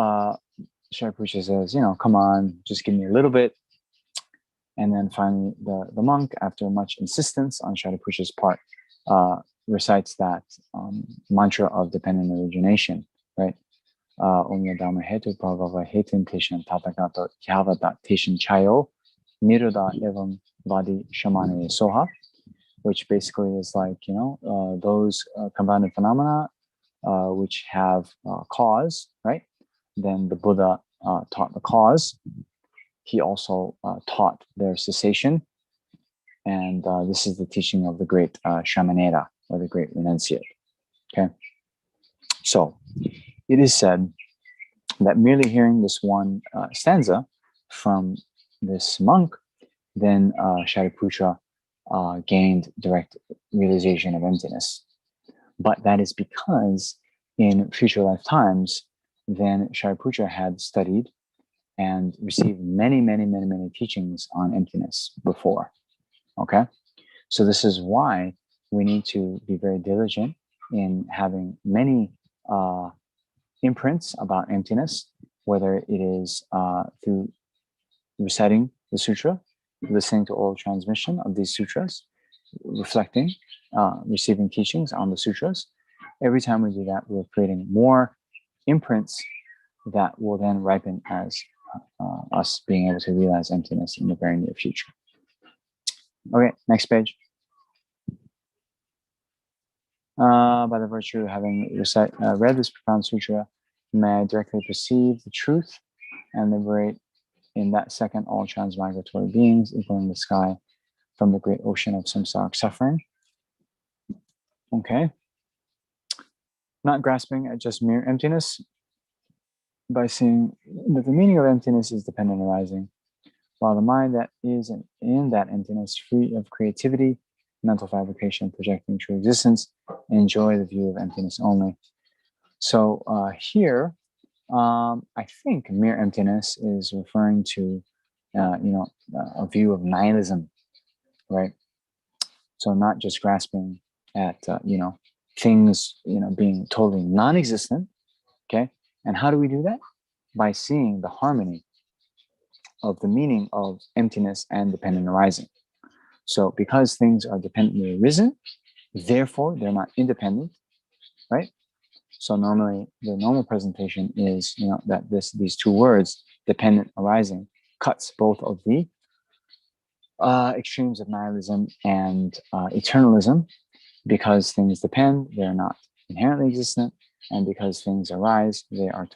Shariputra says, "Come on, just give me a little bit." And then finally, the monk, after much insistence on Shariputra's part, recites that mantra of dependent origination, right? Omya Dhamma Hetu Bhagava Hetin Teshan Tatagato Yavada Teshan Chayo Niruda Evam Vadi Shamane Soha, which basically is like, those compounded phenomena which have cause, right? Then the Buddha taught the cause. He also taught their cessation. And this is the teaching of the great Shamanera, or the great renunciate. Okay. So it is said that merely hearing this one stanza from this monk, then Shariputra gained direct realization of emptiness. But that is because in future lifetimes, then Shariputra had studied and received many, many, many, many teachings on emptiness before. Okay? So this is why we need to be very diligent in having many imprints about emptiness, whether it is through reciting the sutra, listening to oral transmission of these sutras, reflecting, receiving teachings on the sutras. Every time we do that, we're creating more imprints that will then ripen as us being able to realize emptiness in the very near future. Okay, next page. By the virtue of having read this profound sutra, may I directly perceive the truth and liberate in that second all transmigratory beings equaling the sky from the great ocean of samsaric suffering. Okay. Not grasping at just mere emptiness, by seeing that the meaning of emptiness is dependent arising, while the mind that is in that emptiness, free of creativity, mental fabrication, projecting true existence, enjoy the view of emptiness only. So here, I think mere emptiness is referring to, a view of nihilism, right? So not just grasping at, things, being totally non-existent, okay? And how do we do that? By seeing the harmony of the meaning of emptiness and dependent arising. So because things are dependently arisen, therefore they're not independent, right? So normally the normal presentation is, that these two words, dependent arising, cuts both of the extremes of nihilism and eternalism. Because things depend, they're not inherently existent, and because things arise, they are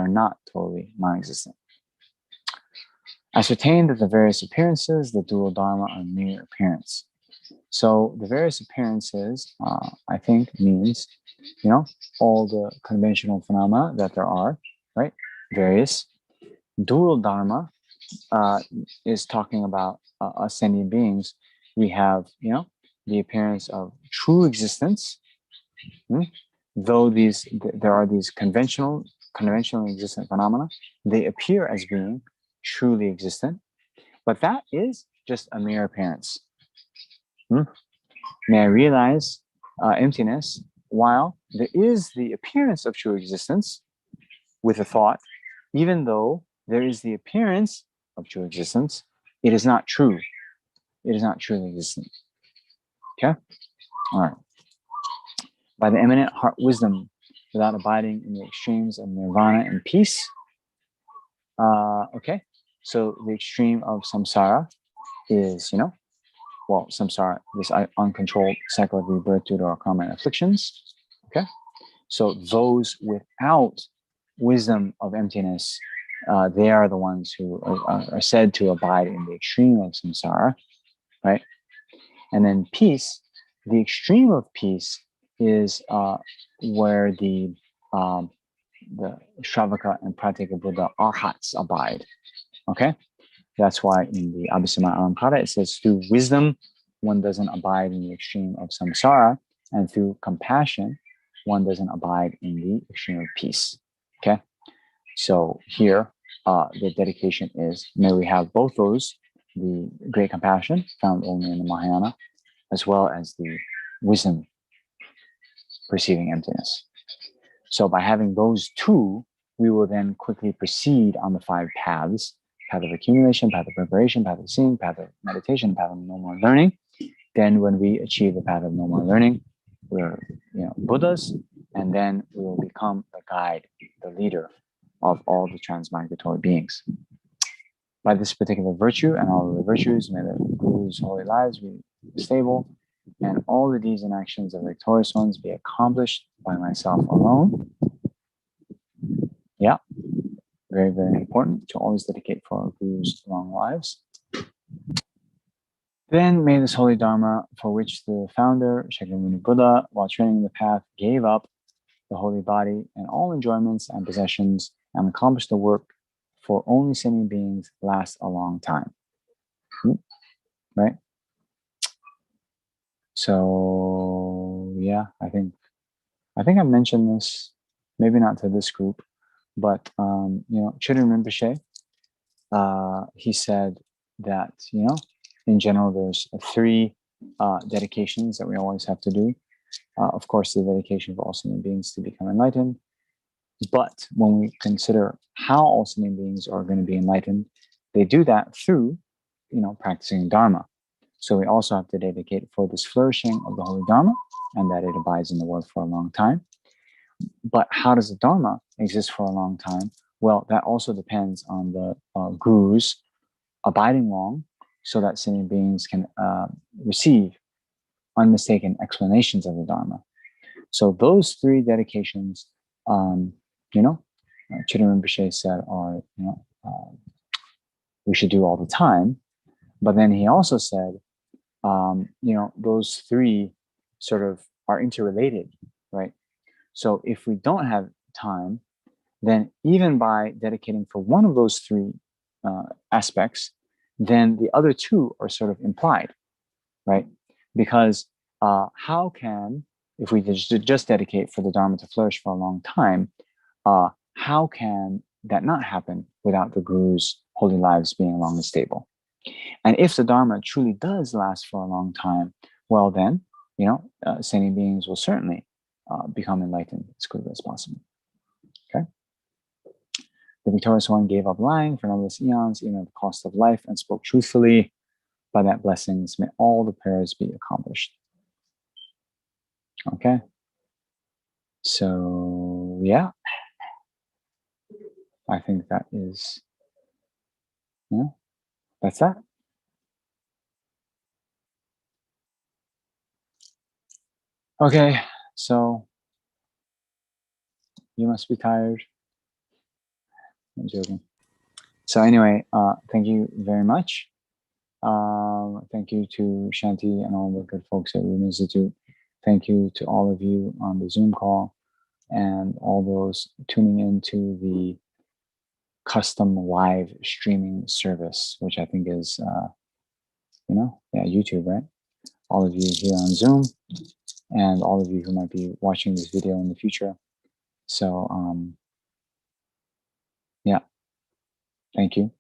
not totally non-existent. Ascertain that the various appearances, the dual dharma, are mere appearance. So the various appearances, I think, means, all the conventional phenomena that there are, right? Various. Dual dharma is talking about ascending beings, we have, the appearance of true existence. Though there are these conventionally existent phenomena, they appear as being truly existent, but that is just a mere appearance. May I realize emptiness while there is the appearance of true existence with a thought, even though there is the appearance of true existence, it is not true. It is not truly existent. Okay? All right. By the eminent heart wisdom, without abiding in the extremes of nirvana and peace. Okay, so the extreme of samsara is, samsara, this uncontrolled cycle of rebirth due to our karma and afflictions. Okay, so those without wisdom of emptiness, they are the ones who are said to abide in the extreme of samsara, right? And then peace, the extreme of peace is where the Shravaka and Pratyeka Buddha arhats abide. Okay, that's why in the Abhisama Alamkara it says through wisdom one doesn't abide in the extreme of samsara, and through compassion one doesn't abide in the extreme of peace. Okay, so here the dedication is, may we have both those, the great compassion found only in the Mahayana, as well as the wisdom perceiving emptiness. So by having those two, we will then quickly proceed on the 5 paths: path of accumulation, path of preparation, path of seeing, path of meditation, path of no more learning. Then when we achieve the path of no more learning, we're Buddhas, and then we will become the guide, the leader of all the transmigratory beings. By this particular virtue and all of the virtues, may the Guru's holy lives be stable, and all the deeds and actions of victorious ones be accomplished by myself alone. Yeah, very, very important to always dedicate for our Guru's long lives. Then may this holy Dharma, for which the founder, Shakyamuni Buddha, while training the path, gave up the holy body and all enjoyments and possessions and accomplished the work for only sentient beings, last a long time. Right? So yeah, I think I mentioned this, maybe not to this group, but Chögyam Rinpoche, he said that in general there's 3 dedications that we always have to do. Of course, the dedication of all sentient beings to become enlightened. But when we consider how all sentient beings are going to be enlightened, they do that through, practicing Dharma. So we also have to dedicate for this flourishing of the holy Dharma, and that it abides in the world for a long time. But how does the Dharma exist for a long time? Well, that also depends on the Guru's abiding long, so that sentient beings can receive unmistaken explanations of the Dharma. So those 3 dedications, Chögyam Rinpoche said are, we should do all the time. But then he also said, those 3 sort of are interrelated, right? So if we don't have time, then even by dedicating for one of those 3 aspects, then the other 2 are sort of implied, right? Because how can, if we just dedicate for the Dharma to flourish for a long time, how can that not happen without the Guru's holy lives being long and stable? And if the Dharma truly does last for a long time, well then, sentient beings will certainly become enlightened as quickly as possible. Okay. The victorious one gave up lying for numberless eons, even at the cost of life, and spoke truthfully. By that blessings, may all the prayers be accomplished. Okay. So yeah, I think that is, that's that. Okay, so you must be tired. I'm joking. So anyway, thank you very much. Thank you to Shanti and all the good folks at Root Institute. Thank you to all of you on the Zoom call and all those tuning into the custom live streaming service, which I think is, YouTube, right? All of you here on Zoom and all of you who might be watching this video in the future. So, thank you.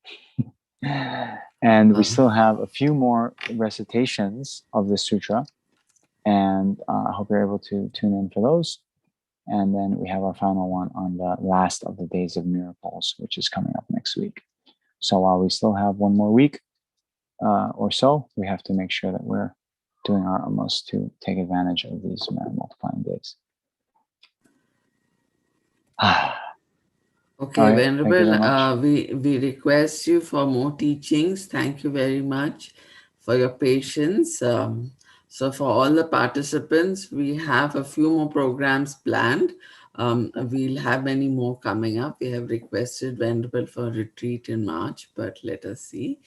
And we still have a few more recitations of the sutra, and I hope you're able to tune in for those. And then we have our final one on the last of the days of miracles, which is coming up next week. So while we still have one more week or so, we have to make sure that we're doing our utmost to take advantage of these multiplying days. Okay, right, Venerable, we request you for more teachings. Thank you very much for your patience. So for all the participants, we have a few more programs planned. We'll have many more coming up. We have requested Venerable for a retreat in March, but let us see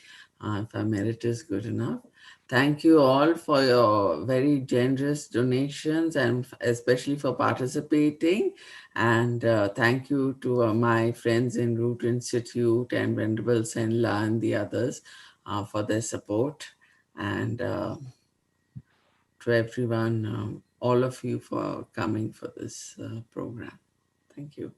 if our merit is good enough. Thank you all for your very generous donations and especially for participating. And thank you to my friends in Root Institute and Venerable Senla and the others for their support. And to everyone, all of you for coming for this program. Thank you.